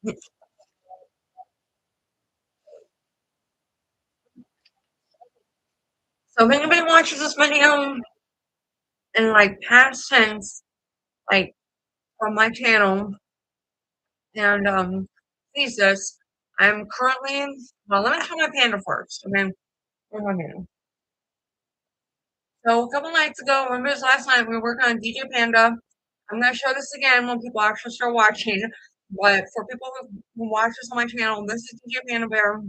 So if anybody watches this video in like past tense, like from my channel, and sees this, I'm currently, well, let me show my panda first. Okay, where's my panda? So a couple nights ago, remember this last night, we were working on DJ Panda. I'm gonna show this again when people actually start watching. But for people who watch this on my channel, this is DJ Panda Bear.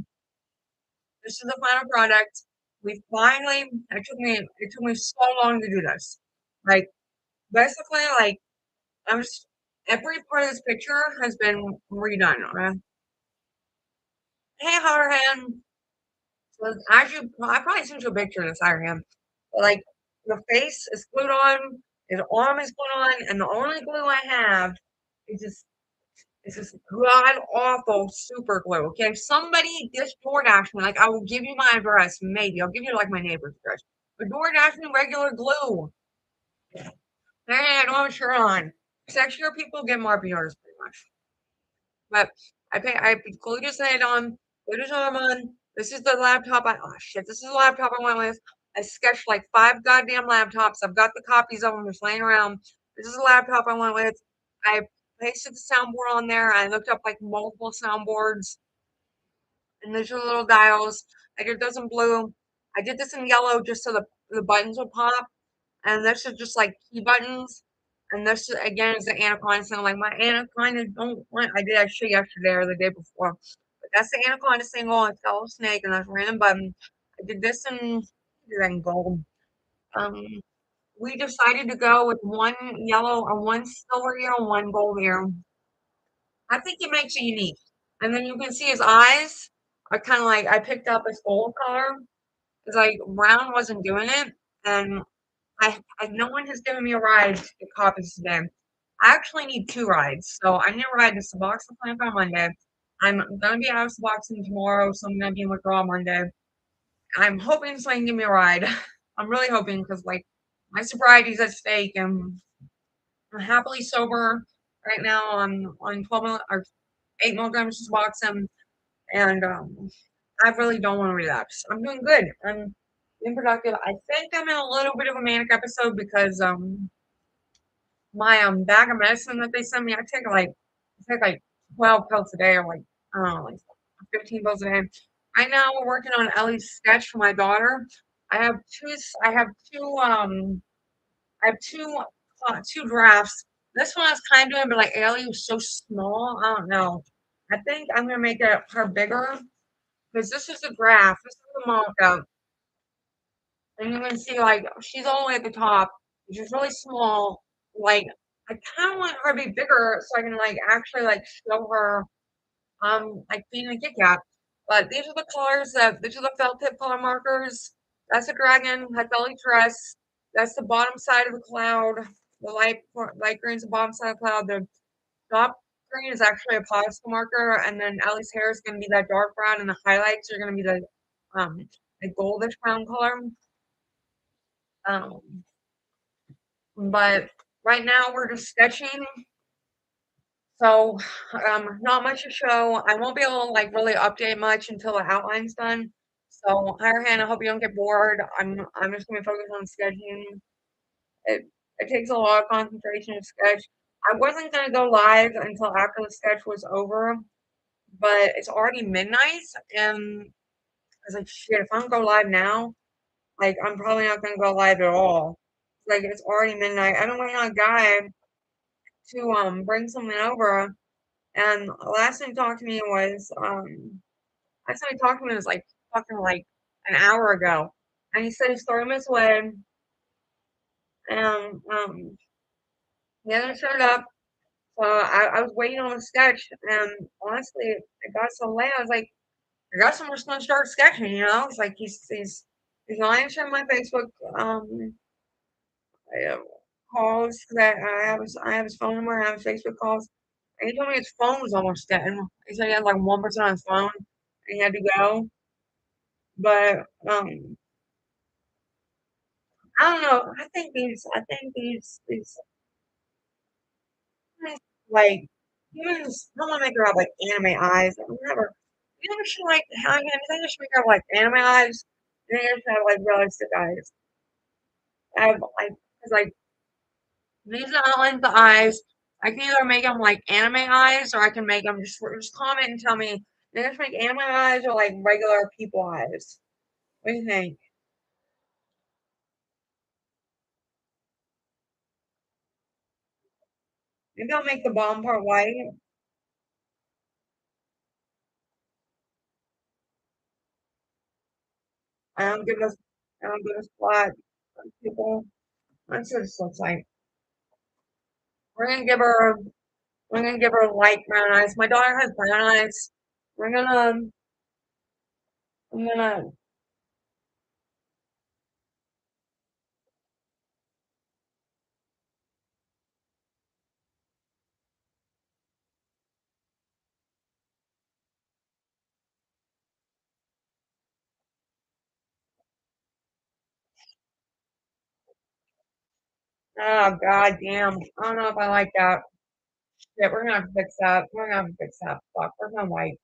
This is the final product. We finally, it took me so long to do this. Like basically, like I'm just every part of this picture has been redone. Okay? Hey, Hard So actually, I probably sent you a picture of this Iron. But like the face is glued on, his arm is glued on, and the only glue I have is just it's just god awful super glue. Okay, if somebody just DoorDash me, like I will give you my address, maybe I'll give you like my neighbor's address. But DoorDash me regular glue. Hey, I don't have a shirt on. Sexier people get more orders pretty much. But I glued his head on, glued his arm on. This is the laptop I oh shit, this is the laptop I went with. I sketched like 5 goddamn laptops. I've got the copies of them just laying around. This is the laptop I went with. I pasted the soundboard on there. I looked up like multiple soundboards, and these are little dials. I did this in blue. I did this in yellow just so the buttons would pop. And this is just like key buttons. And this again is the anaconda single. Like my anaconda don't want I did actually yesterday or the day before. But that's the anaconda single, it's got a little snake and that's a random button. I did this in gold. Um we decided to go with one yellow or one silver ear and one gold ear. I think it makes it unique. And then you can see his eyes are kind of like I picked up his gold color because like brown wasn't doing it. And no one has given me a ride to get copies today. I actually need 2 rides. So I need a ride to Suboxone Plant on Monday. I'm gonna be out of Suboxone tomorrow, so I'm gonna be in withdrawal Monday. I'm hoping someone can give me a ride. I'm really hoping because like my sobriety's at stake and I'm happily sober right now on 12 or 8 milligrams of Suboxone, and I really don't want to relapse. I'm doing good. I'm being productive. I think I'm in a little bit of a manic episode because my bag of medicine that they send me, I take like 12 pills a day or like I don't know, like 15 pills a day. Right now we're working on Ellie's sketch for my daughter. I have two I have two I have two drafts. This one I was kind of doing, but like Ellie was so small. I don't know. I think I'm gonna make it her bigger because this is a draft. This is the mock-up, and you can see like she's all the way at the top. She's really small. Like I kind of want her to be bigger so I can like actually like show her like being a Kit Kat. But these are the colors that these are the felt tip color markers. That's a dragon, had belly dress. That's the bottom side of the cloud. The light green is the bottom side of the cloud. The top green is actually a posca marker, and then Ellie's hair is gonna be that dark brown, and the highlights are gonna be um the goldish brown color. Um, but right now we're just sketching, so not much to show. I won't be able to like really update much until the outline's done. So higher hand, I hope you don't get bored. I'm just gonna focus on sketching. It takes a lot of concentration to sketch. I wasn't gonna go live until after the sketch was over, but it's already midnight, and I was like, shit, if I don't go live now, like I'm probably not gonna go live at all. Like it's already midnight. I've been waiting on a guy to bring something over, and last time he talked to me was last time he talked to me was like fucking like an hour ago, and he said he's 30 minutes away, and he hasn't showed up. So I was waiting on a sketch, and honestly, it got so late. I was like, I guess I'm just gonna start sketching. You know, it's like he's not answering my Facebook uh, calls that I have his phone number, I have his Facebook calls. And he told me his phone was almost dead. He said he had like 1% on his phone and he had to go. But I don't know. I think these like Yes, I want to make her have like anime eyes. I've never. You think she like? I mean, I think I should make her have like anime eyes. And then I should have like realistic eyes. I have like because like these are like the eyes. I can either make them like anime eyes, or I can make them just comment and tell me. They just make anime eyes or like regular people eyes. What do you think? Maybe I'll make the bottom part white. I don't give us. I don't give us flat people. That's what this looks like. We're gonna give her. We're gonna give her light brown eyes. My daughter has brown eyes. We're gonna. I'm gonna. Oh god damn! I don't know if I like that. Shit, we're gonna have to fix that. We're gonna have to fix that. Fuck, we're gonna white.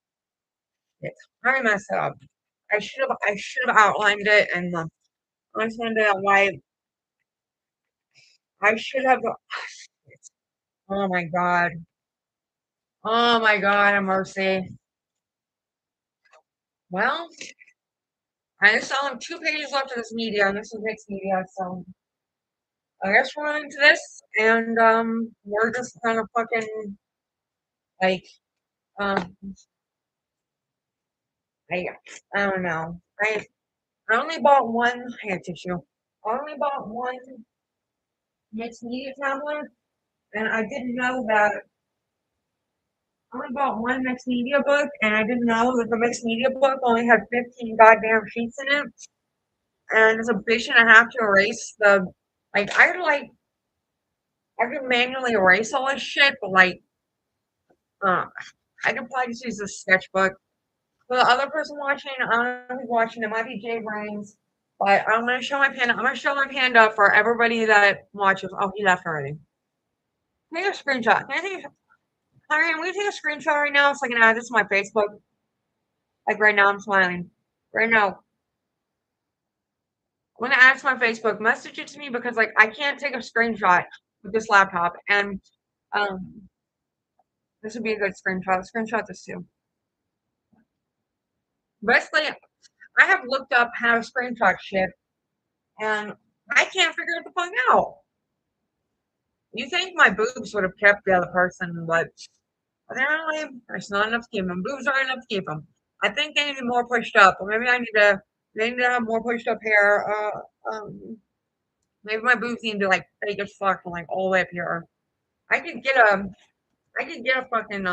Shit, I already messed it up. I should have outlined it and I just wanted to white. I should have. Oh my god. Oh my god, have mercy. Well, I just saw two pages left of this media, and this is mixed media, so I guess we're on to this, and we're just kind of fucking like um, I I don't know. I only bought one hand tissue. I only bought one mixed media tablet, and I didn't know that. I only bought one mixed media book, and I didn't know that the mixed media book only had 15 goddamn sheets in it, and it's a bitch and a half to erase the. Like I could manually erase all this shit, but uh, I could probably just use a sketchbook. For the other person watching, I don't know who's watching. It might be Jay Brains, but I'm gonna show my panda. I'm gonna show my panda for everybody that watches. Oh, he left already. Take a screenshot. Can I take a, Ariane, will you take a screenshot right now so I can add this to my Facebook? Like right now, I'm smiling. Right now, I'm gonna add it to my Facebook. Message it to me because like I can't take a screenshot with this laptop, and um, this would be a good screenshot. Screenshot this too. Basically, I have looked up how to screenshot shit, and I can't figure it the fuck out. You think my boobs would have kept the other person, but apparently there's not enough to keep them. Boobs aren't enough to keep them. I think they need to be more pushed up, or maybe they need to have more pushed up hair. Maybe my boobs need to like fake as fuck, like all the way up here. I could get a, I could get a fucking,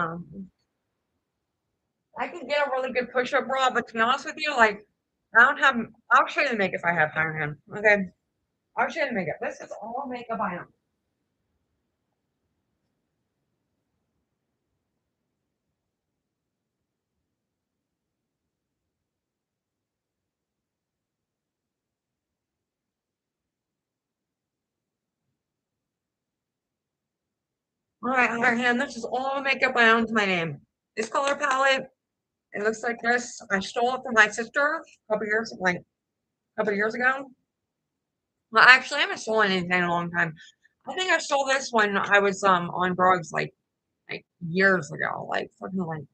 I could get a really good push up bra, but to be honest with you, like, I don't have, I'll show you the makeup I have on. Okay. I'll show you the makeup. This is all makeup I own. All right, on our hand, this is all makeup I own to my name. This color palette, it looks like this. I stole it from my sister a couple years ago. Well, actually, I haven't stolen anything in a long time. I think I stole this when I was on drugs like years ago, like fucking like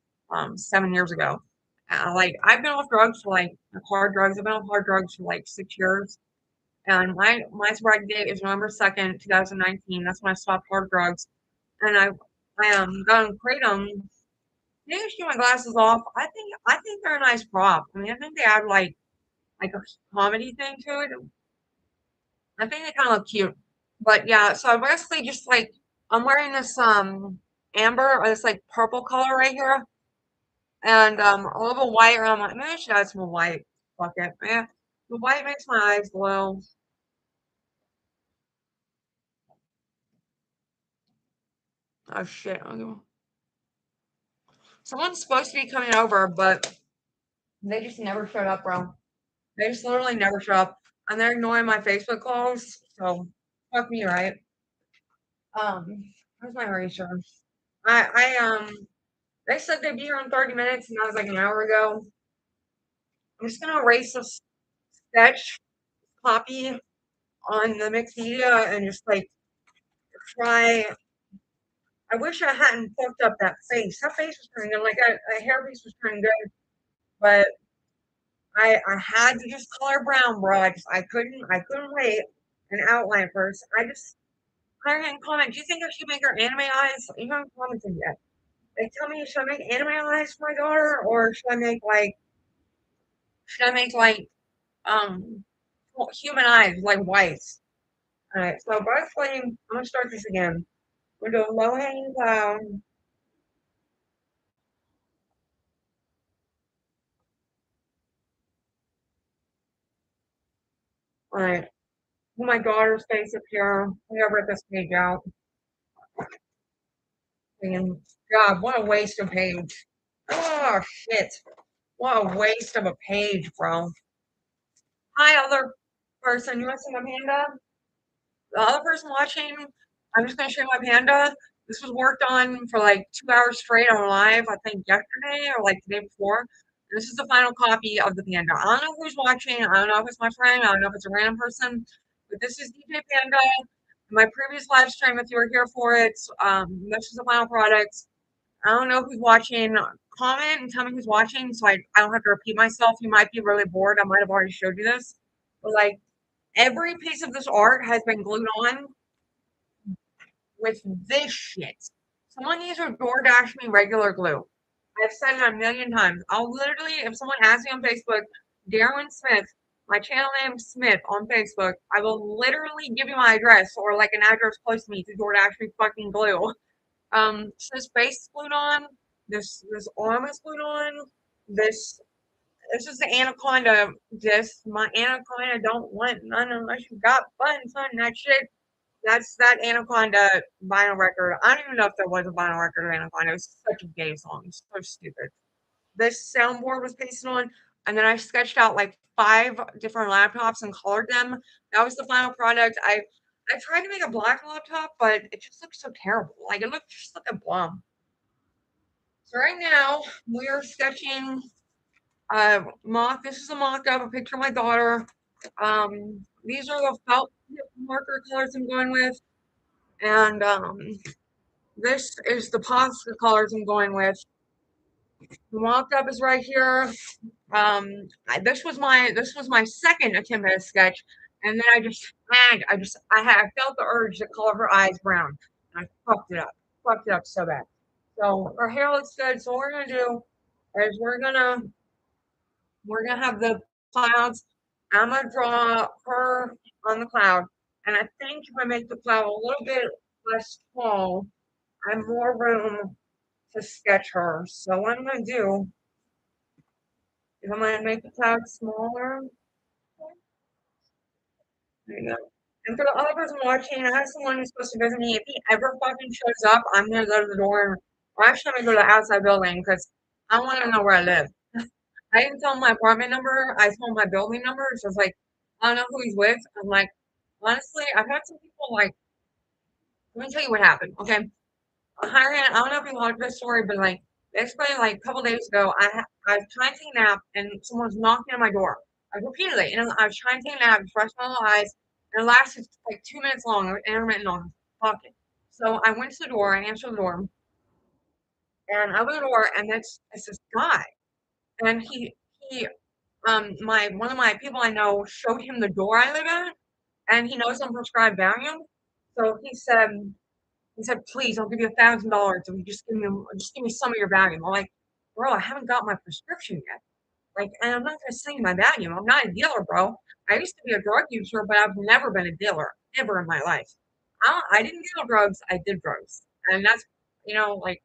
7 years ago. Like I've been off drugs for like hard drugs. I've been off hard drugs for like 6 years. And my sobriety date is November 2nd, 2019. That's when I stopped hard drugs. And I got on kratom. Maybe I should get my glasses off. I think they're a nice prop. I mean, I think they add like a comedy thing to it. I think they kind of look cute. But yeah, so I basically just like I'm wearing this amber or this like purple color right here, and a little bit white around my. Maybe I should add some white. Fuck it, yeah. The white makes my eyes glow. Oh shit! Someone's supposed to be coming over, but they just never showed up, bro. They just literally never show up, and they're ignoring my Facebook calls. So fuck me, right? Where's my eraser? They said they'd be here in 30 minutes, and that was like an hour ago. I'm just gonna erase this sketch copy on the mixed media and just like try. I wish I hadn't fucked up that face. That face was turning good. Like that hairpiece was turning good, but I had to just color brown, bro. I couldn't wait an outline first. I didn't comment. Do you think I should make her anime eyes? You haven't commented yet. Like, tell me, should I make anime eyes for my daughter, or should I make like um human eyes, like whites? All right. So, basically, I'm gonna start this again. We're doing low hanging cloud. All right. Put my daughter's face up here. I'm gonna rip this page out. And God, what a waste of page. Oh shit. What a waste of a page, bro. Hi, other person. You want to see my panda? The other person watching, I'm just gonna show you my panda. This was worked on for like 2 hours straight on live, I think yesterday or like the day before. This is the final copy of the panda. I don't know who's watching. I don't know if it's my friend. I don't know if it's a random person. But this is DJ Panda. My previous live stream, if you were here for it, this is the final product. I don't know who's watching. Comment and tell me who's watching so I don't have to repeat myself. You might be really bored. I might have already showed you this. But like every piece of this art has been glued on with this shit. Someone needs to DoorDash me regular glue. I've said it a million times. I'll literally, if someone asks me on Facebook, Darren Smith, my channel name Smith on Facebook, I will literally give you my address or like an address close to me to DoorDash me fucking glue. So this face is glued on. This arm is glued on. This this is the anaconda disc. My anaconda don't want none unless you got buttons on that shit. That's that Anaconda vinyl record. I don't even know if there was a vinyl record of Anaconda. It was such a gay song. It's so stupid. This soundboard was pasted on, and then I sketched out like 5 different laptops and colored them. That was the final product. I tried to make a black laptop, but it just looked so terrible. Like it looked just like a bum. So right now we are sketching mock. This is a mock up, a picture of my daughter. These are the felt marker colors I'm going with. And this is the posca colors I'm going with. The mock-up is right here. This was my second attempt at a sketch, and then I felt the urge to color her eyes brown, and I fucked it up so bad. So her hair looks good. So what we're gonna do is we're gonna have the clouds. I'm gonna draw her on the cloud, and I think if I make the cloud a little bit less tall, I have more room to sketch her. So what I'm gonna do is I'm gonna make the cloud smaller. There you go. And for the other person watching, I have someone who's supposed to visit me. If he ever fucking shows up, I'm gonna go to the door. Or actually, I'm gonna go to the outside building because I want to know where I live. I didn't tell him my apartment number. I told him my building number. So it's like, I don't know who he's with. I'm like, honestly, I've had some people like, let me tell you what happened. Okay. I don't know if you heard this story, but like basically like a couple days ago, I was trying to take a nap and someone was knocking on my door, like repeatedly, and I was trying to take a nap, fresh my little eyes, and it lasted like 2 minutes long, intermittent long, talking. So I went to the door, I answered the door, and I opened the door, and it's this guy, and he my one of my people I know showed him the door I live at, and he knows I'm prescribed Valium, so he said, "Please, I'll give you $1,000 if you just give me some of your Valium." I'm like, "Bro, I haven't got my prescription yet. Like, and I'm not gonna sell you my Valium. I'm not a dealer, bro. I used to be a drug user, but I've never been a dealer ever in my life. I didn't deal drugs. I did drugs, and that's you know, like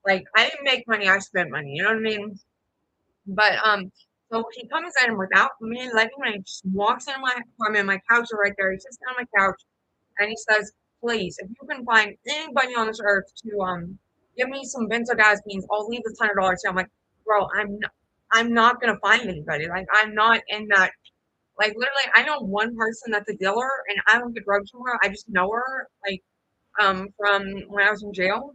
I didn't make money. I spent money. You know what I mean? But so he comes in without me letting me. He just walks into my apartment. My couch is right there. He sits down on my couch and he says, "Please, if you can find anybody on this earth to give me some benzodiazepines, I'll leave this $100 here." I'm like, "Bro, I'm not gonna find anybody. Like, I'm not in that. Like, literally, I know one person that's a dealer, and I don't get drugs from her. I just know her, like, from when I was in jail.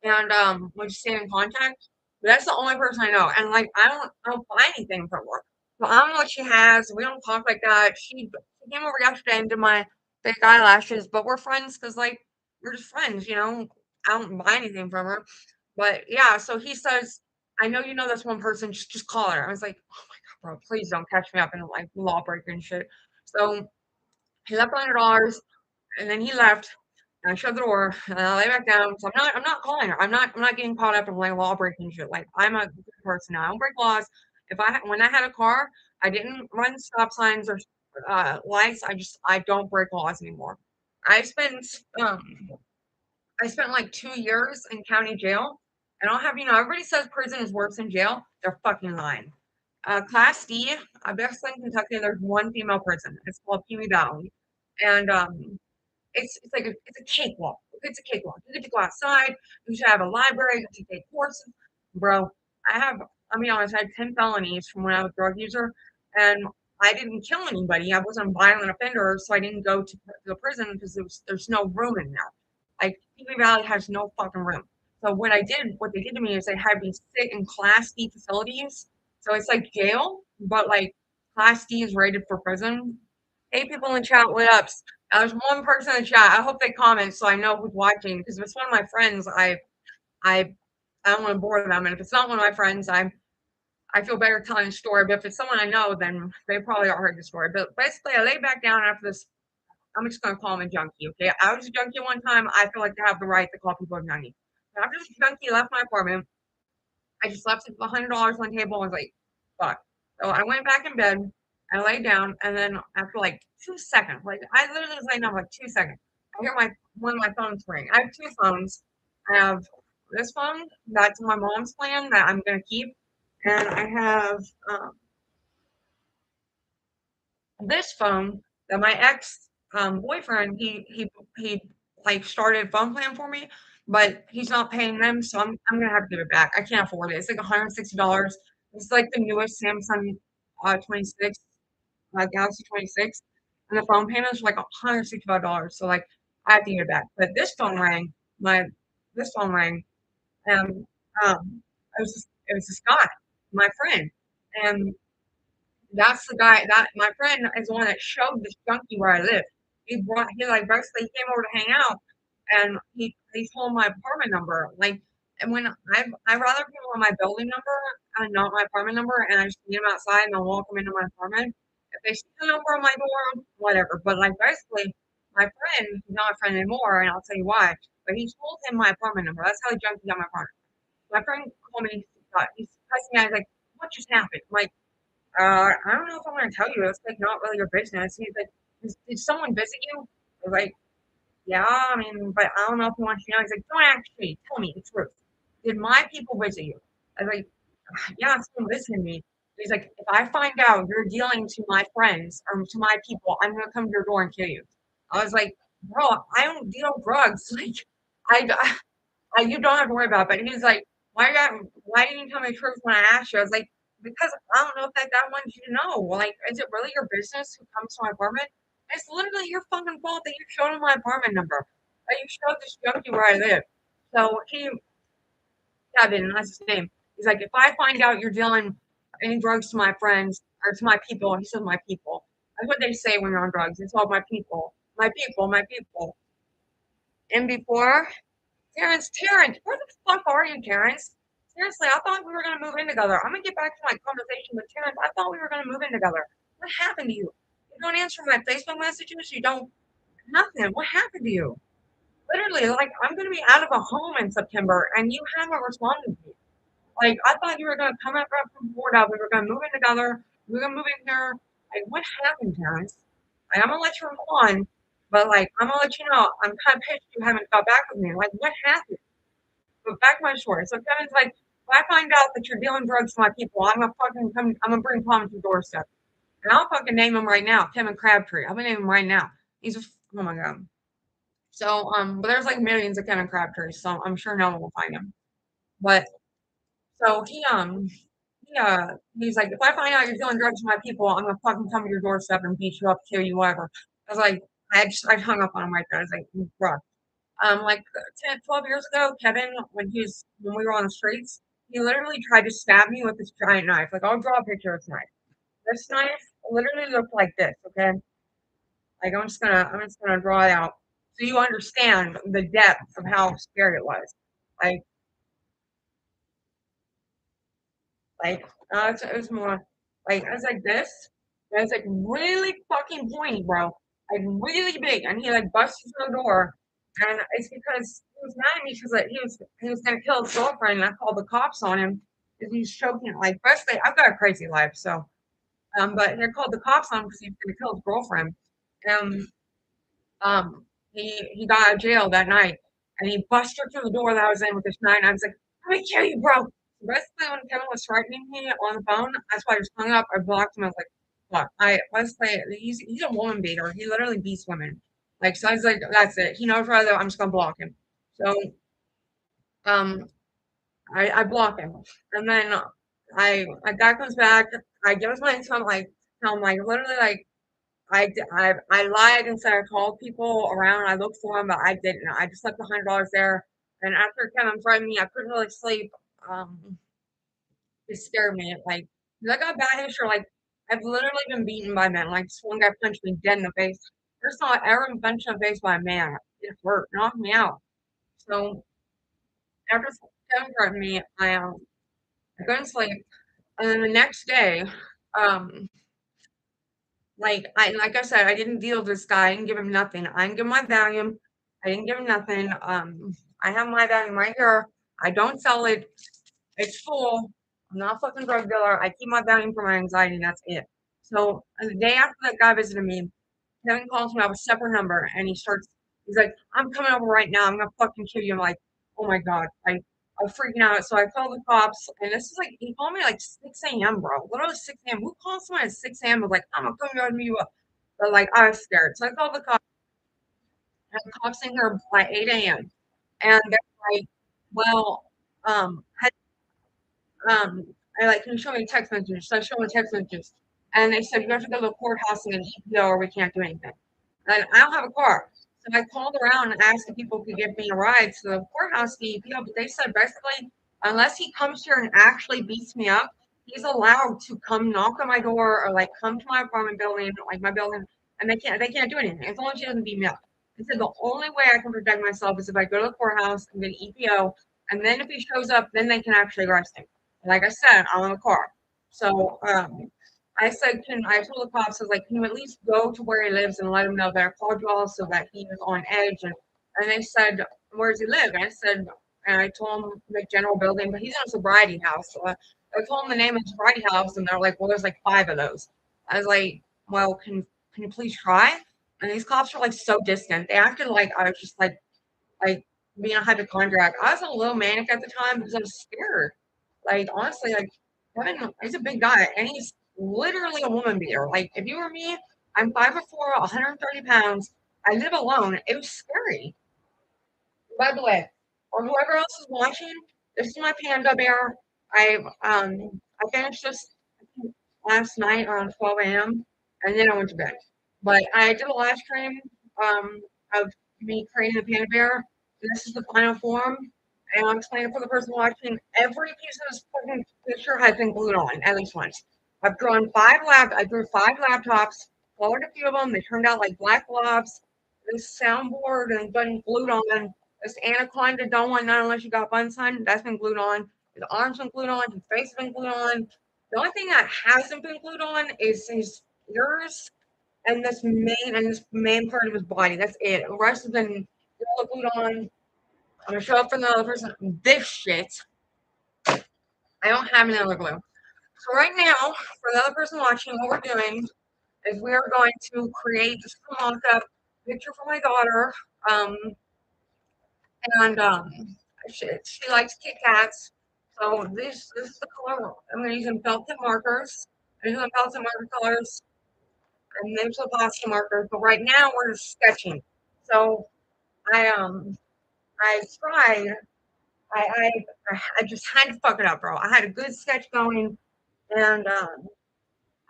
and we just stay in contact. But that's the only person I know, and like I don't buy anything from her. So I don't know what she has. We don't talk like that. She came over yesterday and did my fake eyelashes, but we're friends because like we're just friends, you know. I don't buy anything from her, but yeah. So he says, "I know you know this one person. Just call her." I was like, "Oh my god, bro, please don't catch me up in like law breaking shit." So he left $100, and then he left. And I shut the door and I lay back down. So I'm not calling her. I'm not getting caught up in like law breaking shit. Like I'm a good person now. I don't break laws. When I had a car, I didn't run stop signs or lights. I don't break laws anymore. I spent um I spent like 2 years in county jail, and I'll have you know everybody says prison is worse than jail. They're fucking lying. Class D, Bexley, Kentucky. There's one female prison. It's called Pee Wee Valley, and it's like it's a cakewalk. It's a cakewalk. You get to go outside. You should have a library. You can take courses, bro. I'll be honest. I had 10 felonies from when I was a drug user, and I didn't kill anybody. I wasn't a violent offender, so I didn't go to the prison because there's no room in there. Like Pee Valley has no fucking room. So what they did to me is they had me sit in Class D facilities. So it's like jail, but like Class D is rated for prison. Hey, people in chat, what ups? There's one person in the chat. I hope they comment so I know who's watching. Because if it's one of my friends, I I don't want to bore them. And if it's not one of my friends, I feel better telling the story. But if it's someone I know, then they probably already heard the story. But basically, I lay back down after this. I'm just gonna call him a junkie, okay? I was a junkie one time. I feel like I have the right to call people a junkie. But after this junkie left my apartment, I just left $100 on the table. I was like, fuck. So I went back in bed. I lay down, and then after like 2 seconds, like I literally was laying down for like 2 seconds. I hear my one of my phones ring. I have two phones. I have this phone that's my mom's plan that I'm gonna keep, and I have this phone that my ex boyfriend he like started a phone plan for me, but he's not paying them, so I'm gonna have to give it back. I can't afford it. It's like $160. It's like the newest Samsung 26 Galaxy 26, and the phone payment is like $165. So like I have to give it back. But my this phone rang, and it was this guy, my friend, and that's the guy that my friend is the one that showed this junkie where I live. He like basically came over to hang out, and he told my apartment number. Like, and when I rather people on my building number and not my apartment number, and I just meet them outside and I'll walk them into my apartment. If they see the number on my door, whatever. But like basically, my friend, he's not a friend anymore, and I'll tell you why. But he told him my apartment number. That's how the junkie got my apartment. My friend called me. He's texting me. I was like, "What just happened?" I'm like, I don't know if I want to tell you. It's like not really your business. He's like, did someone visit you? I was like, yeah, I mean, but I don't know if he wants to know. He's like, don't actually tell me the truth. Did my people visit you? I was like, yeah, someone visited me. He's like, if I find out you're dealing to my friends or to my people, I'm gonna come to your door and kill you. I was like, bro, I don't deal drugs. Like, I, you don't have to worry about it. But he's like, why didn't you tell me the truth when I asked you? I was like, because I don't know if that guy wants you to know. Like, is it really your business who comes to my apartment? It's literally your fucking fault that you showed him my apartment number. That you showed this junkie where I live. So Kevin, that's his name. He's like, if I find out you're dealing any drugs to my friends or to my people, he says my people. That's what they say when you're on drugs. It's all my people, my people, my people. And before Terrence, where the fuck are you, Terrence? Seriously, I thought we were gonna move in together. I'm gonna get back to my conversation with Terrence. I thought we were gonna move in together. What happened to you? You don't answer my Facebook messages. You don't nothing. What happened to you? Literally, like I'm gonna be out of a home in September, and you haven't responded to me. Like I thought you were gonna come up from Florida. We were gonna move in together. We were gonna move in here. Like what happened, Terrence? Like, I'm gonna let you respond, but like I'm gonna let you know I'm kind of pissed you haven't got back with me. Like what happened? But back to my story. So Kevin's like, if I find out that you're dealing drugs to my people, I'm gonna fucking come. I'm gonna bring Tom to your doorstep, and I'll fucking name him right now, Kevin Crabtree. I'm gonna name him right now. He's a oh my god. So but there's like millions of Kevin Crabtrees, so I'm sure no one will find him. But so he's like, if I find out you're dealing drugs to my people, I'm gonna fucking come to your doorstep and beat you up, kill you, whatever. I was like, I hung up on him right there. I was like, bro. Like 10, 12 years ago, Kevin, when we were on the streets, he literally tried to stab me with this giant knife. Like I'll draw a picture of this knife. This knife literally looked like this, okay? Like I'm just gonna draw it out so you understand the depth of how scary it was. Like it was more like I was like this. And it's like really fucking pointy, bro. Like really big. And he like busted through the door. And it's because he was mad at me because like he was gonna kill his girlfriend and I called the cops on him because he's choking like basically I've got a crazy life, so but they called the cops on him because he was gonna kill his girlfriend. Um um, he got out of jail that night, and he busted through the door that I was in with this knife. And I was like, "Let me kill you, bro!" So basically, when Kevin was threatening me on the phone, that's why I just hung up. I blocked him. I was like, "Fuck!" I basically he's a woman beater. He literally beats women. Like so, I was like, "That's it." He knows right there. I'm just gonna block him. So um, I block him, and then I guy comes back. I give his money to him. Like tell him like literally like I lied and said I called people around. I looked for them, but I didn't. I just left $100 there. And after Kevin threatened me, I couldn't really sleep. Um, it scared me. Like, 'cause I got bad history. Like, I've literally been beaten by men. Like, this one guy punched me dead in the face. First time I ever been punched in the face by a man. It hurt, knocked me out. So after Kevin threatened me, I couldn't sleep. And then the next day, um, like I said, I didn't deal with this guy. I didn't give him nothing. I didn't give him my Valium. I didn't give him nothing. I have my Valium right here. I don't sell it. It's full. I'm not a fucking drug dealer. I keep my Valium for my anxiety, and that's it. So the day after that guy visited me, Kevin calls me off a separate number and he's like, I'm coming over right now. I'm gonna fucking kill you. I'm like, oh my God. I'm freaking out. So I called the cops and this is like, he called me like 6 a.m., bro. Literally 6 a.m. Who calls someone at 6 a.m. was like, I'm gonna come here and meet you up. But like, I was scared. So I called the cops and the cops in here by 8 a.m. And they're like, well, um, um, I like, can you show me text messages? So I showed them text messages. And they said, you have to go to the courthouse and get an EPO or we can't do anything. And I don't have a car. So I called around and asked if people could give me a ride to the courthouse, the EPO, but they said basically, unless he comes here and actually beats me up, he's allowed to come knock on my door or like come to my apartment building, like my building, and they can't do anything as long as he doesn't beat me up. He said the only way I can protect myself is if I go to the courthouse and get an EPO, and then if he shows up, then they can actually arrest him. Like I said, I'm in a car. So I told the cops, I was like, can you at least go to where he lives and let him know that I called you all so that he was on edge? And they said, where does he live? And I said, and I told him the general building, but he's in a sobriety house. So I told him the name of the sobriety house, and they're like, well, there's like 5 of those. I was like, well, can you please try? And these cops were like so distant. They acted like I was just like being a hypochondriac. I was a little manic at the time because I was scared. Like honestly, like Kevin, he's a big guy and he's literally a woman beater. Like if you were me, I'm 5'4", 130 pounds. I live alone. It was scary. By the way, or whoever else is watching, this is my panda bear. I finished this last night around 12 a.m. and then I went to bed. But I did a live stream of me creating the panda bear. This is the final form. And I'll explain it for the person watching. Every piece of this fucking picture has been glued on at least once. I drew 5 laptops, colored a few of them. They turned out like black blobs. This soundboard and been glued on. This anaconda don't want none unless you got buns on. That's been glued on. His arms been glued on. His face has been glued on. The only thing that hasn't been glued on is his ears and this main part of his body. That's it. The rest has been glued on. I'm gonna show up for the other person. This shit, I don't have any other glue. So right now, for the other person watching, what we're doing is we are going to create this mock-up picture for my daughter. Um, and she likes Kit Kats. So this is the color. I'm gonna use some Belton markers. I'm using Belton marker colors, and there's the posca markers. But right now we're just sketching. So I um I tried. I I just had to fuck it up, bro. I had a good sketch going, and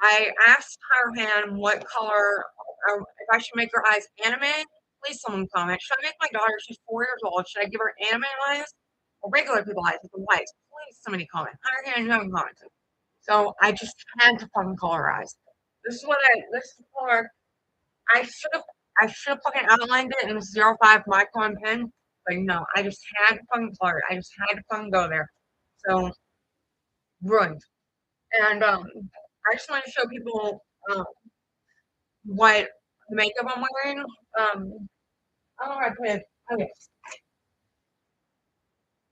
I asked Tyrohan what color, if I should make her eyes anime Please, someone comment. Should I make my daughter? She's 4 years old. Should I give her anime eyes or regular people eyes with the whites? Please, somebody comment. Higher hand, you haven't commented. So I just had to fucking color her eyes. This is the color I should have I should have fucking outlined it in a 05 micron pen, but no, I just had to fucking color it. I just had to fucking go there. So ruined. And I just want to show people what makeup I'm wearing. I don't know how to put it. Okay.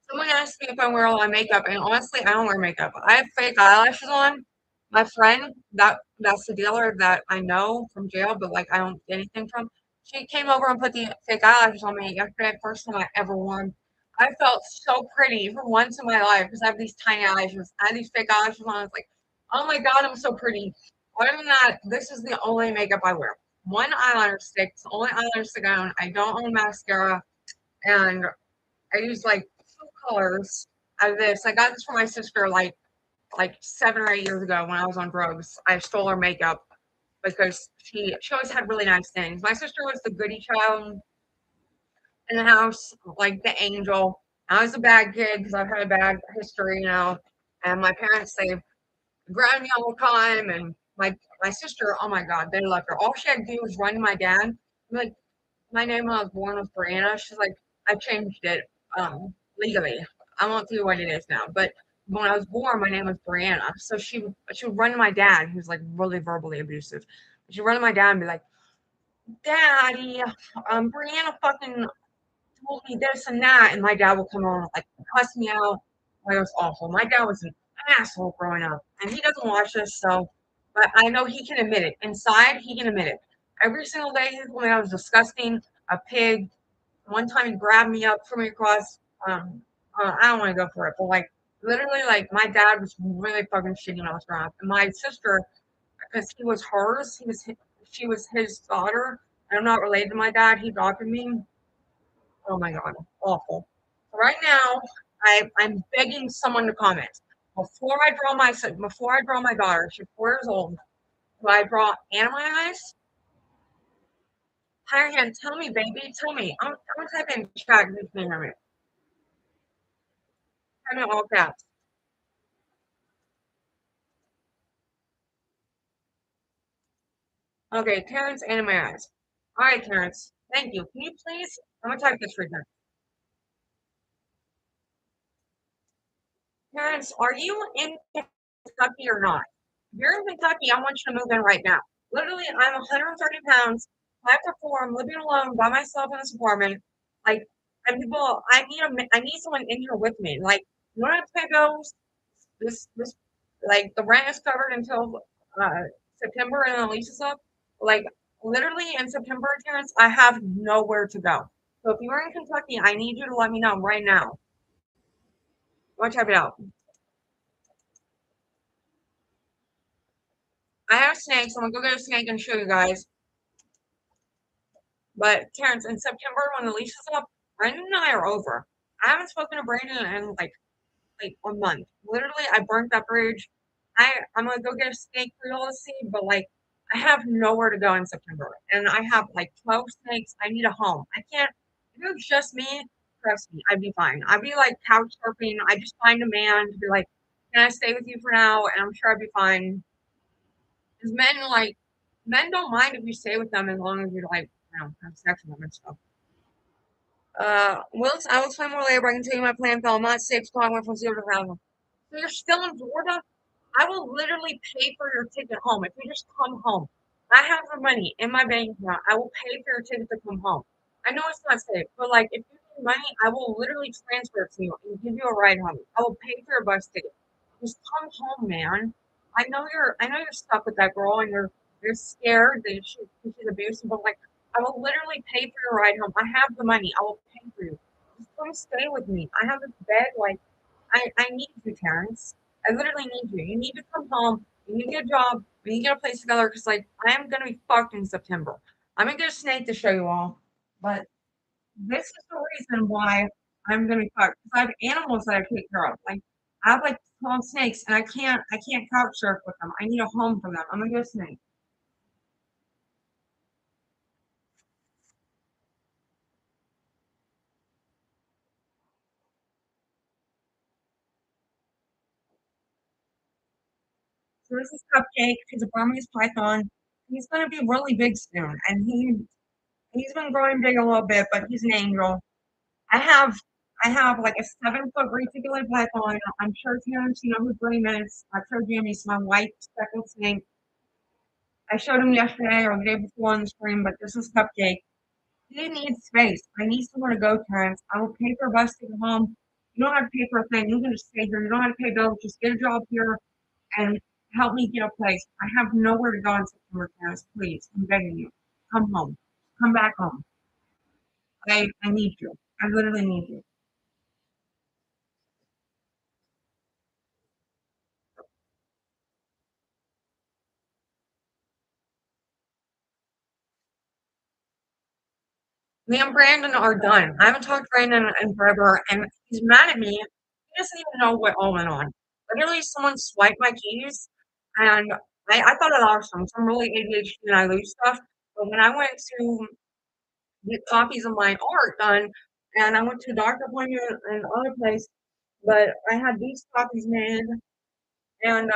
Someone asked me if I wear a lot of makeup, and honestly, I don't wear makeup. I have fake eyelashes on. My friend, that's the dealer that I know from jail, but like I don't get anything from. She came over and put the fake eyelashes on me yesterday, first time I ever wore them. I felt so pretty for once in my life because I have these tiny eyelashes. I had these fake eyelashes on. I was like, oh my god, I'm so pretty. Other than that, this is the only makeup I wear. One eyeliner stick. It's the only eyeliner stick I own. I don't own mascara, and I use like two colors out of this. I got this for my sister like 7 or 8 years ago when I was on drugs. I stole her makeup because she always had really nice things. My sister was the goody child in the house, like the angel. I was a bad kid because I've had a bad history, And my parents they ground me all the time, and my sister, oh my god, they loved her. All she had to do was run to my dad, like my name when I was born was Brianna. She's like, I changed it legally. I won't tell you what it is now, but when I was born, my name was Brianna. So she would run to my dad, who's like really verbally abusive. She'd run to my dad and be like, Daddy, Brianna fucking told me this and that, and my dad would come on and like cuss me out. Like, it was awful. My dad was an asshole growing up, and he doesn't watch this, so but I know he can admit it. Inside, he can admit it. Every single day he told me I was disgusting, a pig. One time he grabbed me up, threw me across. I don't want to go for it, but like literally, like my dad was really fucking shitty when I was growing up, and my sister, because he was hers, she was his daughter. And I'm not related to my dad. He adopted me. Oh my god, awful. Right now, I'm begging someone to comment before I draw my daughter. She's 4 years old. Do I draw anime eyes? Higher hand, tell me, baby, tell me. I'm gonna type in chat his name right. Type in all caps. Okay, Terrence, anime eyes. All right, Terrence. Thank you. Can you please? I'm gonna type this for you. Terrence, are you in Kentucky or not? If you're in Kentucky, I want you to move in right now. Literally, I'm 130 pounds, 5'4". I'm living alone by myself in this apartment. Like, and people, I need someone in here with me. Like, you don't have to pay bills. This, like, the rent is covered until September, and then the lease is up. Like, literally in September, Terrence, I have nowhere to go. So if you're in Kentucky, I need you to let me know right now. Go check it out. I have snakes. I'm gonna go get a snake and show you guys. But Terrence, in September when the lease is up, Brandon and I are over. I haven't spoken to Brandon in like a month. Literally, I burnt that bridge. I'm gonna go get a snake for y'all to see, but like I have nowhere to go in September, and I have like 12 snakes. I need a home. I can't. If it was just me, trust me, I'd be fine. I'd be like couch surfing. I just find a man to be like, "Can I stay with you for now?" And I'm sure I'd be fine. Because men don't mind if you stay with them as long as you're like, have sex with them and stuff. I will explain more later. I can tell you my plan, pal. I'm not safe, so I went from 0 to 1,000. So you're still in Florida? I will literally pay for your ticket home if you just come home. I have the money in my bank account. I will pay for your ticket to come home. I know it's not safe, but like if you need money, I will literally transfer it to you and give you a ride home. I will pay for your bus ticket. Just come home, man. I know you're stuck with that girl and you're scared that she's abusive, but like I will literally pay for your ride home. I have the money. I will pay for you. Just come stay with me. I have this bed. Like I need you, Terrence. I literally need you. You need to come home. You need to get a job. We need to get a place together because like I am gonna be fucked in September. I'm gonna get a snake to show you all, but this is the reason why I'm gonna be fucked. Because I have animals that I take care of. Like I have like 12 snakes, and I can't couch surf with them. I need a home for them. I'm gonna get a snake. So this is Cupcake. He's a Burmese python. He's gonna be really big soon, and he's been growing big a little bit, but he's an angel. I have I have like a 7 foot reticulated python. I'm sure Terrence, you know who Dream is. I showed Jimmy my white speckled snake. I showed him yesterday or the day before on the stream, but this is Cupcake. He needs space. I need somewhere to go, Terrence. I will pay for a bus to go home. You don't have to pay for a thing. You can just stay here. You don't have to pay bills. Just get a job here and help me get a place. I have nowhere to go in September, Terrence. Please, I'm begging you. Come home. Come back home. I need you. I literally need you. Me and Brandon are done. I haven't talked to Brandon in forever, and he's mad at me. He doesn't even know what all went on. Literally, someone swiped my keys, and I thought it awesome. So I'm really ADHD and I lose stuff. But when I went to get copies of my art done, and I went to a doctor appointment and other place, but I had these copies made, and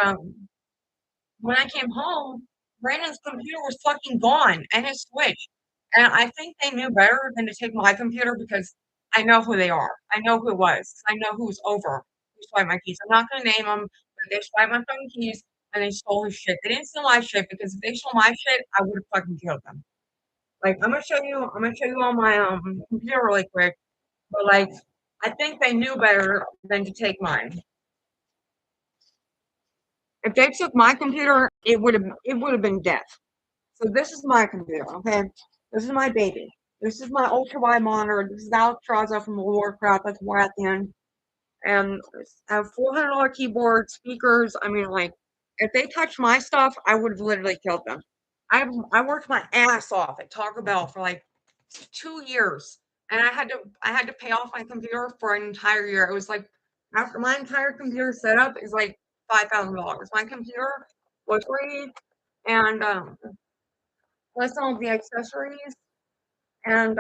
when I came home, Brandon's computer was fucking gone and his Switch. And I think they knew better than to take my computer because I know who they are. I know who it was. I know who's over who swiped my keys. I'm not gonna name them, but they swiped my fucking keys and they stole his shit. They didn't steal my shit because if they stole my shit, I would have fucking killed them. Like I'm gonna show you all my computer really quick. But like I think they knew better than to take mine. If they took my computer, it would have been death. So this is my computer, okay? This is my baby. This is my ultra wide monitor. This is Alexstrasza from Warcraft. That's where at the end. And I have $400 keyboard, speakers. I mean, like, if they touched my stuff, I would have literally killed them. I worked my ass off at Taco Bell for like 2 years, and I had to pay off my computer for an entire year. It was like after my entire computer setup is like $5,000. My computer was free, and plus all the accessories. And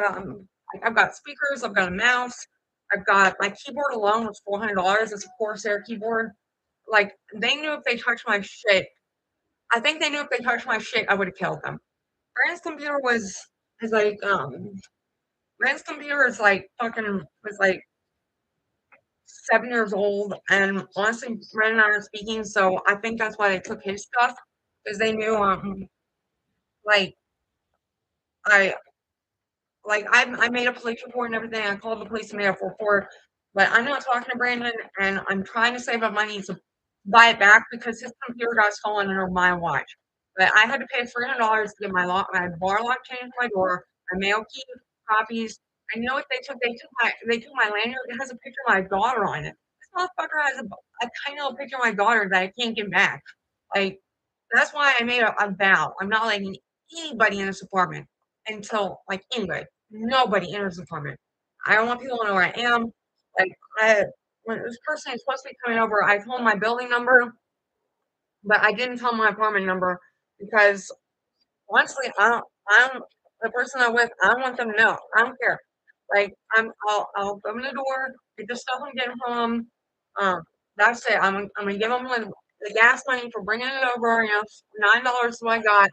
I've got speakers, I've got a mouse, I've got my keyboard alone was $400. It's a Corsair keyboard. Like they knew if they touched my shit, I think they knew if they touched my shit, I would have killed them. Brand's computer is like Brand's computer is like fucking was like 7 years old, and honestly, Brandon and I are speaking, so I think that's why they took his stuff because they knew like I I made a police report and everything. I called the police and made a report, but I'm not talking to Brandon, and I'm trying to save up money to buy it back because his computer got stolen under my watch. But I had to pay $300 to get my bar lock changed, my door, my mail key, copies. I know what they took my lanyard. It has a picture of my daughter on it. This motherfucker has a tiny little picture of my daughter that I can't get back. Like that's why I made a vow. I'm not letting anybody in this apartment until like anybody. Nobody enters the apartment. I don't want people to know where I am. Like I when this person is supposed to be coming over, I told him my building number, but I didn't tell him my apartment number because honestly, I'm the person I'm with. I don't want them to know. I don't care. Like I'll open the door, get the stuff I'm getting from them. Um, that's it. I'm gonna give them the gas money for bringing it over. You know, $9 is what I got.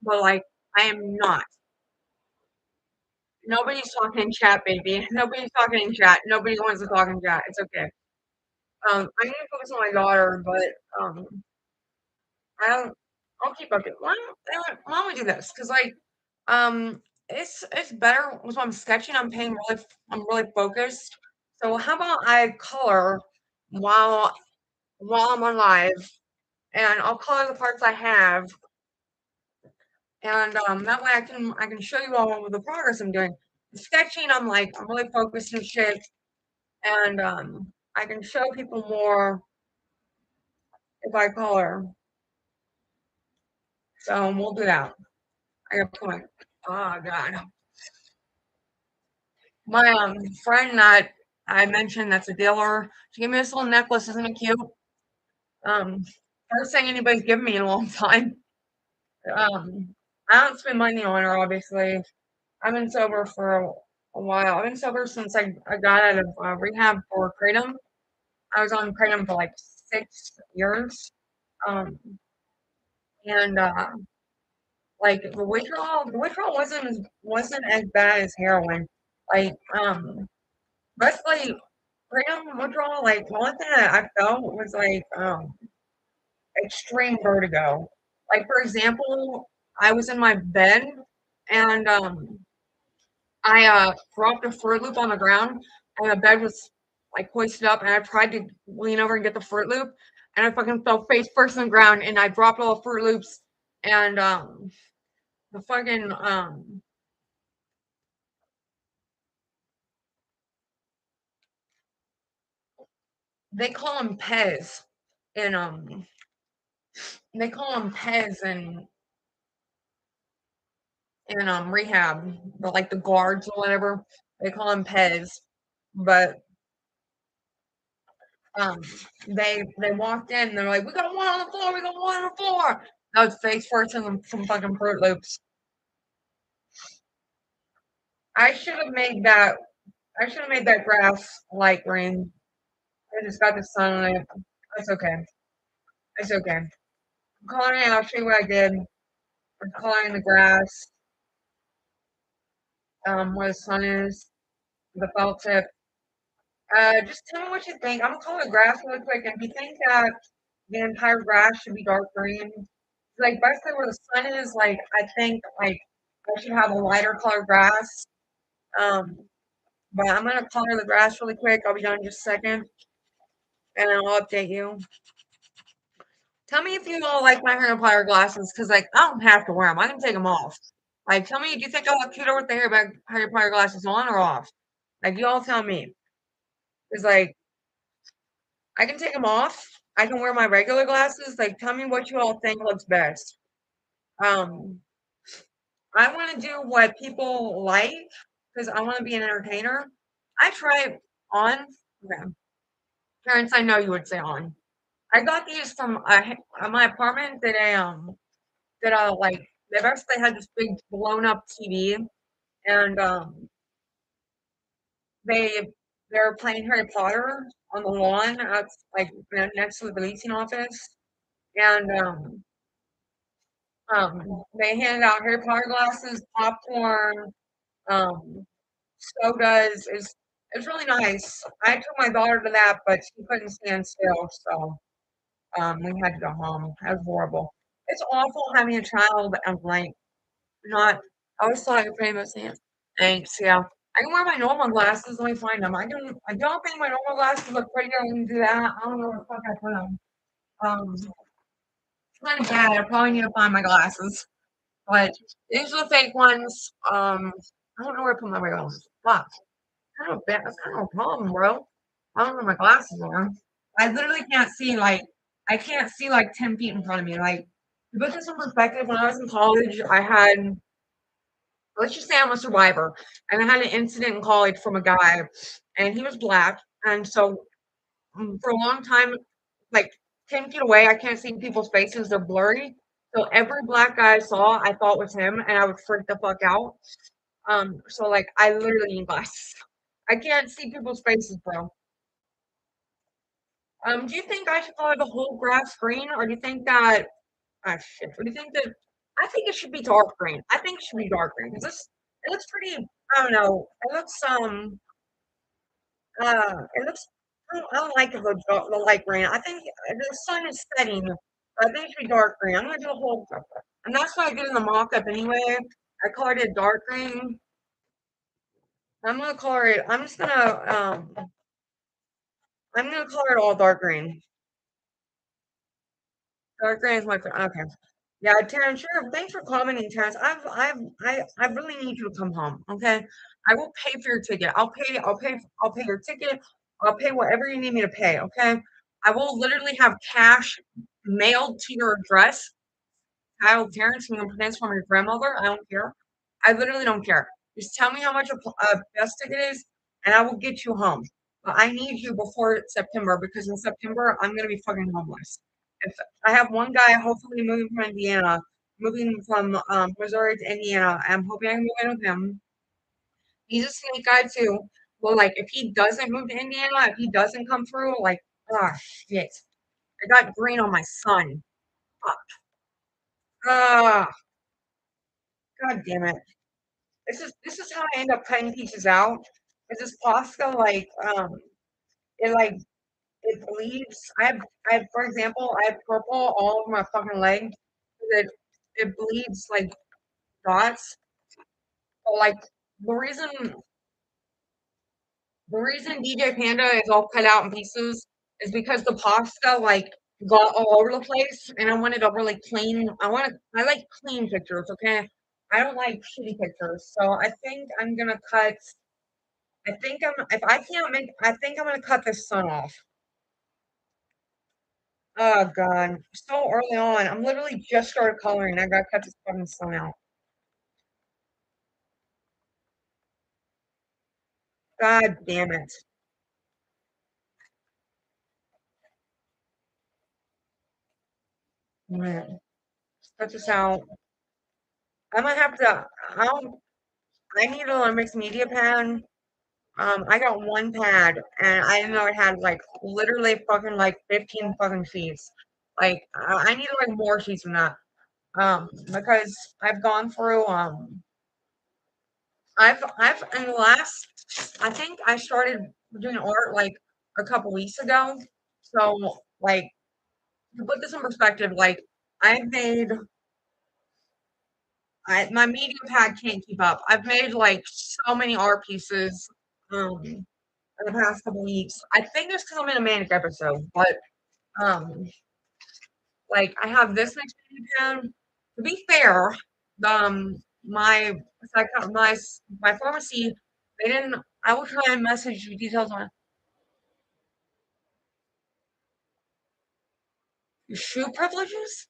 But like, I am not. Nobody's talking in chat, baby. Nobody's talking in chat. Nobody wants to talk in chat. It's okay. I need to focus on my daughter, but I don't. I'll keep up. Why don't we do this? Because like, it's better when I'm sketching. I'm really focused. So how about I color while while I'm on live, and I'll color the parts I have, and that way I can show you all the progress I'm doing. Sketching, I'm really focused and shit, and I can show people more if I color. So we'll do that. I got a point. Oh god, my friend that I mentioned that's a dealer. She gave me this little necklace. Isn't it cute? First thing anybody's given me in a long time. I don't spend money on her. Obviously, I've been sober for a while. I've been sober since I got out of rehab for kratom. I was on kratom for like 6 years. Um, And like the withdrawal wasn't as bad as heroin. Like basically freedom withdrawal, like the only thing that I felt was like extreme vertigo. Like for example, I was in my bed and I dropped a Fruit Loop on the ground and the bed was like hoisted up and I tried to lean over and get the Fruit Loop and I fucking fell face first on the ground and I dropped all the Fruit Loops and the fucking they call them Pez in they call them Pez in rehab, but like the guards or whatever, they call them Pez. But um they walked in, they're like, we got one on the floor, we got one on the floor. I was face first in some fucking Fruit Loops. I should have made that I should have made that grass light green. I just got the sun on it. That's okay. It's okay. I'm coloring it, I'll show you what I did. I'm coloring the grass, where the sun is, the felt tip. Just tell me what you think. I'm gonna color the grass really quick. And if you think that the entire grass should be dark green, like basically where the sun is, like I think like I should have a lighter color grass. Um, but I'm gonna color the grass really quick. I'll be done in just a second, and then I'll update you. Tell me if you all like my hair applier glasses, because like I don't have to wear them. I can take them off. Like, tell me, do you think I look cuter with the hair applier glasses on or off? Like, you all tell me. It's like I can take them off. I can wear my regular glasses. Like, tell me what you all think looks best. Um, I want to do what people like because I want to be an entertainer. I try it on. Okay. Parents, I know you would say on. I got these from my apartment that like they basically had this big blown up TV and they they were playing Harry Potter on the lawn out like next to the leasing office and they handed out Harry Potter glasses, popcorn, um, sodas. It's really nice. I took my daughter to that, but she couldn't stand still, so we had to go home. That was horrible. It's awful having a child and like not. I always thought I could pay most hands. Thanks. Yeah, I can wear my normal glasses. Let me find them. I can. I don't think my normal glasses look prettier. I can do that. I don't know where the fuck I put them. It's kind of bad. I probably need to find my glasses. But these are the fake ones. I don't know where to put my real ones. Fuck. Kind of bad. That's kind of a problem, bro. I don't know where my glasses are. I literally can't see like I can't see like 10 feet in front of me. Like to put this in perspective, when I was in college, I had let's just say I'm a survivor, and I had an incident in college from a guy, and he was black, and so for a long time, like 10 feet away, I can't see people's faces; they're blurry. So every black guy I saw, I thought was him, and I would freak the fuck out. So like I literally need glasses. I can't see people's faces, bro. Do you think I should color the whole grass green, or do you think that ah shit? Or do you think that I think it should be dark green. I think it should be dark green because this it looks pretty. I don't know. It looks. I don't like the light green. I think the sun is setting. I think it should be dark green. I'm gonna do the whole, and that's what I did in the mock-up anyway. I colored it dark green. I'm gonna color it. I'm gonna color it all dark green. Dark green is my okay. Yeah, Terrence, sure. Thanks for commenting, Terrence. I really need you to come home. Okay, I will pay for your ticket. I'll pay your ticket. I'll pay whatever you need me to pay. Okay, I will literally have cash mailed to your address. Kyle Terrence, you can pronounce from your grandmother. I don't care. I literally don't care. Just tell me how much a bus ticket is, and I will get you home. But I need you before September because in September I'm gonna be fucking homeless. If I have one guy hopefully moving from Indiana, moving from Missouri to Indiana, I'm hoping I can move in with him. He's a snake guy too. Well, like if he doesn't move to Indiana, if he doesn't come through, like ah shit, I got green on my son. Fuck. Ah, God damn it. This is how I end up cutting pieces out. Is this pasta it like it bleeds. I have for example, I have purple all over my fucking leg. It bleeds like dots. But like the reason the reason DJ Panda is all cut out in pieces is because the pasta like got all over the place and I wanted a really clean I like clean pictures, okay? I don't like shitty pictures. So I think I'm if I can't make I think I'm gonna cut this sun off. Oh god. So early on. I'm literally just started coloring. I gotta cut this fucking sun out. God damn it. Man, cut this out. I might have to I need a mixed media pad. I got one pad and I didn't know it had like literally fucking like 15 fucking sheets. Like I need like more sheets than that. Because I've gone through I've in the last I think I started doing art like a couple weeks ago. So like to put this in perspective, like I've made my media pad can't keep up. I've made like so many art pieces in the past couple weeks. I think it's because I'm in a manic episode, but um like I have this next media pad. To be fair, my my pharmacy they didn't I will try and message you details on shoe privileges?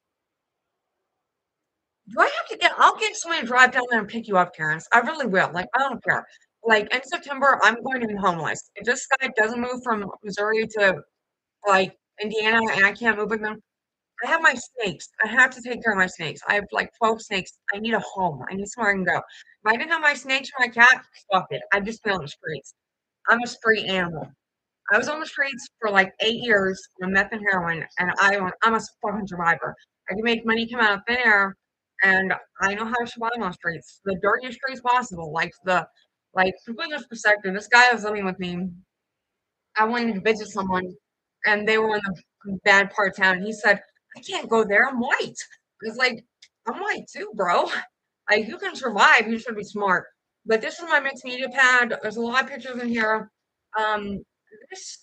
Do I have to get I'll get someone to drive down there and pick you up, Terrence. I really will. Like, I don't care. Like, in September, I'm going to be homeless. If this guy doesn't move from Missouri to, like, Indiana and I can't move with him, I have my snakes. I have to take care of my snakes. I have, like, 12 snakes. I need a home. I need somewhere I can go. If I didn't have my snakes or my cat, fuck it. I'd just be on the streets. I'm a street animal. I was on the streets for like 8 years on meth and heroin, and I'm a fucking survivor. I can make money come out of thin air, and I know how to survive on the streets, the dirtiest streets possible. Like to put this perspective, this guy was living with me. I wanted to visit someone, and they were in the bad part of town. He said, "I can't go there. I'm white." It's like I'm white too, bro. Like you can survive. You should be smart. But this is my mixed media pad. There's a lot of pictures in here. Um, this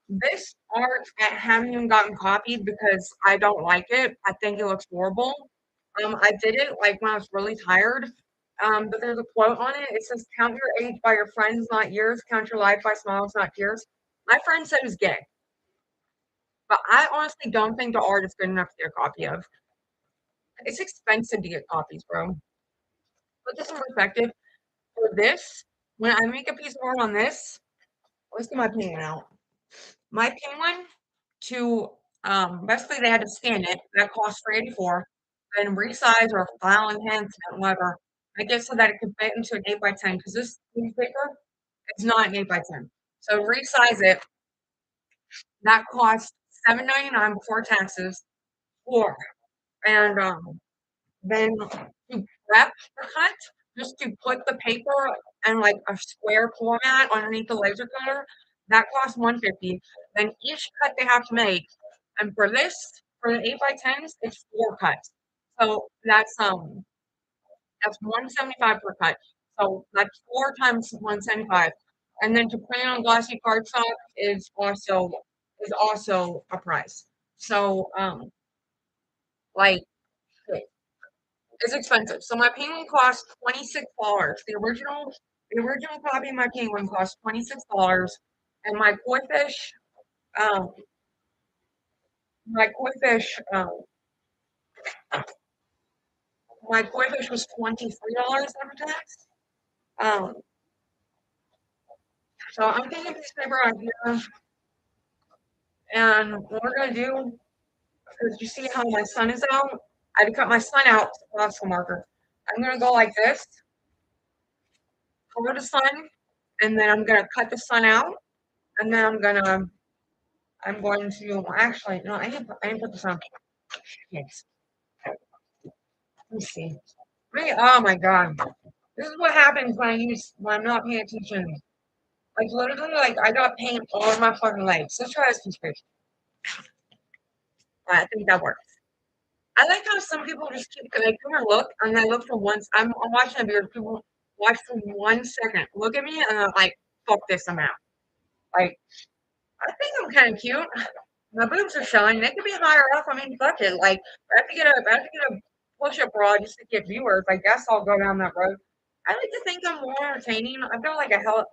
this art hasn't even gotten copied because I don't like it. I think it looks horrible. I did it like when I was really tired. But there's a quote on it. It says, "Count your age by your friends, not years. Count your life by smiles, not tears." My friend said it was gay, but I honestly don't think the art is good enough to get a copy of. It's expensive to get copies, bro. Put this in perspective. For this, when I make a piece of art on this, let's get my penguin out. My penguin to basically they had to scan it. That cost $3.84. Then resize or file enhancement, whatever. I guess so that it could fit into an 8 by 10 because this newspaper is not an 8 by 10. So resize it. That cost $7.99 before taxes. Or and then to prep the cut, just to put the paper in like a square format underneath the laser cutter, that costs 150. Then each cut they have to make, and for this, for the 8 by 10s, it's 4 cuts. So that's 175 per cut. So that's 4 times 175. And then to print it on glossy cardstock is also a price. So like it's expensive. So my penguin cost $26. The original copy of my penguin cost $26, and um, my koi fish, my koi fish was $23 after tax. Um, so I'm taking this paper out here, and what we're gonna do because you see how my sun is out. I had to cut my sun out with a pencil marker. I'm gonna go like this, cover the sun, and then I'm gonna cut the sun out, and then I'm going to actually no, I didn't put this on. Yes. Let me see. Oh my god. This is what happens when I'm not paying attention. Like literally, like I got paint all over my fucking legs. Let's try this conspiracy. I think that works. I like how some people just keep like come and look, and they look for once. I'm watching a video. People watch for 1 second, look at me, and I'm like, "Fuck this, I'm out." Like I think I'm kind of cute. My boobs are showing. They could be higher up. I mean, fuck it. Like I have to get a push-up bra just to get viewers. I guess I'll go down that road. I like to think I'm more entertaining. I feel like a hell.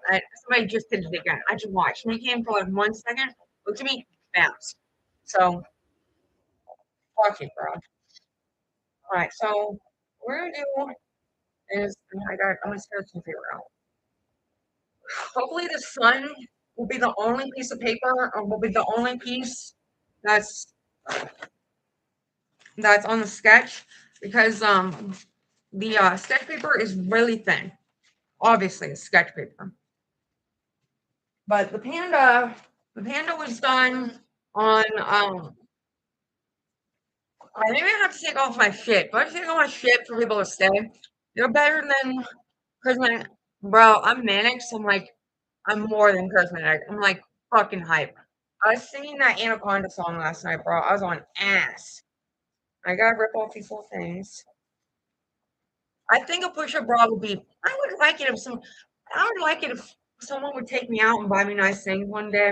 Somebody just did it again. I just watched. And they came for like 1 second. Looked at me, bounce. So fuck it, bro. All right. So what we're gonna do is I'm gonna start some figure out. Hopefully the sun will be the only piece of paper, or will be the only piece that's that's on the sketch, because the sketch paper is really thin. Obviously, it's sketch paper. But the panda was done on maybe I have to take off my shit. But I take off my shit for people to stay. You're better than charismatic. Bro, I'm manic, so I'm more than charismatic. I'm like fucking hype. I was singing that Anaconda song last night, bro. I was on ass. I gotta rip off these little things. I think a push-up bra would be. I would like it if someone would take me out and buy me nice things one day.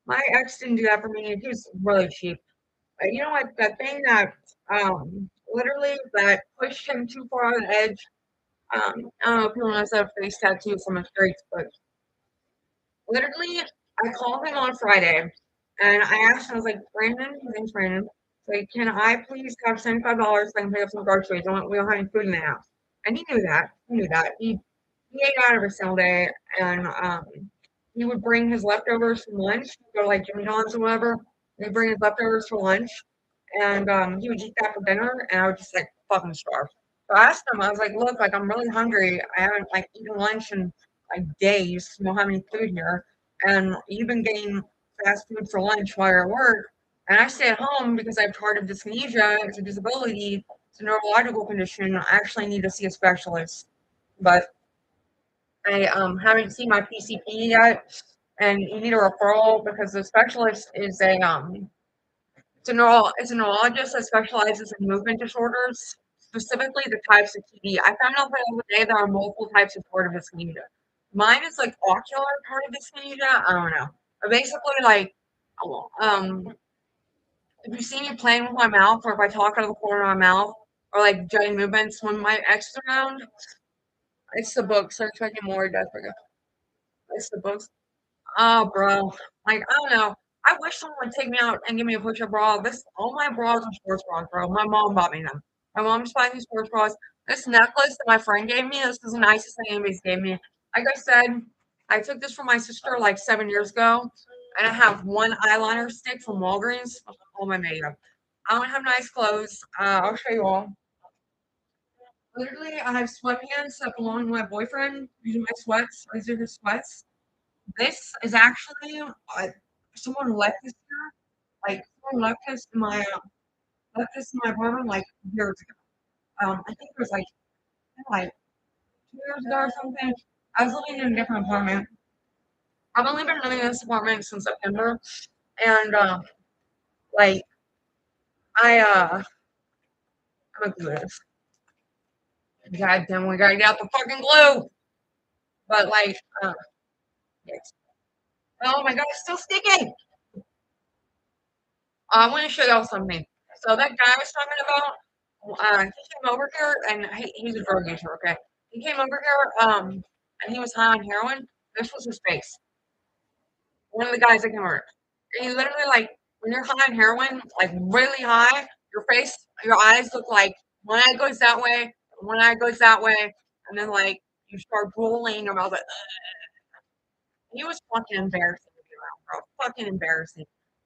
My ex didn't do that for me. He was really cheap. You know what? That thing that literally that pushed him too far on the edge. I don't know if anyone has a face tattoo from a streets, but literally, I called him on Friday and I asked him. I was like, Brandon, his name's Brandon. Like, can I please have $75 so I can pay up some groceries? We don't have any food in the house. And he knew that. He knew that. He ate out every single day, and he would bring his leftovers from lunch, go to like Jimmy John's or whatever. He'd bring his leftovers for lunch, and he would eat that for dinner, and I would just like fucking starve. So I asked him, I was like, look, like I'm really hungry. I haven't like eaten lunch in like days. We don't have any food here, and you've been getting fast food for lunch while you're at work. And I stay at home because I have tardive dyskinesia. It's a disability. It's a neurological condition. I actually need to see a specialist, but I haven't seen my PCP yet, and you need a referral because the specialist is it's a neurologist that specializes in movement disorders, specifically the types of TD. I found out the other day there are multiple types of tardive dyskinesia. Mine is like ocular tardive dyskinesia. I don't know. But basically, like, um, if you see me playing with my mouth, or if I talk out of the corner of my mouth, or like jutting movements when my ex is around, it's the book. Search making more death. It's the books. Oh, bro. Like, I don't know. I wish someone would take me out and give me a push-up bra. All my bras are sports bras, bro. My mom bought me them. My mom's buying me sports bras. This necklace that my friend gave me, this is the nicest thing anybody's gave me. Like I said, I took this from my sister like 7 years ago, and I have one eyeliner stick from Walgreens. All my makeup. I don't have nice clothes. I'll show you all. Literally, I have sweatpants that belong to my boyfriend. These are my sweats. These are his sweats. This is actually someone left this here. Like someone left this in my apartment like years ago. I think it was like 2 years ago or something. I was living in a different apartment. I've only been living in this apartment since September, and like I I'm gonna do this. God damn, we gotta get out the fucking glue. But like, yes. Oh my god, it's still sticking. I want to show y'all something. So that guy I was talking about, he came over here, and he's a drug user. Okay, he came over here, and he was high on heroin. This was his face. One of the guys that came over. And he literally like when you're high on heroin, like really high, your face, your eyes look like one eye goes that way, one eye goes that way, and then like you start drooling. Your mouth like, he was fucking embarrassing to be around, bro. Fucking embarrassing.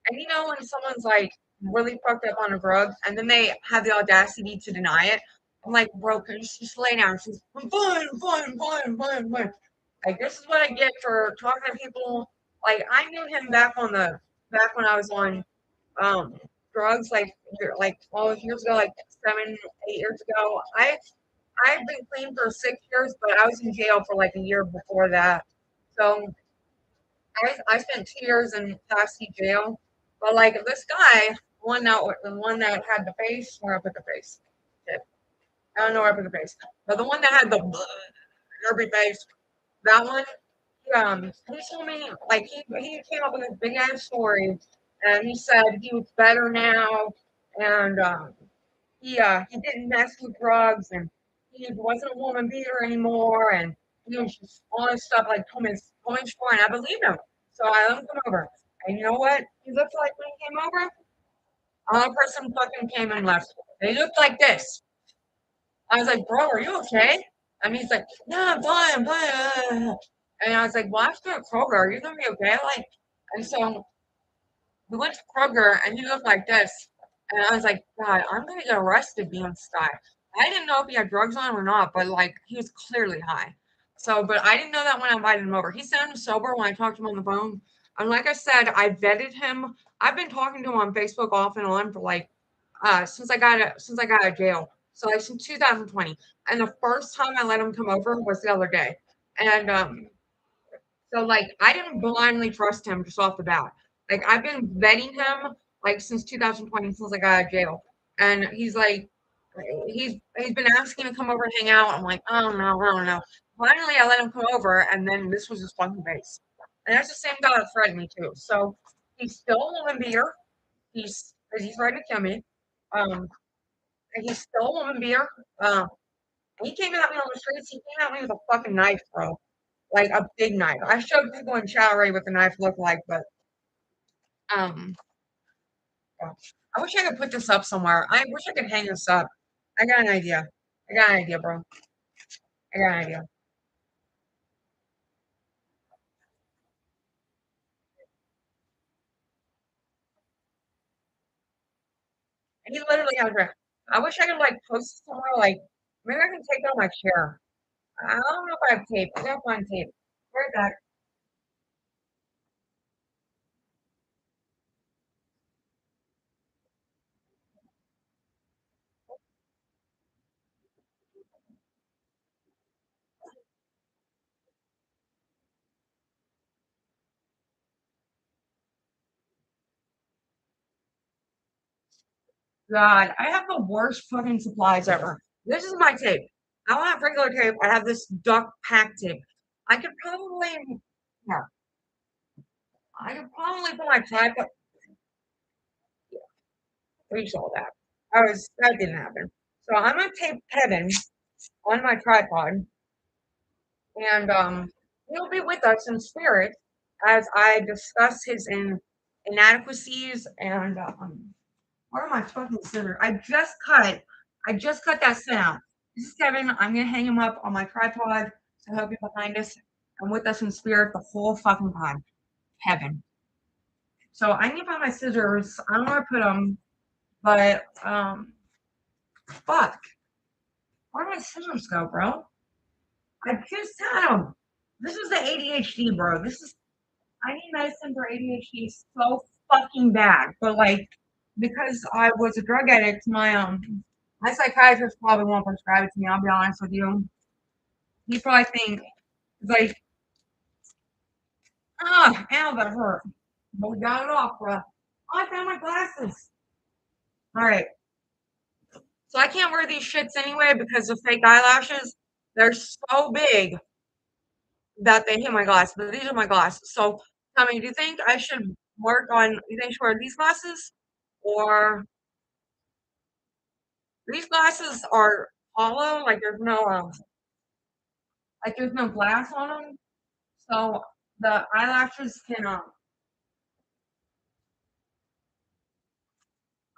And you know when someone's like really fucked up on a drug and then they have the audacity to deny it, I'm like, bro, can you just lay down? She's I'm fine, I'm fine, I'm fine, I'm fine, I'm fine. Like this is what I get for talking to people. Like I knew him back when I was on um drugs like all those years ago, like 7, 8 years ago. I've been clean for 6 years, but I was in jail for like a year before that. So I spent 2 years in Tallahassee jail. But like this guy, the one that had the face, where I put the face. I don't know where I put the face. But the one that had the derby face, that one, he told me like he came up with this big ass story, and he said he was better now, and he didn't mess with drugs, and he wasn't a woman beater anymore, and he was just all this stuff like told me his story, and I believed him. So I let him come over, and you know what? He looked like when he came over. Another person fucking came and left. They looked like this. I was like, bro, are you okay? And he's like, no, I'm fine, I'm fine. And I was like, well, after a Kroger, are you gonna be okay? Like, and so we went to Kroger, and he looked like this. And I was like, God, I'm gonna get arrested being this guy. I didn't know if he had drugs on him or not, but like he was clearly high. So, but I didn't know that when I invited him over. He sounded sober when I talked to him on the phone. And like I said, I vetted him. I've been talking to him on Facebook off and on for like since I got out of jail. So like since 2020. And the first time I let him come over was the other day. And so like I didn't blindly trust him just off the bat. Like I've been vetting him like since 2020, since I got out of jail. And he's like he's been asking to come over and hang out. I'm like, oh no, I don't know. Finally I let him come over, and then this was his fucking face. And that's the same guy that threatened me too. So he's still a woman beater. He's ready to kill me. Um and he's still a woman beater. He came at me on the streets, he came at me with a fucking knife, bro. Like a big knife. I showed people in chat already what the knife looked like, but um, yeah. I wish I could put this up somewhere. I wish I could hang this up. I got an idea. I got an idea, bro. I got an idea. And he literally has it. I wish I could like post it somewhere. Like maybe I can take it on my chair. I don't know if I have tape. I gotta find tape. Where's that? God, I have the worst fucking supplies ever. This is my tape. I don't have regular tape. I have this duck pack tape. I could probably, yeah, I could probably put my tripod. We saw that. That didn't happen. So I'm gonna tape Kevin on my tripod, and he'll be with us in spirit as I discuss his inadequacies and where are my fucking scissors? I just cut that sound. This is Kevin. I'm gonna hang him up on my tripod so he'll be behind us and with us in spirit the whole fucking time. Kevin. So I need to find my scissors. I don't know where to put them, but fuck. Where did my scissors go, bro? I just had them. This is the ADHD, bro. I need medicine for ADHD so fucking bad. But like, because I was a drug addict, my psychiatrist probably won't prescribe it to me. I'll be honest with you. He probably think like, ow, that hurt. But we got it off, bro. Oh, I found my glasses. All right. So I can't wear these shits anyway because the fake eyelashes. They're so big that they hit my glasses. But these are my glasses. So tell me, do you think I should work on? You think I should wear these glasses, or these glasses are hollow? Like there's no glass on them. So the eyelashes can.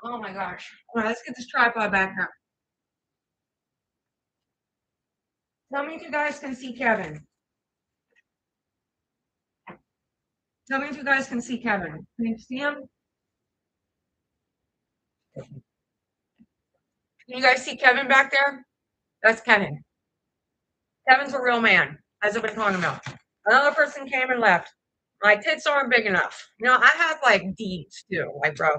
Oh my gosh! All right, let's get this tripod back now. Tell me if you guys can see Kevin. Tell me if you guys can see Kevin. Can you see him? Can you guys see Kevin back there? That's Kevin. Kevin's a real man, as I've been talking about. Another person came and left. My tits aren't big enough. You know, I have like deeds too, like bro.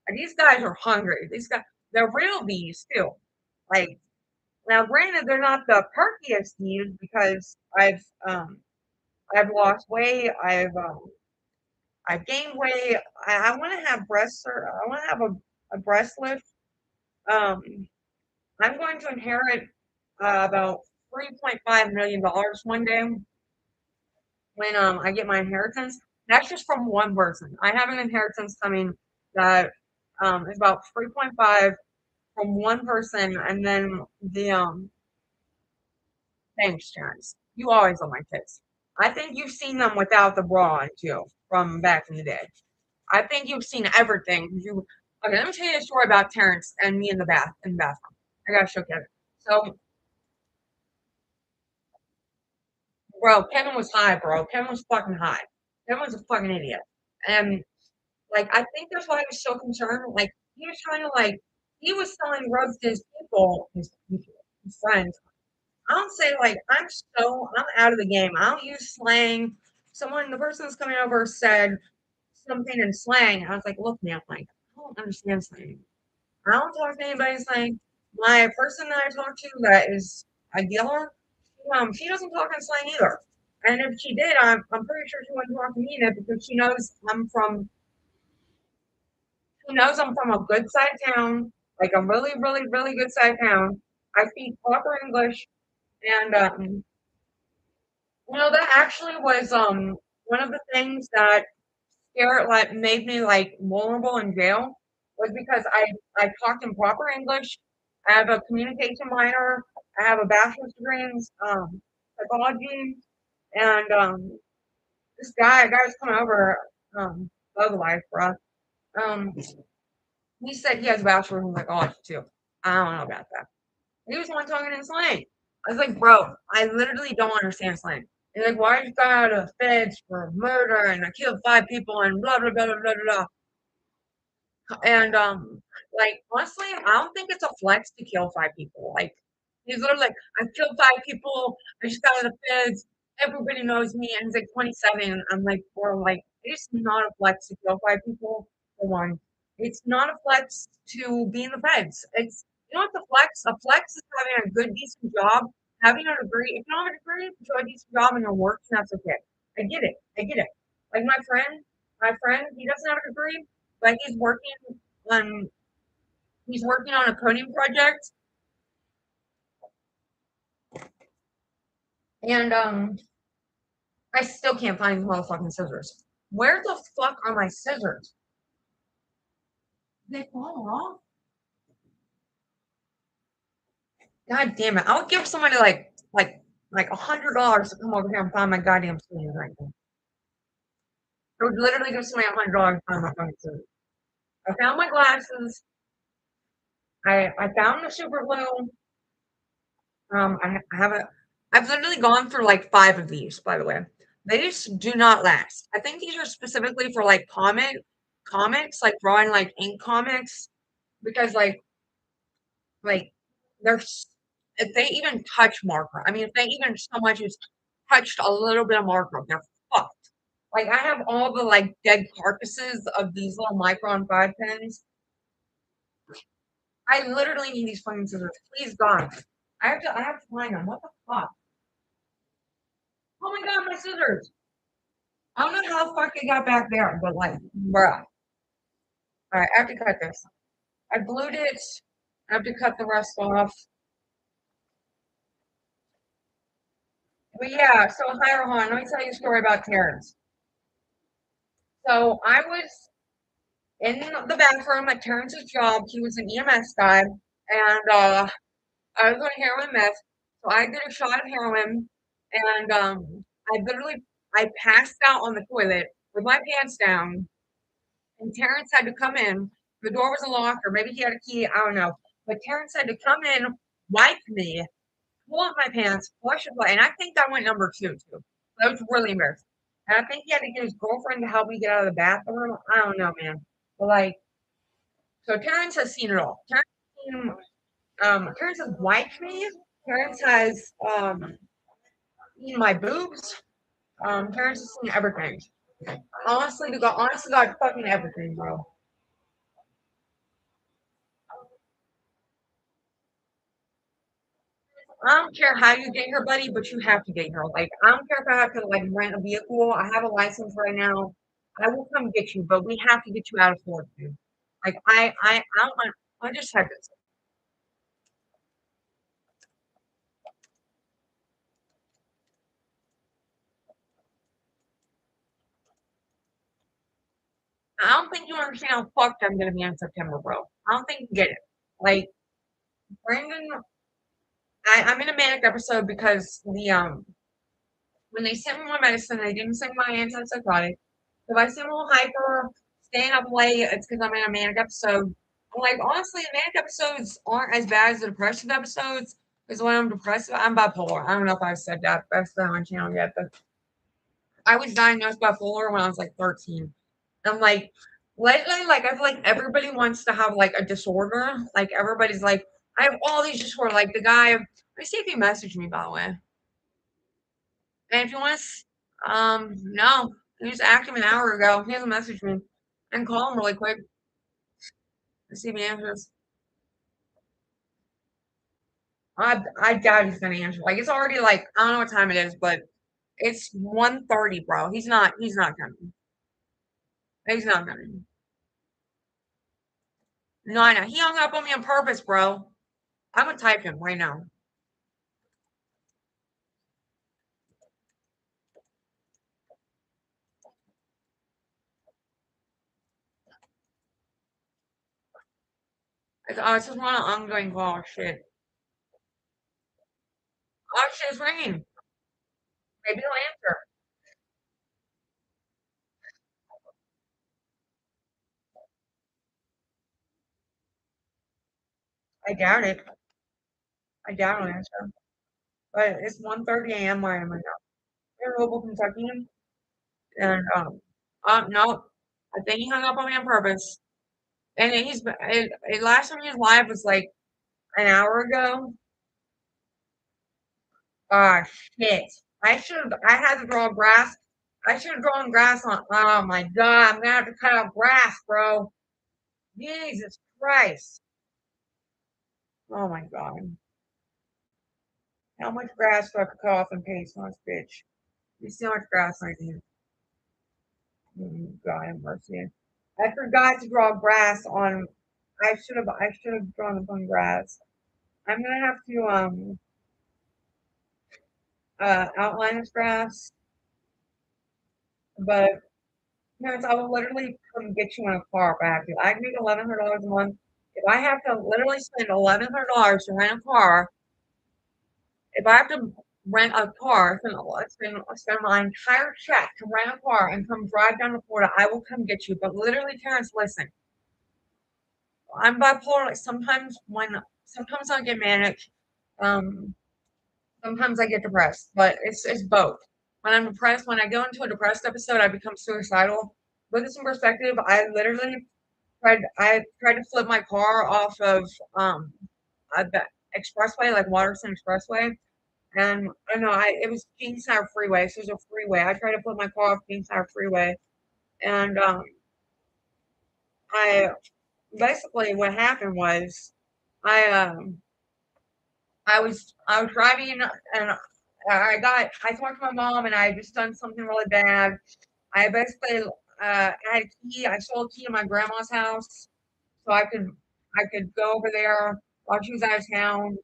And these guys are hungry. These guys, they're real bees too. Like now, granted, they're not the perkiest bees because I've lost weight. I've gained weight. I want to have I want to have a breast lift. Um, I'm going to inherit about $3.5 million one day when I get my inheritance. That's just from one person. I have an inheritance coming that is about 3.5 from one person, and then the thanks, Terrence. You always love my kids. I think you've seen them without the bra on too, from back in the day. I think you've seen everything. You okay? Let me tell you a story about Terrence and me in the bathroom. I gotta show Kevin. So, bro, Kevin was high, bro. Kevin was fucking high. Kevin was a fucking idiot. And like I think that's why he was so concerned. Like he was trying to like he was selling drugs to his friends. I don't say like I'm out of the game. I don't use slang. The person that's coming over said something in slang. I was like, look, man, like I don't understand slang. I don't talk to anybody in slang. My person that I talk to that is a dealer, she doesn't talk in slang either. And if she did, I'm pretty sure she wouldn't talk to me in it because she knows I'm from a good side of town, like a really, really, really good side of town. I speak proper English, and that actually was one of the things that scared like made me like vulnerable in jail was because I talked in proper English. I have a communication minor. I have a bachelor's degree in psychology, and this guy was coming over, love life, bro. Um, he said he has a bachelor's in psychology too. I don't know about that. He was the one talking in slang. I was like, bro, I literally don't understand slang. He's like, why you got out of the feds for murder and I killed 5 people and blah blah blah blah blah blah. And like honestly, I don't think it's a flex to kill 5 people. Like he's literally like, I killed 5 people. I just got out of the feds. Everybody knows me. And he's like 27. And I'm like, bro, like it's not a flex to kill 5 people. For one, it's not a flex to be in the feds. It's what's a flex? A flex is having a good, decent job, having a degree. If you don't have a degree, you have a decent job and you're working. That's okay. I get it. I get it. Like my friend, he doesn't have a degree, but on he's working on a coding project, and I still can't find the motherfucking scissors. Where the fuck are my scissors? They fall off. God damn it! I would give somebody like $100 to come over here and find my goddamn scissors right now. I would literally give somebody $100 to find my fucking scissors. I found my glasses. I found the super glue. I haven't. I've literally gone through like 5 of these, by the way. They just do not last. I think these are specifically for like comics, like drawing like ink comics, because like they're if they even touch marker. I mean, if they even so much as touched a little bit of marker, they're fucked. Like I have all the like dead carcasses of these little micron 5 pens. I literally need these fucking scissors. Please God. I have to find them. What the fuck? Oh my god, my scissors. I don't know how the fuck they got back there, but like, bruh. Alright, I have to cut this. I glued it. I have to cut the rest off. But yeah, so hi Rohan, let me tell you a story about Terrence. So I was in the bathroom at Terrence's job. He was an EMS guy, and I was on heroin meth. So I did a shot of heroin, and I passed out on the toilet with my pants down, and Terrence had to come in. The door was unlocked, or maybe he had a key. I don't know. But Terrence had to come in, wipe me, pull up my pants, flush it away, and I think I went number 2 too. That was really embarrassing. And I think he had to get his girlfriend to help me get out of the bathroom. I don't know, man. But like, so Terrence has seen it all. Terrence has wiped me. Terrence has seen my boobs. Terrence has seen everything. Honestly, to God, fucking everything, bro. I don't care how you get here, buddy, but you have to get here. Like, I don't care if I have to like rent a vehicle. I have a license right now. I will come get you, but we have to get you out of Florida, dude. Like, I just had this. I don't think you understand how fucked I'm gonna be in September, bro. I don't think you get it. Like, Brandon, I'm in a manic episode because when they sent me my medicine, they didn't send my antipsychotic. If I seem a little hyper, staying up late, it's because I'm in a manic episode. Like, honestly, manic episodes aren't as bad as the depressive episodes. Because when I'm depressed, I'm bipolar. I don't know if I've said that. That's not on channel yet, but I was diagnosed bipolar when I was like 13. I'm like, lately, like, I feel like everybody wants to have like a disorder. Like, everybody's like, I have all these disorders. Like, the guy, let me see if he messaged me, by the way. And if you want to, no, he was active an hour ago. He hasn't messaged me. I can call him really quick and see if he answers. I doubt he's gonna answer. Like, it's already like, I don't know what time it is, but it's 1:30, bro. He's not coming. He's not coming. No, I know. He hung up on me on purpose, bro. I'm gonna type him right now. It's just one ongoing call. Shit. Oh shit, it's ringing. Maybe he'll answer. I doubt it. I doubt he'll answer. But it's 1:30 a.m. where I am right now. In Louisville, Kentucky. And no, I think he hung up on me on purpose. And last time he was live was like an hour ago. Ah, shit. I had to draw grass. I should have drawn grass on. Oh my god, I'm gonna have to cut out grass, bro. Jesus Christ. Oh my god. How much grass do I have to cut off and paste on this bitch? You see how much grass I need. God have mercy. I forgot to draw grass on. I should have drawn it on grass. I'm gonna have to outline this grass, but parents, I will literally come get you in a car if I have to. I can make $1,100 a month. If I have to literally spend $1,100 to rent a car, if I have to rent a car, spend my entire check to rent a car and come drive down to Florida, I will come get you. But literally, Terrence, listen, I'm bipolar. Like sometimes I get manic, um, sometimes I get depressed, but it's both. When I'm depressed, when I go into a depressed episode, I become suicidal. Put this in perspective, I tried to flip my car off of the expressway, like Waterson Expressway, and I know I it was Kingshire Freeway, so it was a freeway. I tried to flip my car off Kingshire Freeway, and I basically what happened was I I was driving and I talked to my mom and I had just done something really bad. I basically had a key. I sold a key to my grandma's house so I could go over there while she was out of town.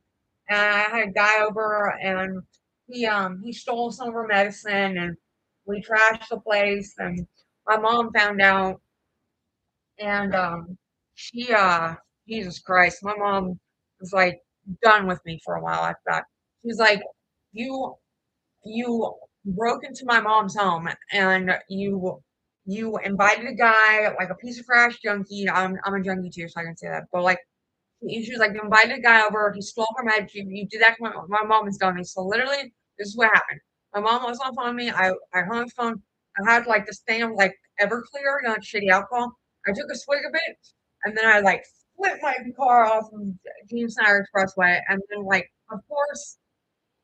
And I had a guy over and he stole some of her medicine and we trashed the place and my mom found out and she Jesus Christ, my mom was like done with me for a while after that. She was like, You you broke into my mom's home and you invited a guy like a piece of trash junkie. I'm a junkie too, so I can say that. But like she was like, you invited a guy over, he stole her magic, you did that to my mom is done me. So literally, this is what happened. My mom was on the phone with me. I hung up the phone. I had like this thing of like Everclear, shitty alcohol. I took a swig of it, and then I like flipped my car off of James Center Expressway, and then like of course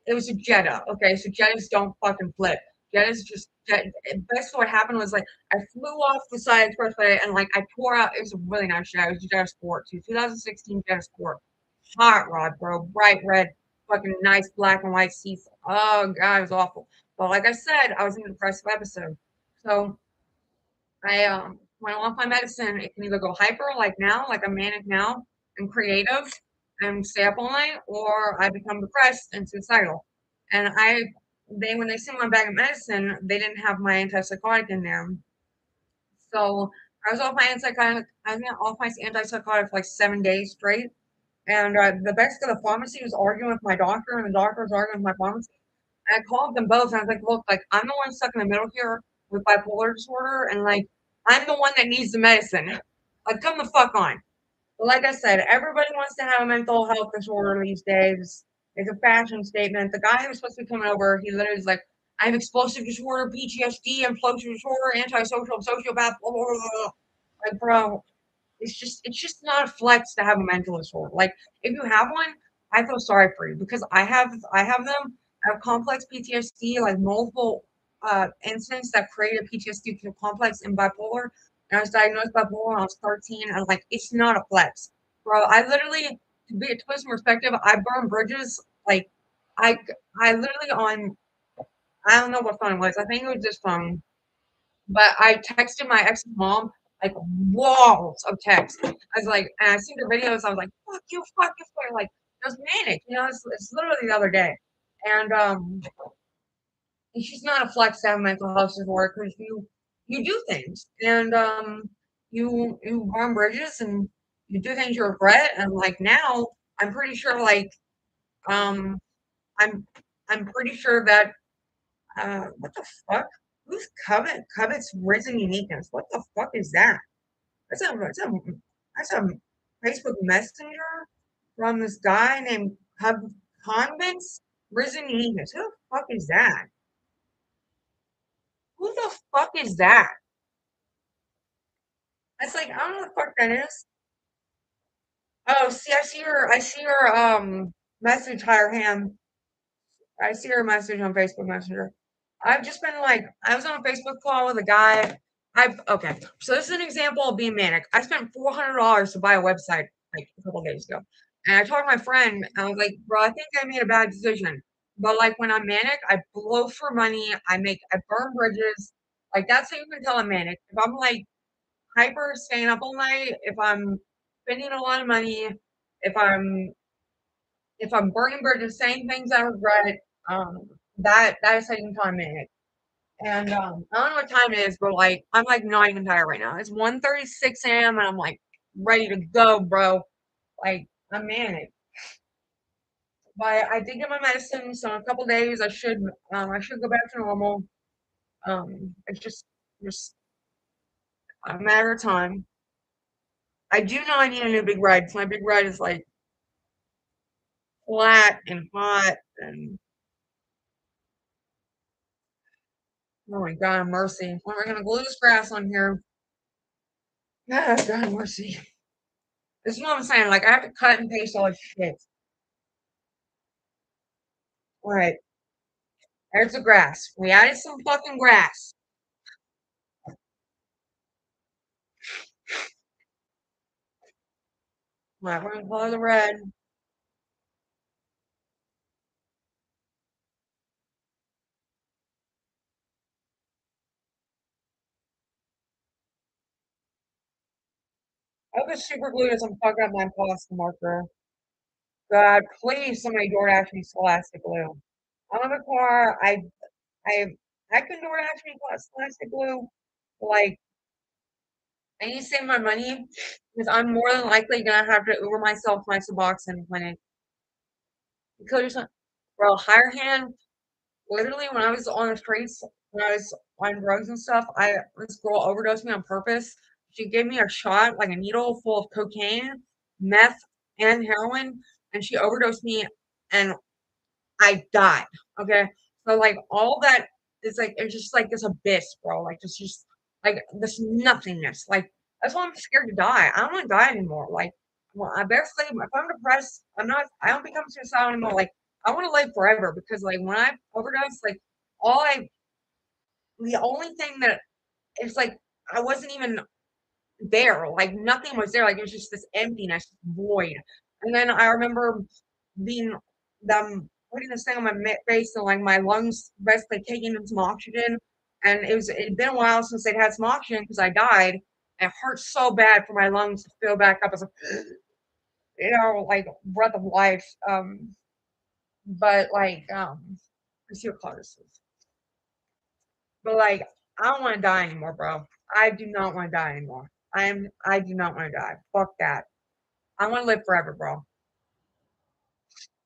it was a Jetta. Okay, so Jettas don't fucking flip. Jettas just basically what happened was like I flew off the side of the expressway and like I tore out. It was a really nice Jetta. It was a Jetta Sport too, 2016 Jetta Sport, hot rod, bro, bright red. fucking nice black and white seats. Oh god, it was awful. But like I said, I was in a depressive episode. So when I off my medicine, it can either go hyper like now, like I'm manic now and creative and stay up all night, or I become depressed and suicidal. And when they sent my bag of medicine, they didn't have my antipsychotic in there. So I was off my antipsychotic. I was off my antipsychotic for like 7 days straight. And the best of the pharmacy was arguing with my doctor, and the doctor was arguing with my pharmacy. And I called them both, and I was like, "Look, like I'm the one stuck in the middle here with bipolar disorder, and like I'm the one that needs the medicine. Like, come the fuck on." But like I said, everybody wants to have a mental health disorder these days. It's a fashion statement. The guy who was supposed to be coming over, he literally was like, "I have explosive disorder, PTSD, implosive disorder, antisocial, sociopath, blah blah blah." Blah. Like, bro, it's just not a flex to have a mental disorder. Like if you have one, I feel sorry for you because I have them. I have complex PTSD, like multiple incidents that created PTSD complex in bipolar. And I was diagnosed bipolar when I was 13. I was like, it's not a flex, bro. I literally, to put some perspective, I burn bridges. Like I I literally on I don't know what phone it was. I think it was this phone, but I texted my ex mom like walls of text. I was like, and I seen the videos. I was like, "Fuck you, fuck you, fuck you." Like it was manic, It's literally the other day, and it's just not a flex to have mental health support because you do things, and you burn bridges and you do things you regret, and like now I'm pretty sure um I'm I'm pretty sure that what the fuck? Who's covets risen uniqueness? What the fuck is that? That's a Facebook Messenger from this guy named Convents Risen Uniqueness. Who the fuck is that? Who the fuck is that? It's like I don't know what the fuck that is. Oh, see, I see her message higher hand. I see her message on Facebook Messenger. I've just been like, I was on a Facebook call with a guy. Okay, so this is an example of being manic. I spent $400 to buy a website like a couple days ago, and I talked to my friend, and I was like, bro, I think I made a bad decision. But like when I'm manic, I blow for money. I burn bridges. Like that's how you can tell I'm manic. If I'm like hyper, staying up all night. If I'm spending a lot of money. If I'm if I'm burning bridges, saying things I regret. Um, that is how you can tell I'm manic. And I don't know what time it is, but like I'm like not even tired right now. It's 1:36 a.m. and I'm like ready to go, bro. Like I'm manic. But I did get my medicine, so in a couple days I should go back to normal. It's just a matter of time. I do know I need a new big ride. So my big ride is like flat and hot and oh my god, mercy. When we're gonna glue this grass on here. God, God mercy. This is what I'm saying. Like I have to cut and paste all this shit. All right. There's the grass. We added some fucking grass. Alright, we're gonna color the red. I hope this super glue doesn't fuck up my posca marker. God, please somebody DoorDash me scholastic glue. I'm in the car. I I can DoorDash me scholastic glue. Like I need to save my money because I'm more than likely gonna have to Uber myself to my Suboxone clinic. Because bro, higher hand literally, when I was on the streets, when I was on drugs and stuff, this girl overdosed me on purpose. She gave me a shot, like a needle full of cocaine, meth, and heroin, and she overdosed me, and I died. Okay, so like all that is like it's just like this abyss, bro. Like just like this nothingness. Like that's why I'm scared to die. I don't want to die anymore. Like well, I basically, if I'm depressed, I'm not. I don't become suicidal anymore. Like I want to live forever because like when I overdose, like all I, the only thing that it's like I wasn't even there. Like nothing was there. Like it was just this emptiness, void. And then I remember being them putting this thing on my face and like my lungs basically taking in some oxygen. And it'd been a while since they'd had some oxygen because I died. And it hurt so bad for my lungs to fill back up. As a, like breath of life. But like let's see what color this is. But like I don't want to die anymore, bro. I do not want to die anymore. I do not want to die. Fuck that. I want to live forever, bro.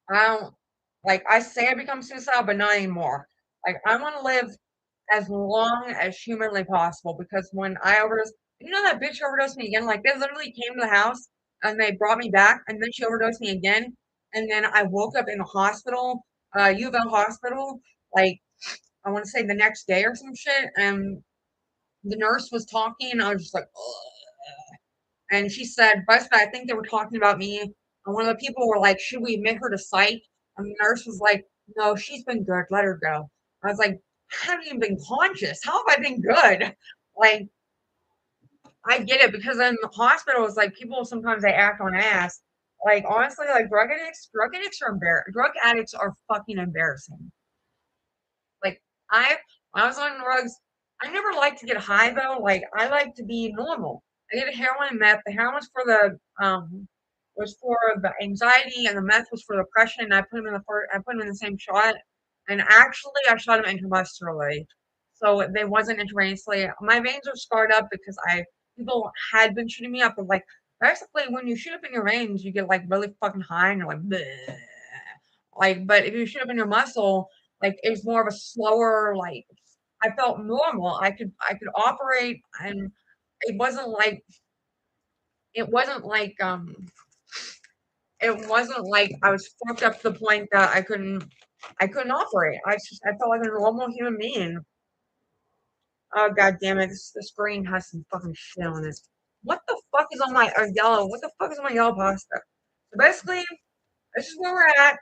I don't like I say I become suicidal, but not anymore. Like I want to live as long as humanly possible because when I overdosed, you know that bitch overdosed me again. Like they literally came to the house and they brought me back, and then she overdosed me again, and then I woke up in a hospital, U of L hospital, like I want to say the next day or some shit, and the nurse was talking, and I was just like, ugh. And she said, "Busted, I think they were talking about me." And one of the people were like, "Should we admit her to psych?" And the nurse was like, "No, she's been good. Let her go." I was like, "I haven't even been conscious. How have I been good?" Like, I get it because in the hospital, it's like people sometimes they act on ass. Like honestly, like drug addicts are drug addicts are fucking embarrassing. Like I when I was on drugs, I never liked to get high though. Like I like to be normal. I did heroin and meth. The heroin was for the anxiety and the meth was for depression. And I put them in the same shot. And actually I shot them intramuscularly. So they wasn't intravenously. My veins are scarred up because I people had been shooting me up, but like basically when you shoot up in your veins, you get like really fucking high and you're like bleh. Like, but if you shoot up in your muscle, like it's more of a slower, like I felt normal. I could operate and it wasn't like it wasn't like it wasn't like I was fucked up to the point that I couldn't operate. I felt like a normal human being. Oh god damn it, this screen has some fucking shit on it. What the fuck is on my yellow? What the fuck is on my yellow pasta? So basically, this is where we're at.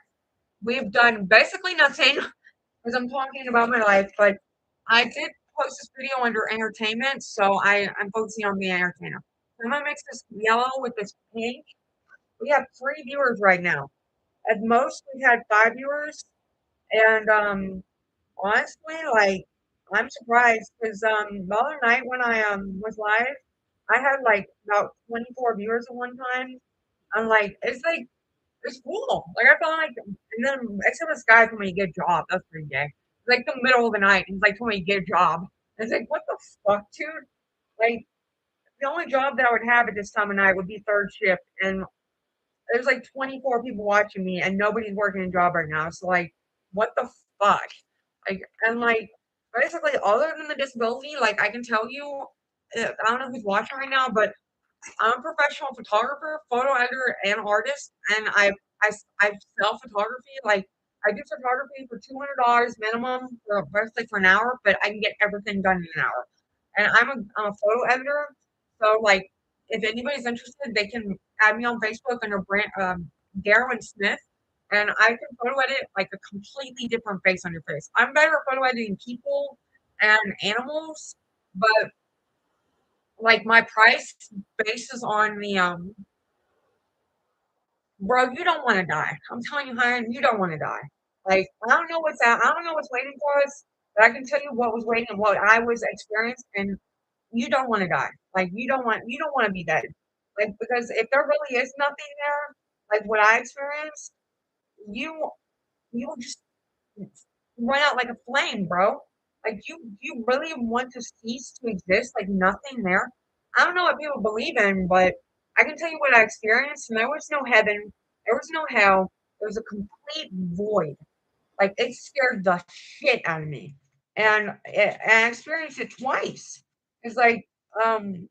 We've done basically nothing because I'm talking about my life, but I did post this video under entertainment, so I'm focusing on being entertainer. I'm gonna mix this yellow with this pink. We have 3 viewers right now. At most, we've had 5 viewers, and honestly, like I'm surprised because the other night when I was live, I had like about 24 viewers at one time. I'm like it's cool. Like I felt like, and then except this guy told me to get a job. That's pretty gay. It's like the middle of the night. He's like told me to get a job. And it's like what the fuck, dude? Like the only job that I would have at this time of night would be third shift, and there's like 24 people watching me, and nobody's working a job right now. So like, what the fuck? Like and like basically, other than the disability, like I can tell you, I don't know who's watching right now, but I'm a professional photographer, photo editor, and artist, and I sell photography. Like I do photography for $200 minimum for basically for an hour, but I can get everything done in an hour. And I'm a photo editor, so like if anybody's interested, they can add me on Facebook under brand Darwin Smith, and I can photo edit like a completely different face on your face. I'm better at photo editing people and animals, but like my price bases on the bro, you don't want to die. I'm telling you, honey, you don't want to die. Like I don't know what's out. I don't know what's waiting for us, but I can tell you what was waiting and what I was experiencing. And you don't want to die. Like you don't want to be dead. Like because if there really is nothing there, like what I experienced, you you will just run out like a flame, bro. Like you really want to cease to exist, like nothing there. I don't know what people believe in, but I can tell you what I experienced, and there was no heaven, there was no hell, there was a complete void. Like it scared the shit out of me, and I experienced it twice. It's like um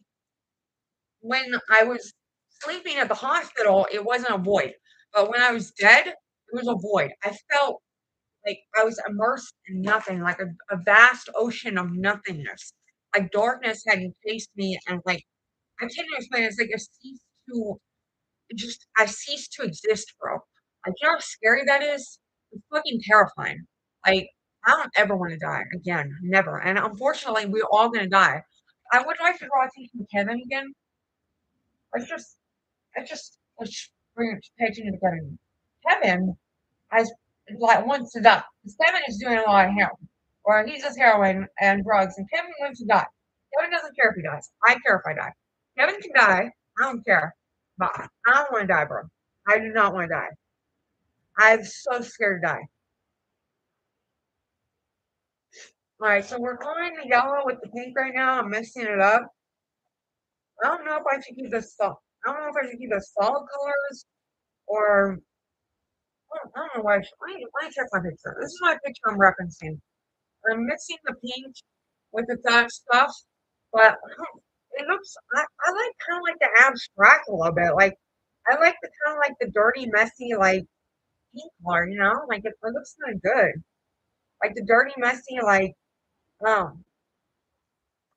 when I was sleeping at the hospital, it wasn't a void, but when I was dead, it was a void. I felt like I was immersed in nothing, like a vast ocean of nothingness. Like darkness had encased me, and like I can't even explain. It's like I ceased to exist, bro. Like you know how scary that is? It's fucking terrifying. Like I don't ever want to die again, never. And unfortunately, we're all gonna die. I would like to draw attention to Kevin again. Let's just let's just bring attention to Kevin. Kevin has like wants to die. Kevin is doing a lot of heroin, or he does heroin and drugs, and Kevin wants to die. Kevin doesn't care if he dies. I care if I die. Kevin can die. I don't care. But I don't want to die, bro. I do not want to die. I'm so scared to die. All right, so we're going the yellow with the pink right now. I'm mixing it up. I don't know if I should keep the solid. I don't know if I should keep the solid colors or I don't know why. Let me check my picture. This is my picture I'm referencing. I'm mixing the pink with the dark stuff, but it looks. I like kind of like the abstract a little bit. Like I like the kind of like the dirty, messy, like pink color. You know, like it looks kind of good. Like the dirty, messy, um,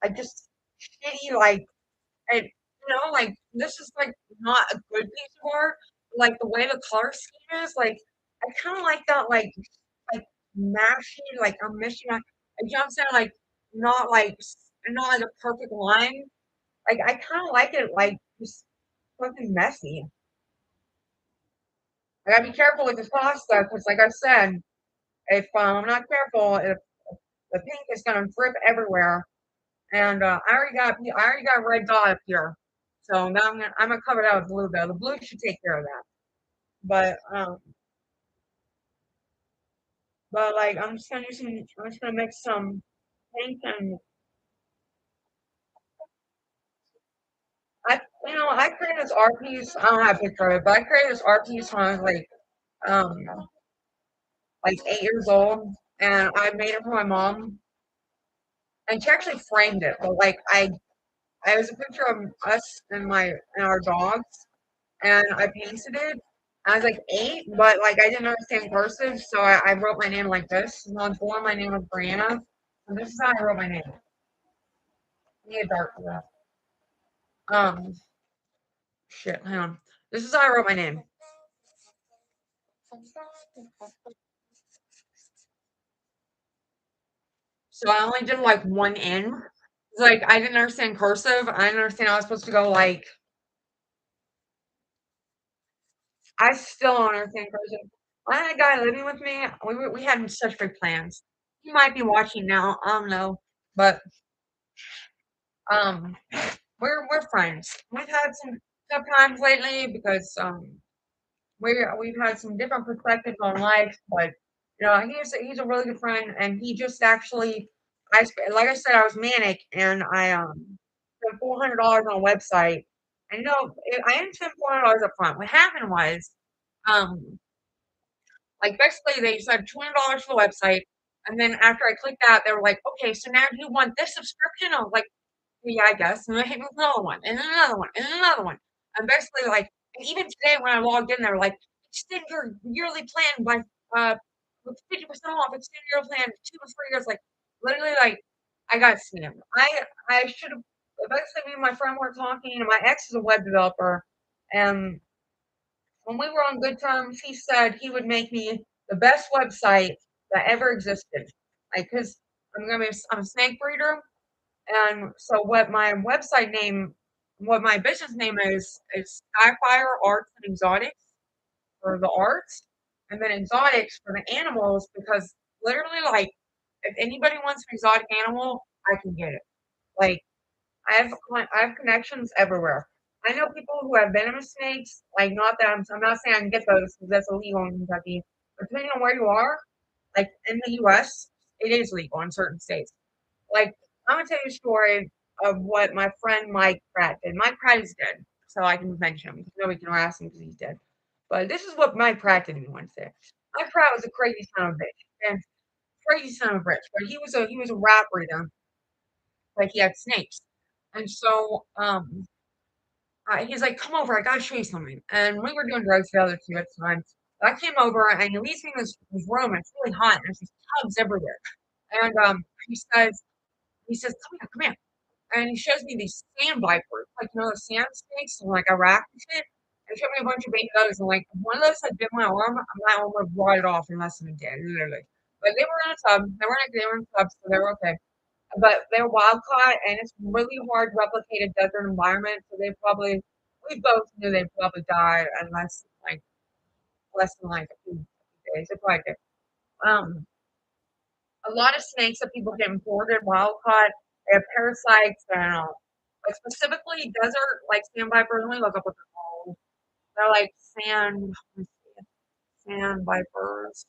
like just shitty, and like this is like not a good piece of art. Like the way the color scheme is, like I kind of like that, like mashy, like I'm missing, you know what I'm saying, like not like not like a perfect line. Like I kind of like it, like just something messy. I gotta be careful with this pasta because, like I said, if I'm not careful, if the pink is gonna drip everywhere. And I already got a red dot up here. So now I'm gonna cover that with blue though. The blue should take care of that. But like I'm just gonna mix some pink and I created this art piece. I don't have a picture of it, but I created this art piece when I was um like 8 years old and I made it for my mom and she actually framed it. But like I was a picture of us and our dogs and I pasted it. I was like 8, but like I didn't understand cursive, so I wrote my name like this. When I was born, my name was Brianna, and this is how I wrote my name. I need a dark for that. Shit, hang on. This is how I wrote my name. So I only did like one N. It's like I didn't understand cursive. I didn't understand I was supposed to go like. I still don't understand cursive. I had a guy living with me. We had such big plans. He might be watching now. I don't know, but um, we're friends. We've had some tough times lately because we've had some different perspectives on life, but he's a really good friend, and he just actually like I said I was manic, and I spent $400 on a website, and I didn't spend $400 up front. What happened was um like basically they said $200 for the website, and then after I clicked that, they were like, okay, so now you want this subscription? I was like, yeah, I guess. And then hit me with another one, and another one, and another one. And basically, like, and even today when I logged in, they were like, extend your yearly plan by with 50% off. Extend your plan 2 to 3 years. Like, literally, like, I got scammed. I should have. Basically, me and my friend were talking, and my ex is a web developer, and when we were on good terms, he said he would make me the best website that ever existed. Like, cause I'm a snake breeder, and so what my business name is Skyfire Arts and Exotics for the arts, and then exotics for the animals because literally, like, if anybody wants an exotic animal, I can get it. Like, I have connections everywhere. I know people who have venomous snakes. Like, not that I'm not saying I can get those because that's illegal in Kentucky. But depending on where you are, like in the U.S., it is legal in certain states. Like, I'm gonna tell you a story of what my friend Mike Pratt did. Mike Pratt is dead, so I can mention him because nobody can harass him because he's dead. But this is what Mike Pratt did to me one day. Mike Pratt was a crazy son of a bitch, and crazy son of a bitch. But he was a rat breeder, like he had snakes, and so he's like, "Come over, I gotta show you something." And we were doing drugs together too at the time. I came over and he leads me in this room, and it's really hot, and there's these tubs everywhere. And he says, come here," and he shows me these sand vipers, like the sand snakes from like Iraq and shit. And he showed me a bunch of baby those, and like if one of those had bit my arm would have brought it off in less than a day, literally. But they were in a tub. They were in a tub, so they were okay. But they're wild caught, and it's really hard to replicate a desert environment. So we both knew they'd probably die unless like less than like a few days. is. It probably did. Um, a lot of snakes that people get imported wild caught, they have parasites and like specifically desert like sand vipers. Let me look up what they're called. They're like sand vipers.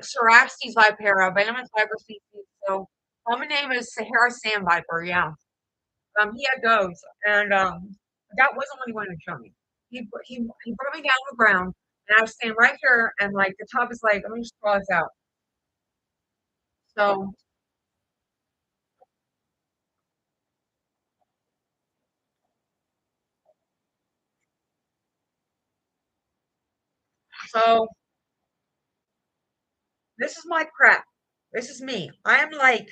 Cerastes vipera, venomous viper species. So common name is Sahara sand viper. Yeah. He had those, and that wasn't what he wanted to show me. He brought me down on the ground, and I was standing right here, and like the top is like, let me just draw this out. So, so this is my crap. This is me. I am like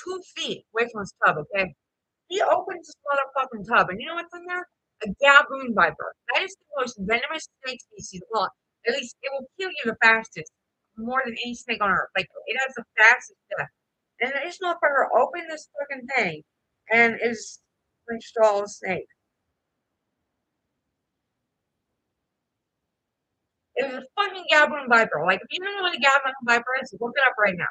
2 feet away from this tub. Okay, he opens this motherfucking tub, and you know what's in there? A gaboon viper. That is the most venomous snake species. Well, at least it will kill you the fastest, more than any snake on earth. Like it has the fastest death. And this motherfucker opened this fucking thing and is like straw a snake. It was a fucking gaboon viper. Like if you don't know what a gaboon viper is, look it up right now.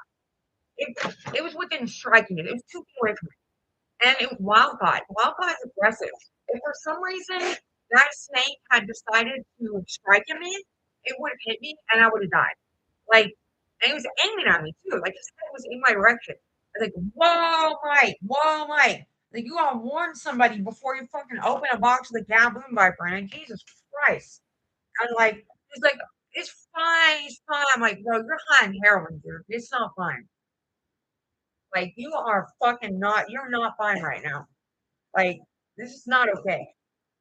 It was within striking it. It was 2 feet away from it. And it was wild caught. Wild caught is aggressive. If for some reason that snake had decided to strike at me, it would have hit me and I would have died. Like, and he was aiming at me too. Like his head was in my direction. I was like, whoa, Mike, whoa, Mike. Like you gotta warn somebody before you fucking open a box of the gaboon viper. And like, Jesus Christ. And like, he's like, it's fine, it's fine. I'm like, bro, you're high on heroin, dude. It's not fine. Like, you are fucking not, you're not fine right now. Like, this is not okay.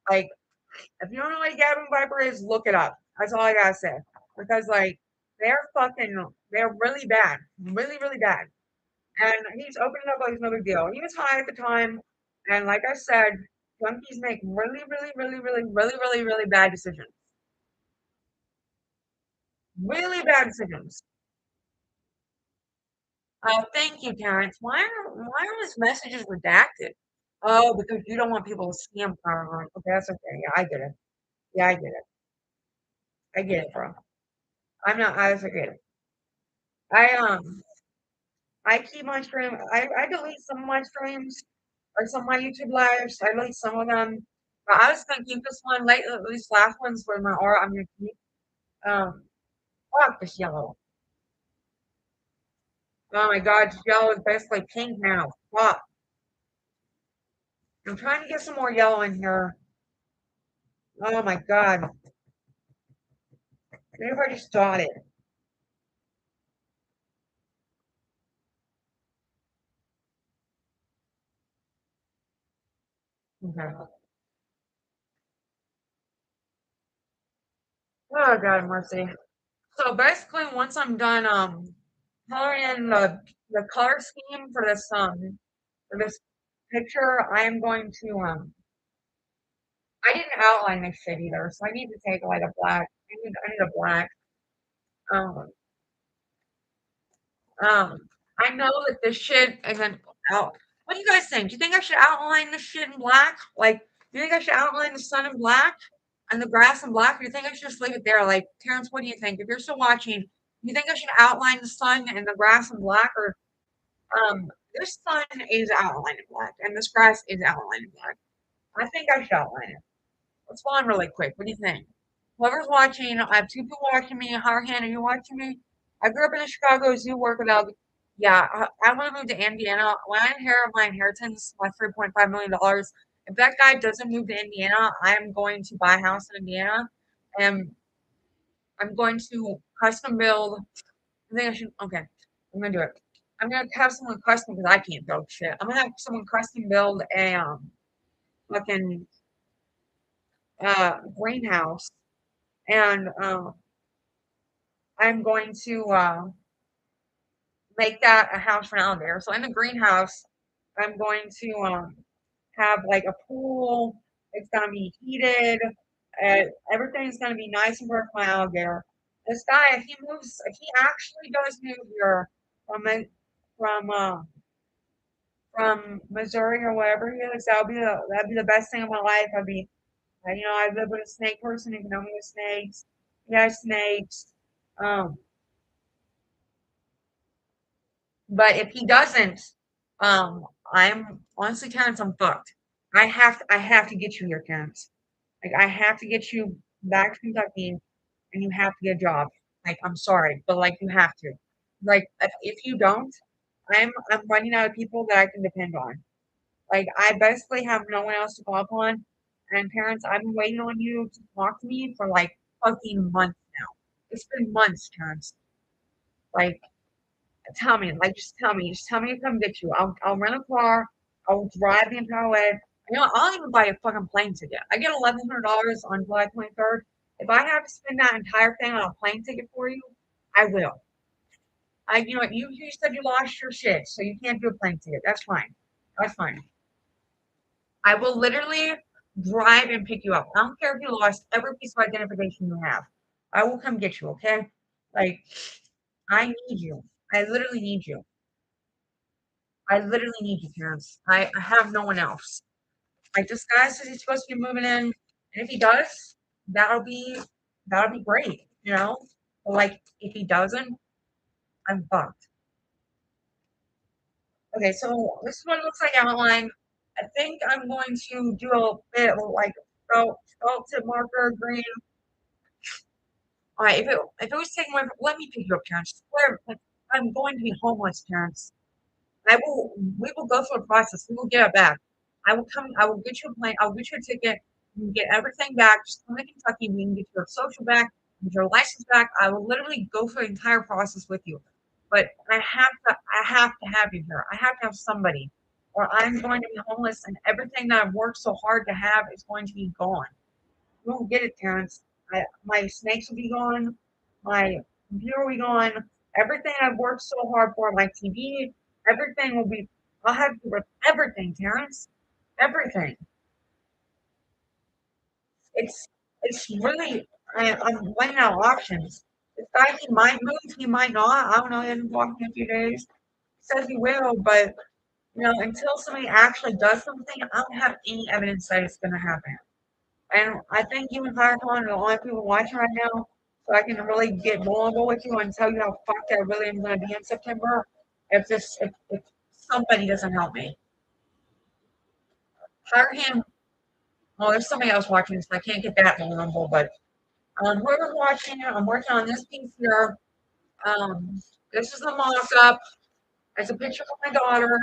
Like, if you don't know what a gaboon viper is, look it up. That's all I gotta say. Because like, they're really bad, really, really bad. And he's opening up like it's no big deal. He was high at the time, and like I said, junkies make really, really, really, really, really, really, really bad decisions. Really bad decisions. Thank you, Terrence. Why are his messages redacted? Oh, because you don't want people to see him. Okay, that's okay. Yeah, I get it. Yeah, I get it. I get it, bro. I'm not. I get it. I I keep my stream. I delete some of my streams or some of my YouTube lives. I delete some of them. But I was gonna keep this one late. These last ones were my aura. I'm gonna keep. Um, fuck this yellow. Oh my god, this yellow is basically pink now. Fuck. I'm trying to get some more yellow in here. Oh my god. Maybe if I just dot it. Okay. Oh god, mercy. So basically, once I'm done coloring in the color scheme for this picture, I am going to I didn't outline this shit either, so I need to take like a black. I need a black. Um, um, I know that this shit isn't out. What do you guys think? Do you think I should outline this shit in black? Like, do you think I should outline the sun in black and the grass in black? Or do you think I should just leave it there? Like, Terrence, what do you think? If you're still watching, do you think I should outline the sun and the grass in black, or this sun is outlined in black and this grass is outlined in black? I think I should outline it. Let's go on really quick. What do you think? Whoever's watching, I have 2 people watching me. Hurricane, are you watching me? I grew up in the Chicago Zoo, work without. Yeah, I want to move to Indiana. When I inherit my inheritance, my $3.5 million, if that guy doesn't move to Indiana, I am going to buy a house in Indiana, and I'm going to custom build. I think I should. Okay, I'm gonna do it. I'm gonna have someone custom because I can't build shit. I'm gonna have someone custom build a fucking greenhouse, and I'm going to make that a house for an alligator. So in the greenhouse, I'm going to have like a pool. It's gonna be heated. Everything's gonna be nice and perfect for my alligator. This guy, if he actually does move here from from uh, from Missouri or wherever he is, that'd be the best thing of my life. I live with a snake person who can know me with snakes. He has snakes. Um, but if he doesn't, I'm honestly, Terrence, I'm fucked. I have to get you here, Terrence. Like I have to get you back to Kentucky, and you have to get a job. Like I'm sorry, but like you have to. Like if you don't, I'm running out of people that I can depend on. Like I basically have no one else to call upon. And parents, I've been waiting on you to talk to me for like fucking months now. It's been months, Terrence. Like tell me, like just tell me to come get you. I'll rent a car. I'll drive the entire way. You know, I'll even buy a fucking plane ticket. I get $1,100 on July 23rd. If I have to spend that entire thing on a plane ticket for you, I will. You know what? You said you lost your shit, so you can't do a plane ticket. That's fine. That's fine. I will literally drive and pick you up. I don't care if you lost every piece of identification you have. I will come get you, okay? Like, I need you. I literally need you. I literally need you, parents. I have no one else. Like this guy says he's supposed to be moving in, and if he does, that'll be great, you know? But like if he doesn't, I'm fucked. Okay, so this is what it looks like outline. I think I'm going to do a bit of like felt tip marker green. All right, if it was taken away, let me pick you up, Terrence. Where like I'm going to be homeless, Terrence. I will. We will go through a process. We will get it back. I will come. I will get you a plane. I'll get you a ticket. You can get everything back. Just come to Kentucky. We can get your social back, get your license back. I will literally go through the entire process with you. But I have to. I have to have you here. I have to have somebody, or I'm going to be homeless, and everything that I've worked so hard to have is going to be gone. You won't get it, Terrence. My snakes will be gone. My computer will be gone. Everything I've worked so hard for, my TV, everything will be. I'll have to rip everything, Terrence. Everything. It's it's really. I'm running out of options. This guy, he might move, he might not. I don't know. He hasn't talked in a few days. He says he will, but until somebody actually does something, I don't have any evidence that it's going to happen. And I think you and Firethorn are the only people watching right now, so I can really get vulnerable with you and tell you how fucked I really am going to be in September if somebody doesn't help me. Hire him. Oh, there's somebody else watching, so I can't get that vulnerable. But whoever's watching, I'm working on this piece here. This is a mock-up. It's a picture of my daughter,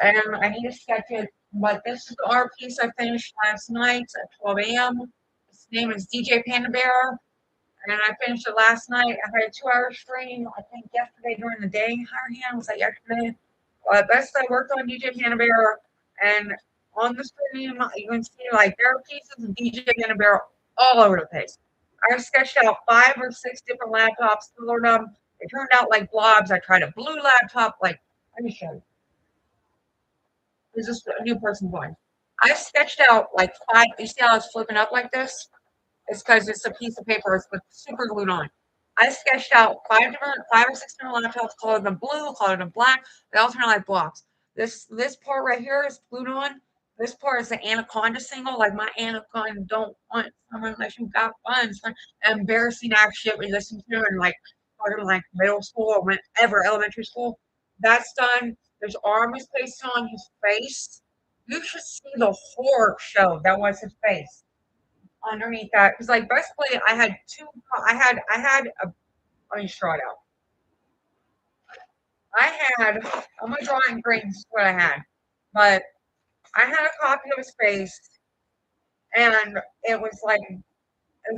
and I need to sketch it. But this is the art piece I finished last night at 12 a.m. His name is DJ Panda Bear. And I finished it last night. I had a 2 hour stream, I think yesterday during the day. Higher hand was that yesterday. Best I worked on DJ Hannah and on the stream you can see like there are pieces of DJ Hannah all over the place. I sketched out 5 or 6 different laptops, colored them. They turned out like blobs. I tried a blue laptop, like let me show you. There's just a new person going. I sketched out like 5. You see how it's flipping up like this? It's because it's a piece of paper with super glued on. I sketched out 5 or 6 different laptops, colored them blue, colored them black. They all turn out like blocks. This part right here is glued on. This part is the anaconda single. Like my anaconda don't want someone unless you got funds. Embarrassing act shit we listen to in like like middle school or whenever elementary school. That's done. There's arms pasted on his face. You should see the horror show that was his face underneath that because like basically I had a let me draw it out. I had I'm gonna draw in green. This is what I had, but I had a copy of his face, and it was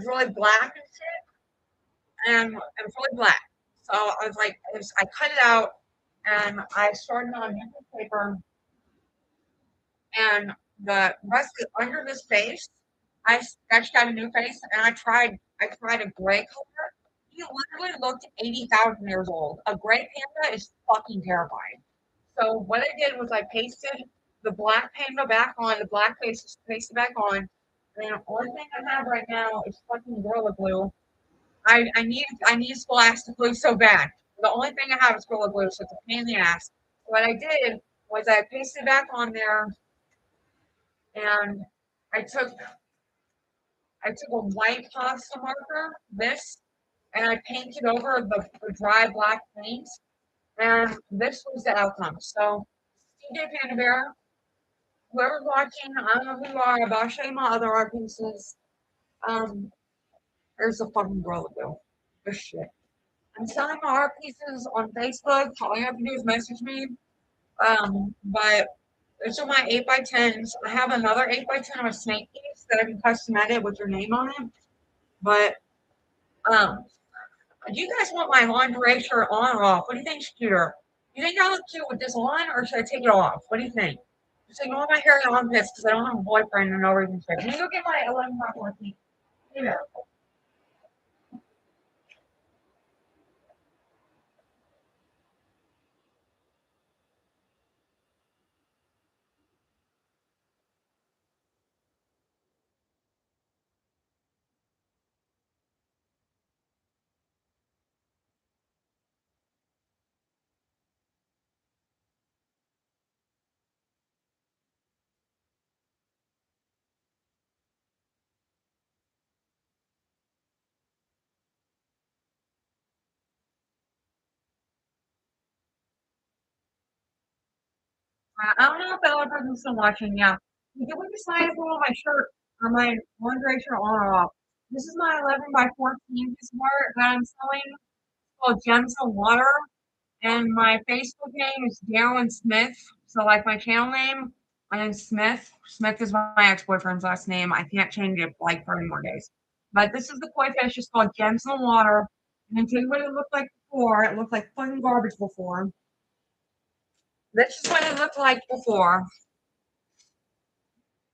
really black and shit, and it was really black. So I was like, I cut it out, and I started on newspaper, and the rest under this face, I sketched out a new face, and I tried a gray color. He literally looked 80,000 years old. A gray panda is fucking terrifying. So what I did was I pasted the black panda back on, the black face pasted back on. And the only thing I have right now is fucking Gorilla Glue. I need scholastic glue so bad. The only thing I have is Gorilla Glue, so it's a pain in the ass. What I did was I pasted back on there, and I took I took a white posca marker, this, and I painted over the dry black paint, and this was the outcome. So, DJ Panda Bear, whoever's watching, I don't know who you are, but I'll show you my other art pieces. Um, there's a fucking girl to do. This shit. I'm selling my art pieces on Facebook. All you have to do is message me. But those are my 8x10s. I have another 8x10 of a snake piece that I can custom edit with your name on it. But um, do you guys want my lingerie shirt on or off? What do you think, Scooter? You think I look cute with this on, or should I take it off? What do you think? Just ignore my hairy armpits because I don't have a boyfriend and no reason to. Let me go get my 11 by 14. Yeah. I don't know if the other person's still watching. Yeah. Can we decide if we want my shirt or my lingerie shirt on or off? This is my 11 by 14 piece of art that I'm selling called Gems of Water. And my Facebook name is Darren Smith. So, like my channel name, my name's Smith. Smith is my ex boyfriend's last name. I can't change it for like 30 more days. But this is the koi fish. It's called Gems in the Water. And then tell you what it looked like before. It looked like fucking garbage before. This is what it looked like before.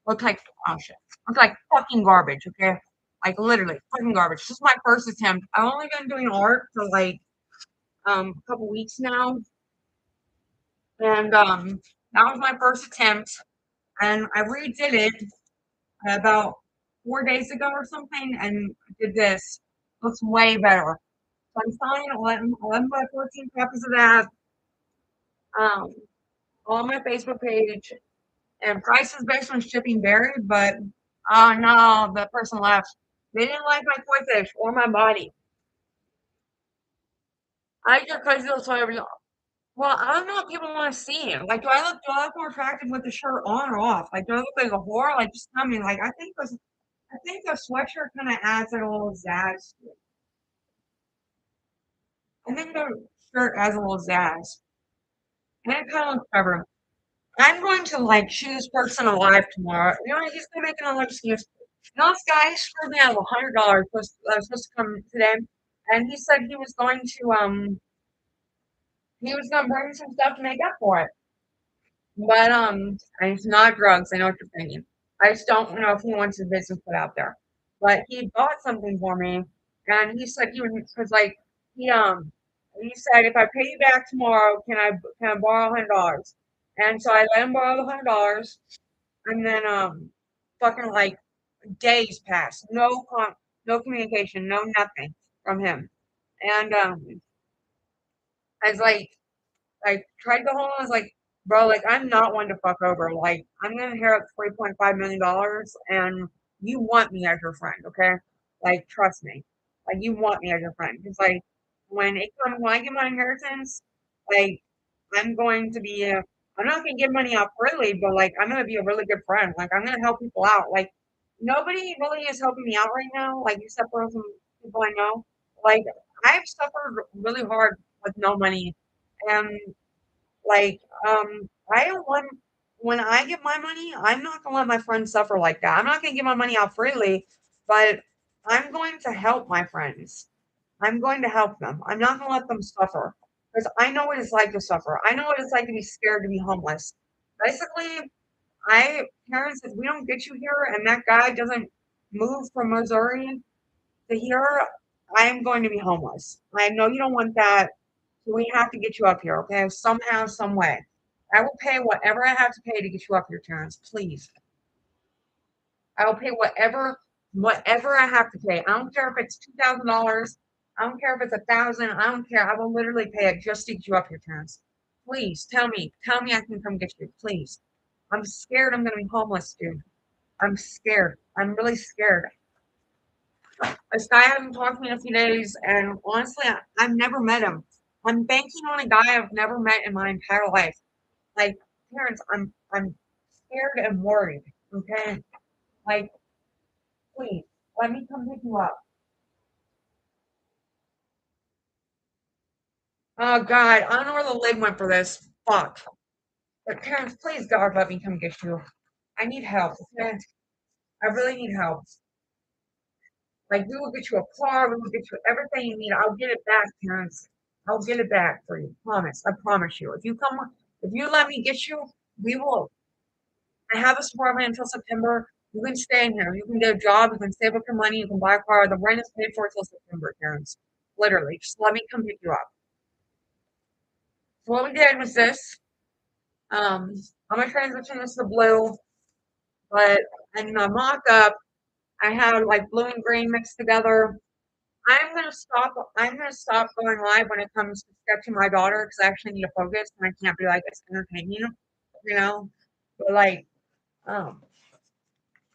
Looked like, oh shit. Looked like fucking garbage, okay? Like literally fucking garbage. This is my first attempt. I've only been doing art for like a couple weeks now. And that was my first attempt. And I redid it about 4 days ago or something and did this. Looks way better. So I'm selling 11 by 14 copies of that um, on my Facebook page. And price is based on shipping varied, but oh no, the person left. They didn't like my koi fish or my body. I just crazy little celebrity. Well, I don't know what people want to see. Like, do I look more attractive with the shirt on or off? Like, do I look like a whore? Like, just tell me. Like, I think the sweatshirt kind of adds like a little zazz. I think the shirt adds a little zazz, and it kind of looks clever. I'm going to like shoot this person alive tomorrow. You know, he's gonna make another excuse. You know, this guy screwed me out of $100. That was supposed to come today, and he said he was gonna bring some stuff to make up for it. But and it's not drugs. I know what you're thinking. I just don't know if he wants his business put out there. But he bought something for me, and he said he would because like he um he said if I pay you back tomorrow, can I borrow $100? And so I let him borrow the $100, and then fucking like days passed, no communication, no nothing from him, and I was like, tried to go home. I was like, bro, like, I'm not one to fuck over. Like, I'm gonna inherit $3.5 million, and you want me as your friend, okay? Like, trust me. Like, you want me as your friend. Because, like, when I get my inheritance, like, I'm going to be, I'm not gonna give money out freely, but like, I'm gonna be a really good friend. Like, I'm gonna help people out. Like, nobody really is helping me out right now. Like, except for some people I know. Like, I've suffered really hard with no money, and like, I don't want when I get my money, I'm not gonna let my friends suffer like that. I'm not gonna give my money out freely, but I'm going to help my friends. I'm going to help them. I'm not gonna let them suffer because I know what it's like to suffer. I know what it's like to be scared to be homeless. Basically, I parents, if we don't get you here and that guy doesn't move from Missouri to here, I am going to be homeless. I know you don't want that. So we have to get you up here, okay? Somehow, some way. I will pay whatever I have to pay to get you up here, Terrence. Please. I will pay whatever I have to pay. I don't care if it's $2,000. I don't care if it's 1,000. I don't care. I will literally pay it just to get you up here, Terrence. Please tell me. Tell me I can come get you. Please. I'm scared I'm gonna be homeless, dude. I'm scared. I'm really scared. This guy hasn't talked to me in a few days, and honestly, I've never met him. I'm banking on a guy I've never met in my entire life. Like, parents, I'm scared and worried. Okay, like, please let me come pick you up. Oh God, I don't know where the lid went for this. Fuck. But parents, please God, let me come get you. I need help. Okay? I really need help. Like, we will get you a car, we will get you everything you need. I'll get it back, parents. I'll get it back for you. Promise. I promise you. If you let me get you, we will. I have this apartment until September. You can stay in here. You can get a job. You can save up your money. You can buy a car. The rent is paid for until September, parents. Literally. Just let me come pick you up. So what we did was this. Um, I'm gonna transition this to blue, but in the mock-up, I had like blue and green mixed together. I'm gonna stop going live when it comes to sketching my daughter because I actually need to focus and I can't be like it's entertaining, you know. But like, um,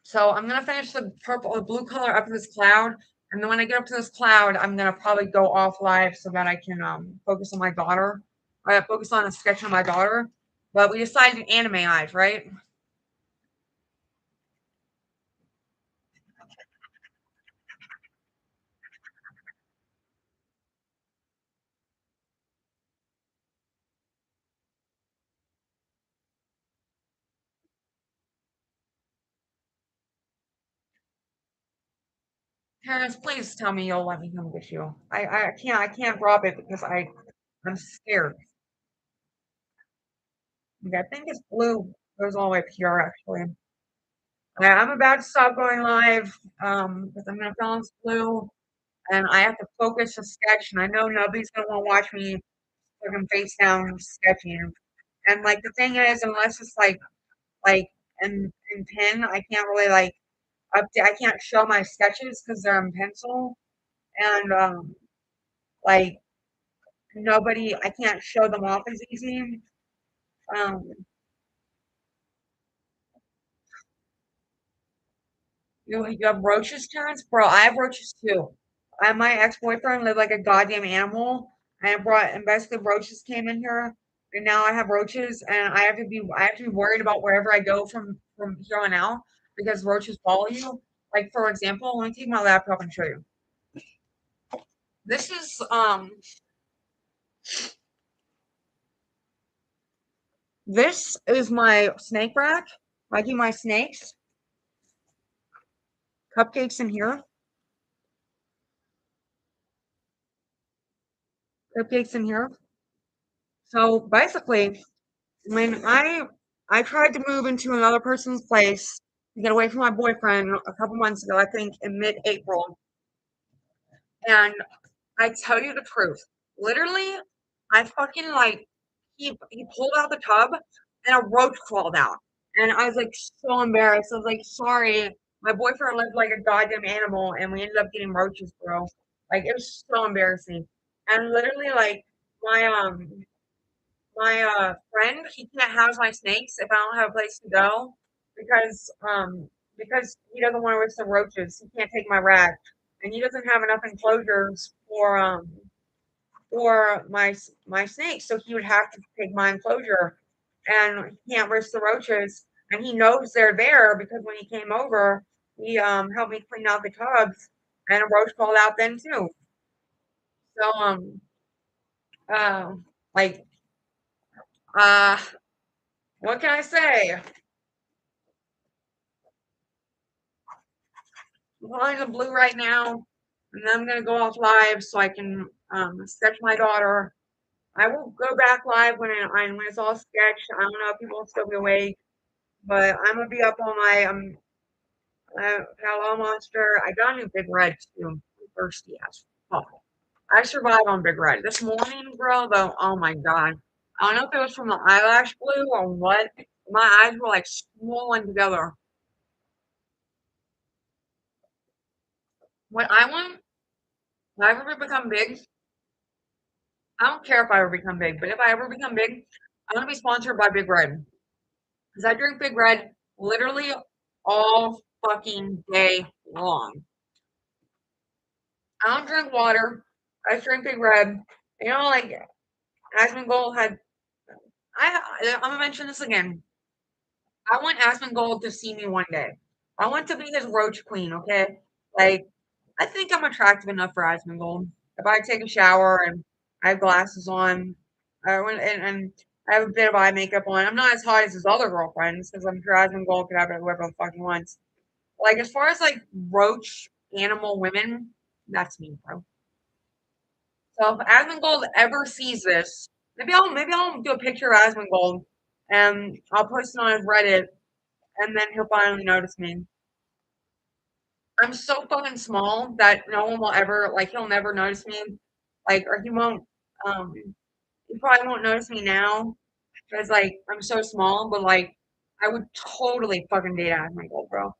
so I'm gonna finish the purple, the blue color up to this cloud, and then when I get up to this cloud, I'm gonna probably go off live so that I can focus on my daughter. Focus on a sketch of my daughter. But we decided anime eyes, right? Parents, please tell me you'll let me come get you. I can't drop it because I'm scared. Okay, I think it's blue goes all the way up here actually. I'm about to stop going live because I'm gonna balance blue and I have to focus the sketch and I know nobody's gonna want to watch me fucking face down sketching. And like the thing is, unless it's like in pen, I can't really like update. I can't show my sketches because they're in pencil and like nobody. I can't show them off as easy. Um, you have roaches, Terrence? Bro, I have roaches too. My ex-boyfriend lived like a goddamn animal, and basically roaches came in here, and now I have roaches, and I have to be worried about wherever I go from here on out because roaches follow you. Like for example, let me take my laptop and show you. This is this is my snake rack. I keep my snakes, cupcakes in here, cupcakes in here. So basically, when I tried to move into another person's place to get away from my boyfriend a couple months ago, I think in mid-April, and I tell you the truth, literally, I fucking like he pulled out the tub and a roach crawled out, and I was like so embarrassed. I was like, sorry, my boyfriend lived like a goddamn animal, and we ended up getting roaches, bro. Like it was so embarrassing, and literally like my friend, he can't house my snakes if I don't have a place to go because he doesn't want to risk the roaches. He can't take my rat, and he doesn't have enough enclosures for my snakes, so he would have to take my enclosure, and he can't risk the roaches. And he knows they're there because when he came over, he helped me clean out the tubs, and a roach crawled out then too. So uh, like uh, what can I say? I'm calling the blue right now, and then I'm gonna go off live so I can sketch my daughter. I will go back live when it's all sketched. I don't know if people will still be awake, but I'm gonna be up all night. Hello Monster. I got a new Big Red too. I'm thirsty as fuck. I survived on Big Red this morning, bro. Though, oh my god, I don't know if it was from the eyelash blue or what. My eyes were like swollen together. What I want, when I ever become big, I don't care if I ever become big, but if I ever become big, I want to be sponsored by Big Red because I drink Big Red literally all fucking day long. I don't drink water. I drink Big Red. You know, like Asmongold had. I'm gonna mention this again. I want Asmongold to see me one day. I want to be his roach queen. Okay, like I think I'm attractive enough for Asmongold. If I take a shower and I have glasses on, and I have a bit of eye makeup on, I'm not as hot as his other girlfriends because I'm sure Asmongold could have it whoever the fuck he wants. Like as far as like roach animal women, that's me, bro. So if Asmongold ever sees this, maybe I'll do a picture of Asmongold and I'll post it on his Reddit, and then he'll finally notice me. I'm so fucking small that no one will ever like he'll never notice me. Like or he won't um he probably won't notice me now because like I'm so small, but like I would totally fucking date Asmongold, bro.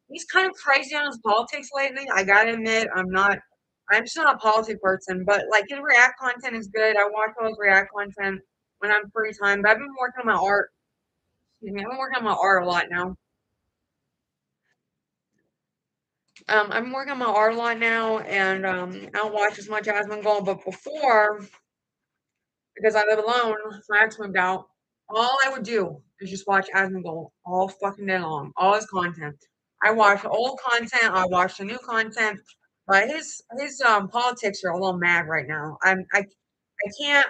He's kind of crazy on his politics lately. I gotta admit, I'm just not a politic person, but like his React content is good. I watch all his React content when I'm free time. But I've been working on my art. Excuse me, I've been working on my art a lot now. I've been working on my art a lot now, and I don't watch as much as Gold. But before, because I live alone, my ex moved out. All I would do is just watch Asmongold all fucking day long, all his content. I watch the old content, I watch the new content, but his politics are a little mad right now. I can't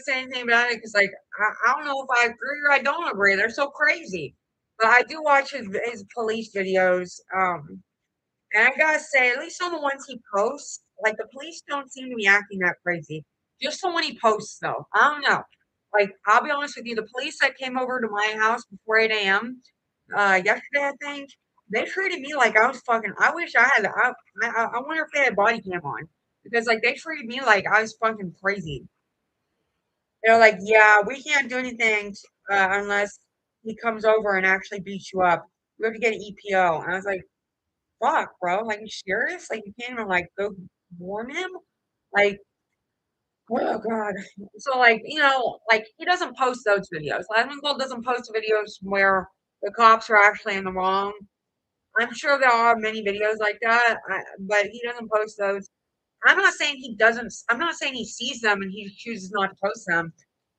say anything about it because like I don't know if I agree or I don't agree. They're so crazy. But I do watch his police videos. And I gotta say, at least on the ones he posts, like the police don't seem to be acting that crazy. Just on when he posts, though. I don't know. Like, I'll be honest with you, the police that came over to my house before 8 a.m. Yesterday, I think, they treated me like I was fucking. I wish I had. I wonder if they had body cam on because like they treated me like I was fucking crazy. They're like, yeah, we can't do anything unless he comes over and actually beats you up. We have to get an EPO. And I was like, fuck, bro. Like, you serious? Like, you can't even like go warn him? Like, oh god. So, like, like he doesn't post those videos. Gold doesn't post videos where the cops are actually in the wrong. I'm sure there are many videos like that, but he doesn't post those. I'm not saying he doesn't. I'm not saying he sees them and he chooses not to post them.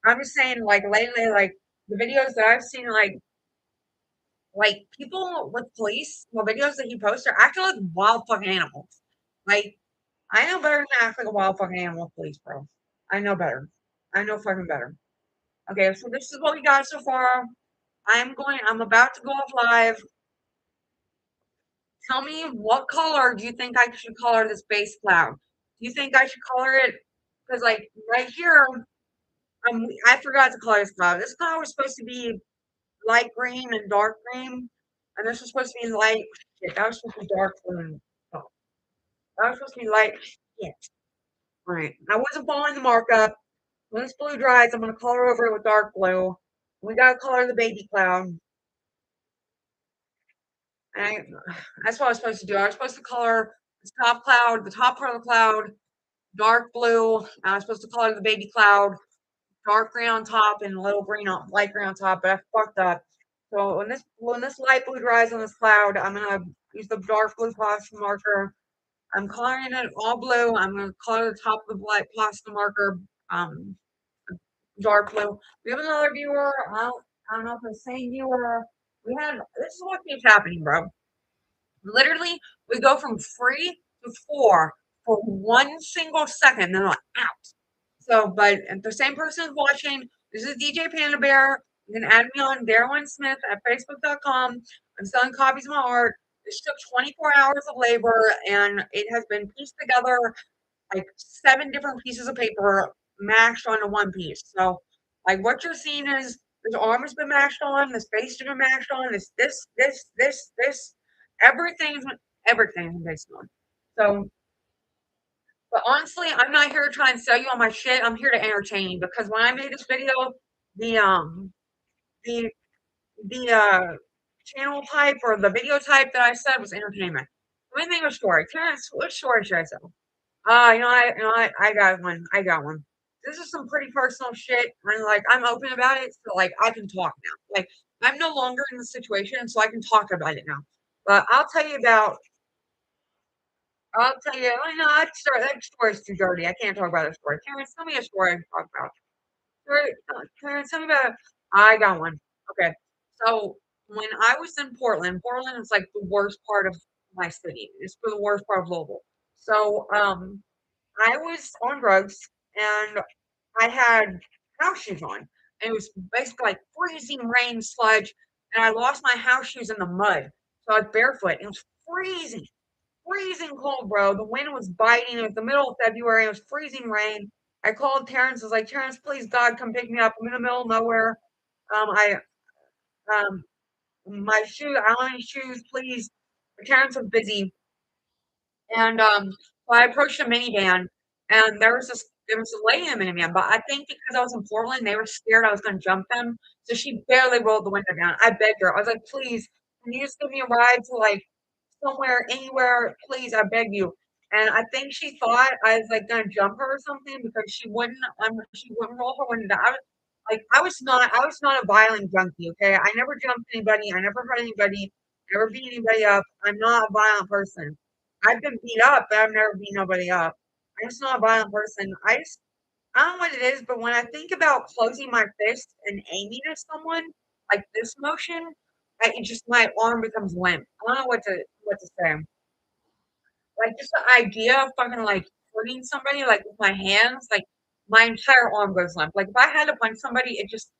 I'm just saying, like lately, like the videos that I've seen, like people with police, the videos that he posts are acting like wild fucking animals. Like I know better than to act like a wild fucking animal, police, bro. I know better. I know fucking better. Okay, so this is what we got so far. I'm about to go off live. Tell me what color do you think I should color this base cloud? Do you think I should color it? Because, like, right here, I forgot to color this cloud. This cloud was supposed to be light green and dark green, and this was supposed to be light. Shit, that was supposed to be dark blue. Oh, that was supposed to be light. Shit. All right. I wasn't following the markup. When this blue dries, I'm going to color over it with dark blue. We got to color the baby cloud. And that's what I was supposed to do. I was supposed to color this top cloud, the top part of the cloud, dark blue. I was supposed to color the baby cloud, dark green on top and a little green on light green on top, but I fucked up. So when this light blue dries on this cloud, I'm gonna use the dark blue plastic marker. I'm coloring it all blue. I'm gonna color the top of the light plastic marker um dark blue. We have another viewer. I don't know if it's the same viewer. This is what keeps happening, bro. Literally, we go from free to four for 1 single second, then like out. So, but if the same person is watching, this is DJ Panda Bear. You can add me on Darwin Smith at Facebook.com. I'm selling copies of my art. This took 24 hours of labor and it has been pieced together like 7 different pieces of paper mashed onto one piece. So, like what you're seeing is this arm has been mashed on, this face has been mashed on, this, everything's everything's been mashed on. So, but honestly, I'm not here to try and sell you on my shit. I'm here to entertain you because when I made this video, the the the channel type or the video type that I said was entertainment. Let me think of a story. Terrence, which story should I tell? I got one. I got one. This is some pretty personal shit, and like I'm open about it, so like I can talk now. Like I'm no longer in the situation, so I can talk about it now. But I'll tell you about I'll tell you, oh, no, that story's too dirty. I can't talk about that story. Karen, tell me a story I can talk about. Karen, tell me about it. I got one. Okay. So when I was in Portland, Portland is like the worst part of my city. It's for the worst part of Louisville. So I was on drugs and I had house shoes on. And it was basically like freezing rain, sludge, and I lost my house shoes in the mud. So I was barefoot. It was freezing, freezing cold, bro. The wind was biting. It was the middle of February. It was freezing rain. I called Terrence. I was like, Terrence, please, God, come pick me up. I'm in the middle of nowhere. I my shoe. I don't have any shoes, please. But Terrence was busy, and so I approached a minivan, and there was a lady in the minivan, but I think because I was in Portland, they were scared I was going to jump them, so she barely rolled the window down. I begged her. I was like, please, can you just give me a ride to like somewhere, anywhere, please, I beg you. And I think she thought I was like gonna jump her or something because she wouldn't roll her window down. I was not a violent junkie, okay? I never jumped anybody, I never hurt anybody, never beat anybody up. I'm not a violent person. I've been beat up, but I've never beat nobody up. I'm just not a violent person. I don't know what it is, but when I think about closing my fist and aiming at someone, like this motion, it just my arm becomes limp. I don't know what to say. Like just the idea of fucking like hurting somebody like with my hands, like my entire arm goes limp. Like if I had to punch somebody, it just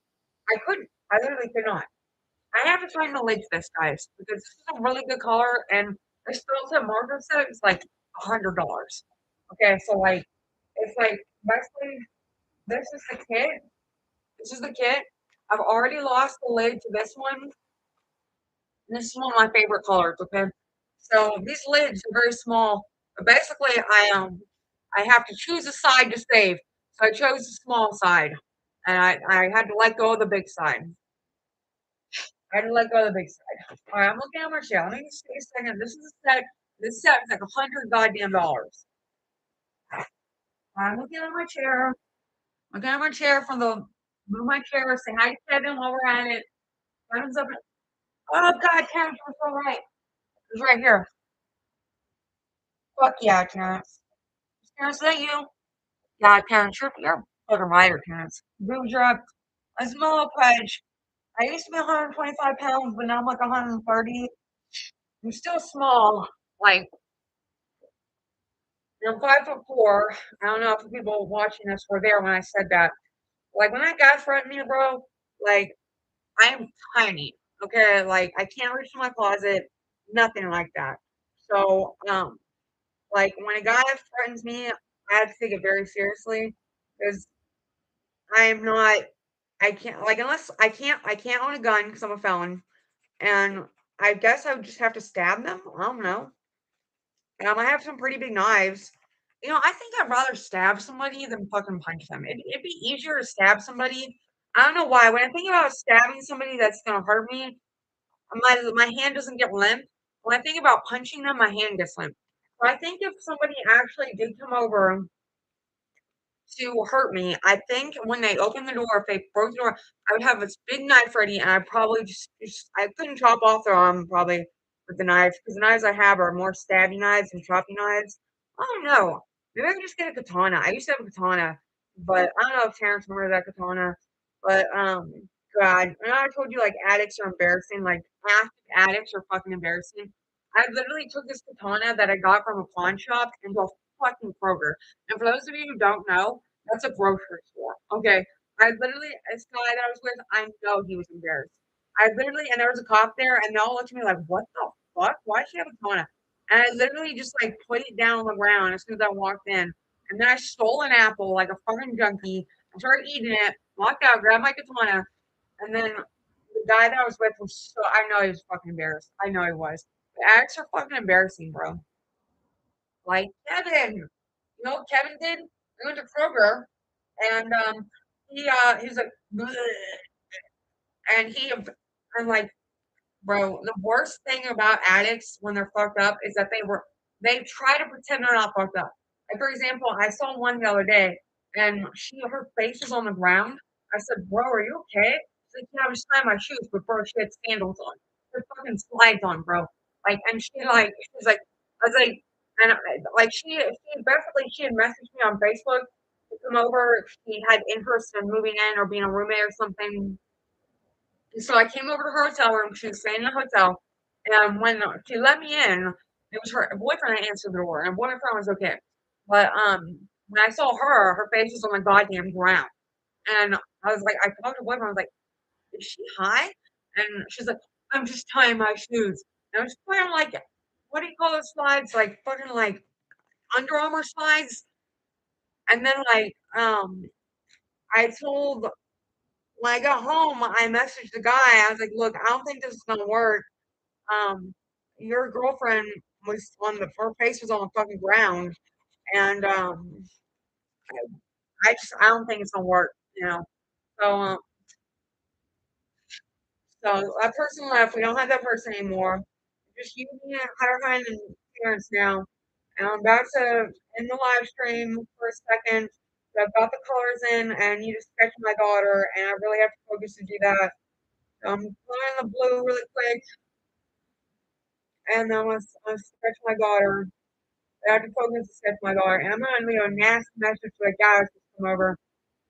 I couldn't. I literally could not. I have to find the link to this, guys, because this is a really good color, and this still said Margaret said it's like $100. Okay, so like it's like basically this is the kit. This is the kit. I've already lost the lid to this one. This is one of my favorite colors, okay? So these lids are very small. But basically, I have to choose a side to save. So I chose the small side, and I had to let go of the big side. I had to let go of the big side. All right, I'm looking at my shell. Let me just take a second. This is a set. This set is like $100 goddamn dollars. I'm looking at my chair. Looking at my chair from the move my chair. Say hi to Kevin while we're at it. Kevin's up. Oh God, Kevin, you're so right. It's right here. Fuck yeah, Terrence. Terrence, is that you? Yeah, Terrence, you're a fucking writer, Terrence. Boobs are up. I smell a pudge. I used to be 125 pounds, but now I'm like 130. I'm still small. Like, I'm 5'4". I don't know if the people watching this were there when I said that. Like, when that guy threatened me, bro, like, I'm tiny. Okay, like, I can't reach in my closet. Nothing like that. So, like, when a guy threatens me, I have to take it very seriously because I am not I can't like unless I can't own a gun because I'm a felon, and I guess I would just have to stab them. I don't know. I have some pretty big knives. I think I'd rather stab somebody than fucking punch them. It'd be easier to stab somebody. I don't know why. When I think about stabbing somebody that's gonna hurt me, my hand doesn't get limp. When I think about punching them, my hand gets limp. So I think if somebody actually did come over to hurt me. I think when they opened the door, if they broke the door, I would have this big knife ready, and I probably just I couldn't chop off their arm probably with the knife because the knives I have are more stabby knives and choppy knives. I don't know. Maybe I could just get a katana. I used to have a katana, but I don't know if Terrence remembers that katana. But God, I know I told you like addicts are embarrassing. Like active addicts are fucking embarrassing. I literally took this katana that I got from a pawn shop into a fucking Kroger. And for those of you who don't know, that's a grocery store. Okay. I literally, this guy that I was with, I know he was embarrassed. I literally, and there was a cop there, and they all looked at me like, what the fuck? Why does she have a katana? And I literally just like put it down on the ground as soon as I walked in. And then I stole an apple like a fucking junkie and started eating it, walked out, grabbed my katana, and then the guy that I was with was so, I know he was fucking embarrassed. I know he was. The acts are fucking embarrassing, bro. Like Kevin. You know what Kevin did? We went to Kroger and he's like "Bleh," and I'm like, bro, the worst thing about addicts when they're fucked up is that they try to pretend they're not fucked up. Like for example, I saw one the other day and her face was on the ground. I said, bro, are you okay? She's like, yeah, I was tying my shoes, but bro, she had sandals on. Her fucking slides on, bro. Like and she's like, I was like, And like she had messaged me on Facebook to come over. She had interest in moving in or being a roommate or something. And so I came over to her hotel room. She was staying in the hotel, and when she let me in, it was her boyfriend that answered the door, and boyfriend was okay. But when I saw her, her face was on the goddamn ground, and I was like, I talked to boyfriend. I was like, "Is she high?" And she's like, "I'm just tying my shoes." And I was wearing like, what do you call those slides? Like fucking like Under Armour slides. And then I told when I got home, I messaged the guy. I was like, "Look, I don't think this is gonna work. Um, your girlfriend was on the her face was on the fucking ground, and I don't think it's gonna work, you know." So so that person left. We don't have that person anymore. Just you, me, and Hire and Terrence now. And I'm about to end the live stream for a second. So I've got the colors in, and I need to sketch my daughter, and I really have to focus to do that. So I'm pulling the blue really quick, and then I'm sketch my daughter. I have to focus to sketch my daughter, and I'm gonna leave a nasty message to a guy who's come over.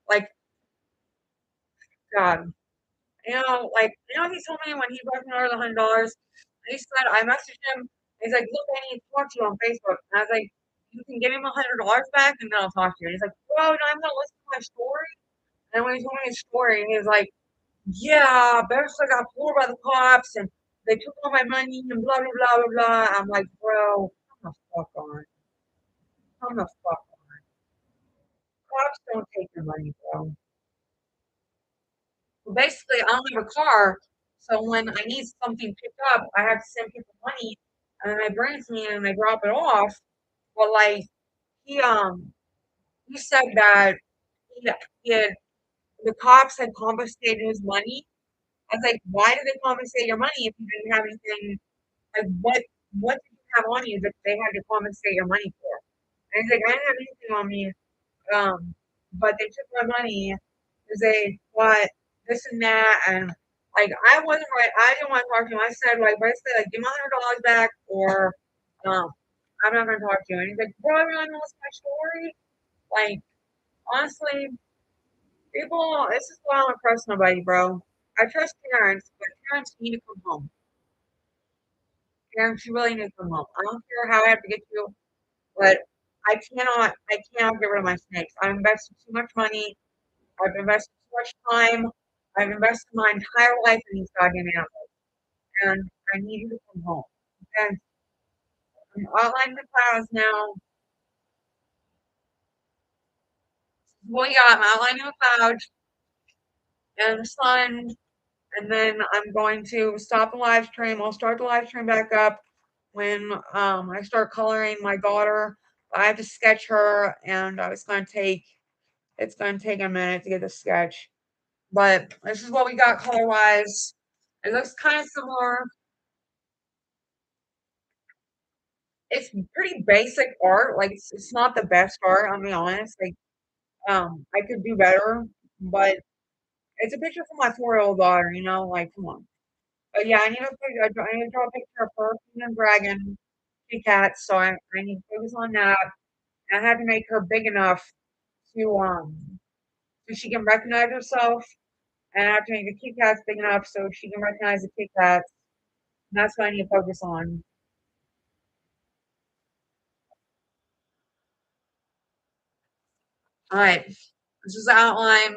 Like, God, he told me when he brought me over $100. He said I messaged him. He's like, "Look, I need to talk to you on Facebook." And I was like, "You can give him $100 back, and then I'll talk to you." And he's like, "Bro, no, I'm gonna listen to my story." And when he told me his story, he was like, "Yeah, Beresford got pulled by the cops, and they took all my money, and blah blah blah blah blah." I'm like, "Bro, come the fuck on, come the fuck on. Cops don't take your money, bro." Well, basically, I don't have a car, so when I need something picked up, I have to send people money, and then they bring it to me and they drop it off. But like he he said that he, he had, the cops had confiscated his money. I was like, why did they confiscate your money if you didn't have anything? Like what did you have on you that they had to confiscate your money for? And he's like, I didn't have anything on me. But they took my money because they thought this and that, and like I wasn't right. I didn't want to talk to him. I said like basically like give me $100 back, or um, I'm not gonna talk to you. And he's like, bro, you want to know what's my story? Like honestly, people, this is why I don't trust nobody, bro. I trust parents, but parents need to come home. Parents, you really need to come home. I don't care how I have to get you, but I cannot get rid of my snakes. I've invested too much money. I've invested so much time. I've invested my entire life in these goddamn animals, and I need you to come home. And I'm outlining the clouds now. Well, yeah, I'm outlining the clouds and the sun, and then I'm going to stop the live stream. I'll start the live stream back up when I start coloring my daughter. I have to sketch her, and it's going to take a minute to get the sketch. But this is what we got color wise. It looks kind of similar. It's pretty basic art. Like it's not the best art. I'll be honest. Like I could do better, but it's a picture for my 4-year-old daughter. You know, like come on. But yeah, I need to draw a picture of her and dragon, two cats. So I need to focus on that. And I have to make her big enough to so she can recognize herself. And I have to make the Kit Kats big enough so she can recognize the Kit Kats. And that's what I need to focus on. All right, this is the outline.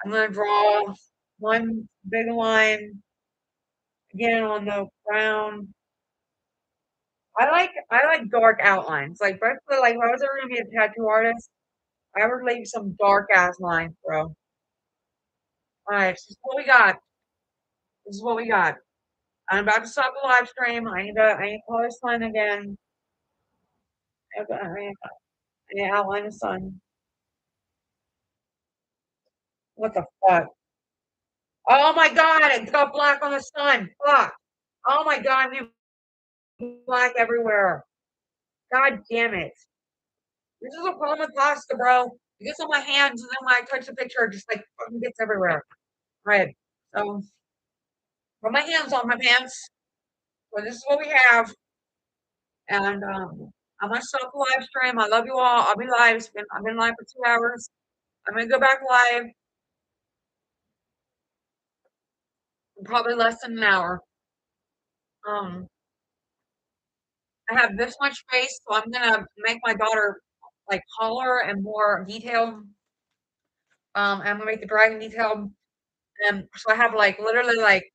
I'm gonna draw one big line again on the brown. I like dark outlines. Like basically, like if I was ever gonna be a tattoo artist, I would leave some dark ass lines, bro. All right, this is what we got. This is what we got. I'm about to stop the live stream. I need to color this line again. I need to outline the sun. What the fuck? Oh my god, it's got black on the sun. Fuck. Oh my god, black everywhere. God damn it. This is a problem with pasta, bro. It gets on my hands, and then when I touch the picture, it just like fucking gets everywhere. Right. So put my hands on my pants. So this is what we have. And I'm gonna stop the live stream. I love you all. I'll be live. I've been live for 2 hours. I'm gonna go back live in probably less than an hour. Um, I have this much space, so I'm gonna make my daughter like taller and more detailed. I'm gonna make the dragon detailed, and so I have like literally like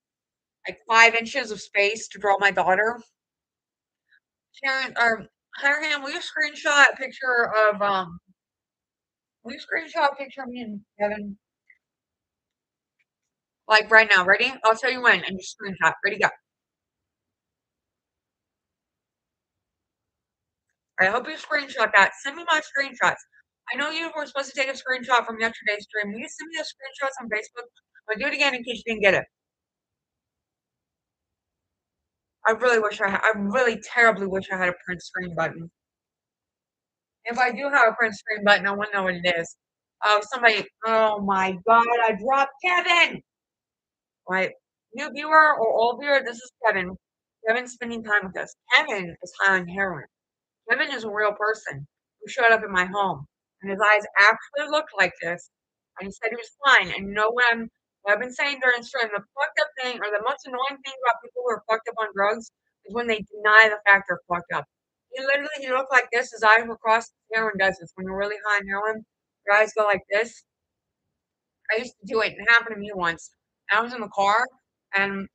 5 inches of space to draw my daughter. Sharon or Harahan, will you screenshot a picture of will you screenshot a picture of me and Kevin? Like right now, ready? I'll tell you when and just screenshot. Ready, go. I hope you screenshot that. Send me my screenshots. I know you were supposed to take a screenshot from yesterday's stream. Will you send me the screenshots on Facebook? I'll do it again in case you didn't get it. I really wish I really terribly wish I had a print screen button. If I do have a print screen button, I want to know what it is. Oh, somebody, oh my God, I dropped Kevin. Right. New viewer or old viewer, this is Kevin. Kevin's spending time with us. Kevin is high on heroin. Kevin is a real person who showed up in my home, and his eyes actually looked like this. And he said he was fine. And you know what I've been saying during the stream, the fucked up thing, or the most annoying thing about people who are fucked up on drugs is when they deny the fact they're fucked up. He looked like this. His eyes were crossed. Heroin does this. When you're really high on heroin, your eyes go like this. I used to do it. It happened to me once. I was in the car, and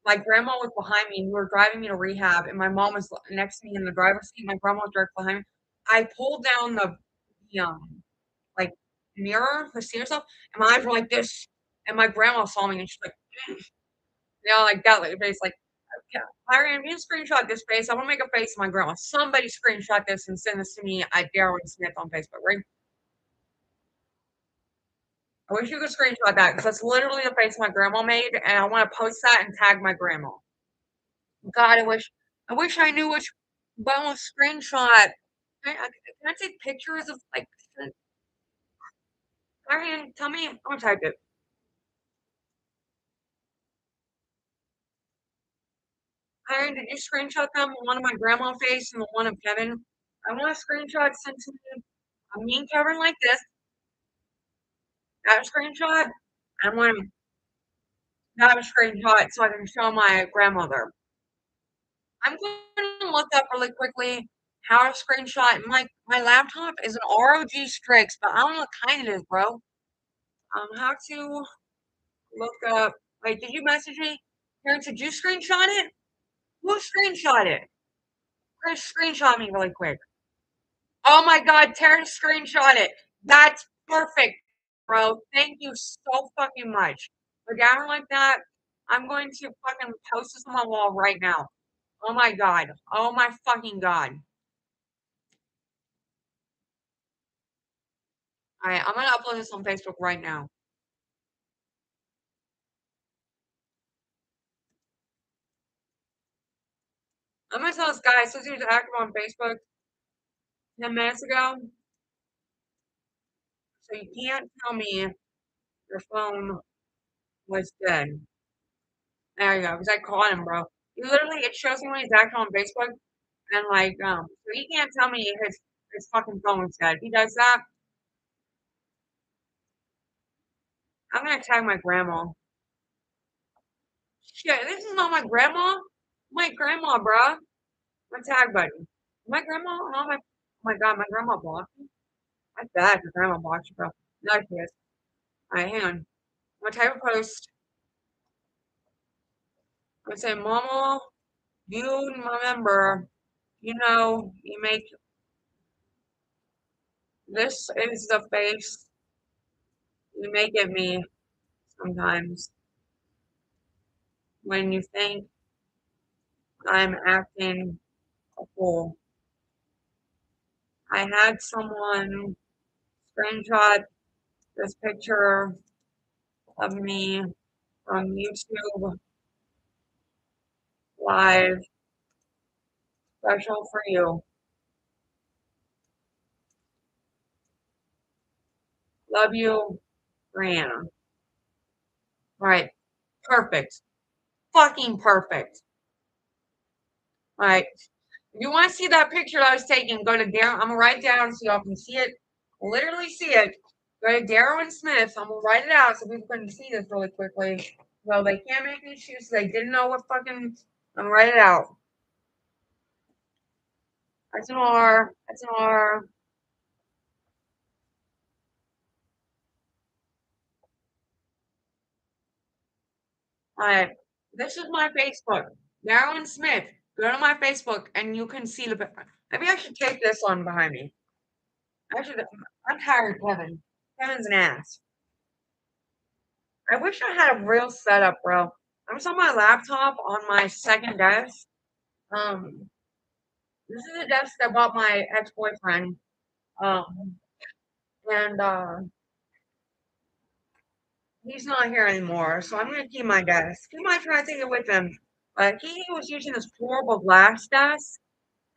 my grandma was behind me. We were driving me to rehab, and my mom was next to me in the driver's seat. My grandma was right behind me. I pulled down the like mirror to see herself, and my eyes were like this. And my grandma saw me, and she's like, like that, like face, like, okay, Myron, you screenshot this face. I want to make a face of my grandma. Somebody screenshot this and send this to me at Darren Smith on Facebook, right? I wish you could screenshot that because that's literally the face my grandma made, and I want to post that and tag my grandma. God, I wish I knew which bone screenshot. Can I take pictures of like? Ariane, tell me. I'm gonna type it. Ariane, did you screenshot them? One of my grandma face and the one of Kevin. I want a screenshot sent to me of me and Kevin like this. That screenshot. I want that screenshot so I can show my grandmother. I'm going to look up really quickly how to screenshot. My laptop is an ROG Strix, but I don't know what kind it is, bro. How to look up. Wait, did you message me? Terrence, did you screenshot it? Who screenshot it? Chris, screenshot me really quick. Oh my God, Terrence screenshot it. That's perfect, bro. Thank you so fucking much. For down like that, I'm going to fucking post this on my wall right now. Oh my God. Oh my fucking God. Alright, I'm gonna upload this on Facebook right now. I'm gonna tell this guy, since he was active on Facebook 10 minutes ago, so you can't tell me your phone was dead. There you go, because I caught him, bro. He literally, it shows me when he's active on Facebook, and like, so he can't tell me his fucking phone was dead. If he does that, I'm gonna tag my grandma. Shit, this is not my grandma. My grandma, bro. My tag button. My grandma, oh my God, my grandma blocked me. That's bad. Your grandma blocked you, bro. No, she is. Alright, hang on. I'm gonna type a post. I'm gonna say, Mama, you remember, you make this is the face you make at me sometimes when you think I'm acting a fool. I had someone screenshot this picture of me from YouTube Live special for you. Love you, Brianna. All right, perfect. Fucking perfect. All right. If you want to see that picture that I was taking, go to Darren. I'm gonna write it down so y'all can see it. Literally see it. Go to Darren Smith. I'm gonna write it out so people can see this really quickly. Well, they can't make me choose. So they didn't know what fucking. I'm gonna write it out. That's an R. That's an R. All right. This is my Facebook. Darren Smith. Go to my Facebook and you can see the. Maybe I should take this on behind me. I should. I'm tired, Kevin. Kevin's an ass. I wish I had a real setup, bro. I'm just on my laptop on my second desk. Um, this is a desk I bought my ex-boyfriend. Um, and he's not here anymore, so I'm gonna keep my desk. He might try to take it with him. But he was using this horrible glass desk,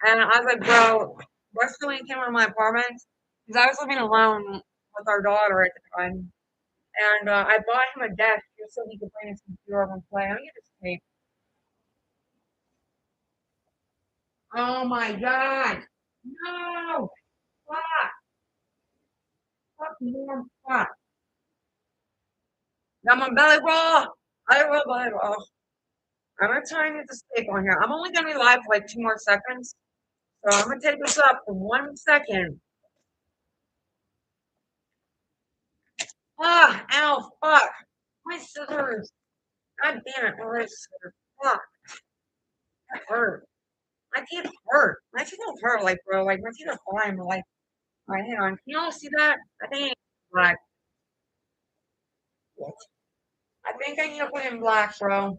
and I was like, bro, what's the when he came into my apartment? Because I was living alone with our daughter at the time. And I bought him a desk just so he could bring his computer over and play. Let me get this tape. Oh my god. No! Fuck! Fuck more fuck. Got my belly roll! Belly roll. I'm gonna try and get this tape on here. I'm only gonna be live for like 2 more seconds. So I'm gonna take this up for 1 second. Ah, ow, fuck. My scissors. God damn it, my scissors. Fuck. That hurt. My teeth hurt. My teeth don't hurt, like, bro. Like, my teeth are fine, but, like, alright, hang on. Can you all see that? I think black. I think I need to put in black, bro.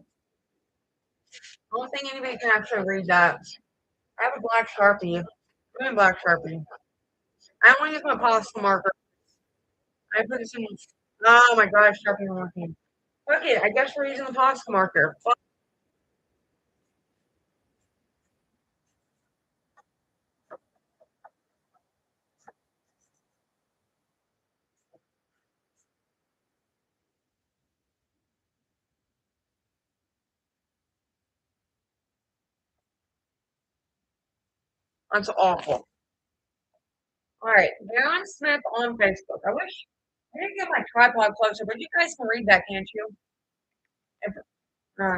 I don't think anybody can actually read that. I have a black Sharpie. Put in black Sharpie. I want to use my posca marker. I put this in. Oh my gosh, Sharpie marking. Okay, I guess we're using the posca marker. That's awful. All right, Darren Smith on Facebook. I didn't get my tripod closer, but you guys can read that, can't you? If, yeah.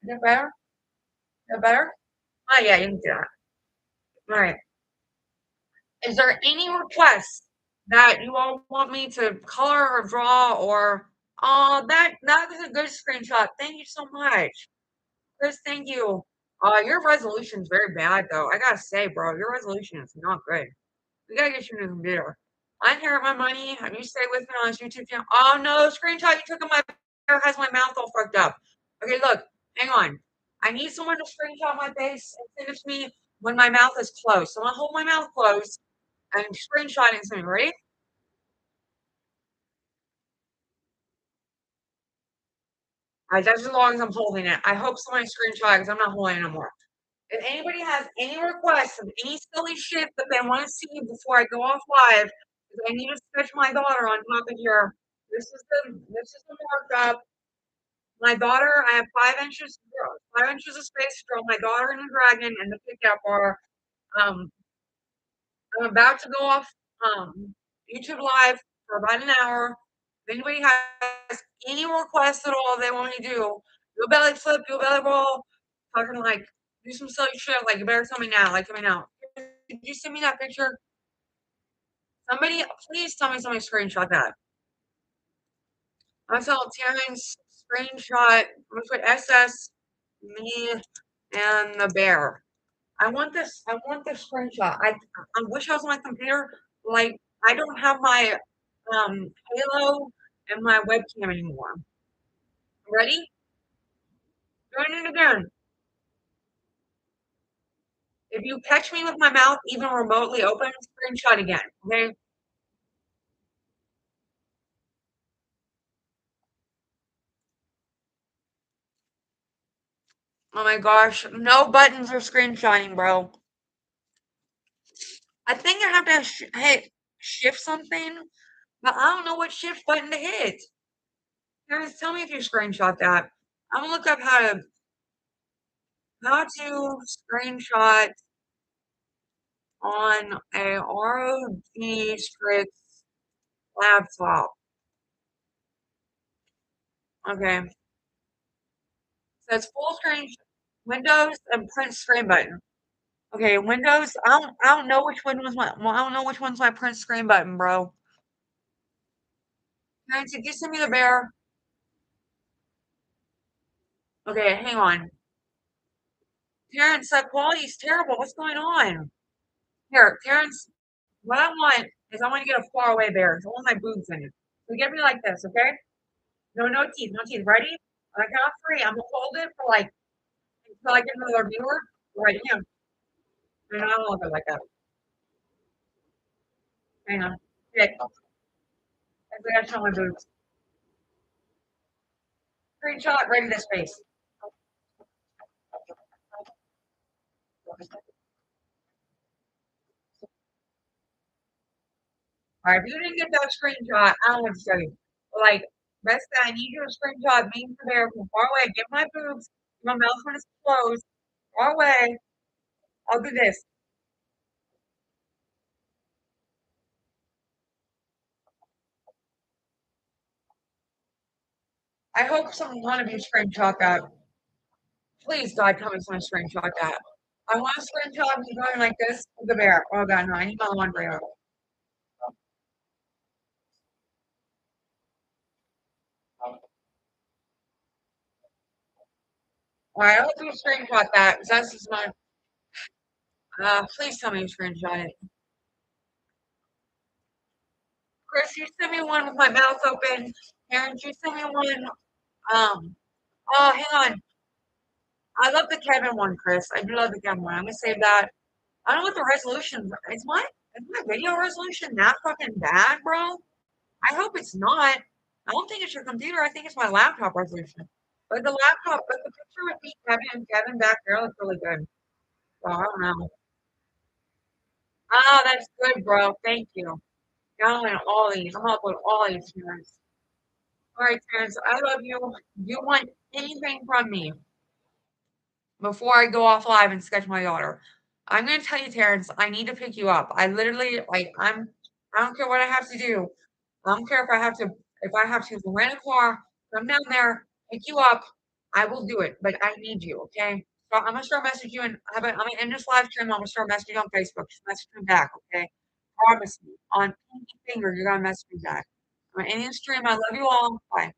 Is it better? Is it better? Oh yeah, you can do that. All right. Is there any requests that you all want me to color or draw or oh that is a good screenshot. Thank you so much. Chris, thank you. Your resolution is very bad though. I gotta say, bro, your resolution is not good. We gotta get you a new computer. I inherit my money. Have you stay with me on this YouTube channel? Oh no, screenshot you took of my hair has my mouth all fucked up. Okay, look, hang on. I need someone to screenshot my face and send it to me when my mouth is closed. So I'm gonna hold my mouth closed and screenshot it to me. Ready? All right, that's as long as I'm holding it. I hope somebody screenshot because I'm not holding it anymore. If anybody has any requests of any silly shit that they want to see before I go off live, because I need to stretch my daughter on top of here. This is the markup. My daughter, I have 5 inches of space to draw my daughter and the dragon and the pickup bar. Um, I'm about to go off YouTube live for about an hour. If anybody has any requests at all they want me to do a belly flip, do a belly roll, talking like do some silly shit, like you better tell me now, like tell me now. Did you send me that picture? Somebody, please tell me somebody screenshot that. I saw Terrence screenshot. I'm gonna put SS, me, and the bear. I want this. I want this screenshot. I wish I was on my computer. Like I don't have my Halo and my webcam anymore. Ready? Doing it again. If you catch me with my mouth even remotely open, screenshot again. Okay. Oh my gosh, no buttons are screenshotting, bro. I think I have to hit shift something, but I don't know what shift button to hit. Guys, tell me if you screenshot that. I'm gonna look up how to. how to screenshot on a ROG Strix laptop. Okay. Says full screen Windows and print screen button. Okay, Windows. I don't know which one was my. Well, I don't know which one's my print screen button, bro. Parents, did you send me the bear? Okay, hang on. Terrence, that quality is terrible. What's going on? Here, Terrence, what I want is I want to get a far away bear. I want my boobs in it. So get me like this, okay? No, no teeth, no teeth. Ready? On the count of three, I'm gonna hold it for like until I get another viewer. Right here. And I don't look it like that. Hang on. Okay. I gotta show my boobs. Screenshot right in this face. All right, if you didn't get that screenshot, I don't want to show you. Like, best I need you to screenshot me from there from far away. Get my boobs. My mouth when it's closed. Far away. I'll do this. I hope one of you screenshot that. Please, God, tell me someone screenshot that. I want a screenshot of me going like this with the bear. Oh, God, no, I need my laundry out. All right, I hope you screenshot that because that's just my. Please tell me you screenshot it. Chris, you sent me one with my mouth open. Aaron, you sent me one. Oh, hang on. I love the Kevin one, Chris. I do love the Kevin one. I'm gonna save that. I don't know what the resolution is my video resolution that fucking bad, bro? I hope it's not. I don't think it's your computer. I think it's my laptop resolution. But the picture with me, Kevin, and Kevin back there looks really good. So I don't know. Oh, that's good, bro. Thank you. Downloading all these. I'm gonna upload all these, Terrence. All right, Terrence. I love you. Do you want anything from me before I go off live and sketch my daughter? I'm gonna tell you, Terrence. I need to pick you up. I literally like. I don't care what I have to do. I don't care if I have to rent a car, come down there, pick you up. I will do it, but I need you, okay? So I'm gonna start messaging you, and I'm gonna end this live stream. I'm gonna start messaging you on Facebook. Just message me back, okay? Promise me on pinky finger, you're gonna message me back. I'm gonna end the stream. I love you all. Bye.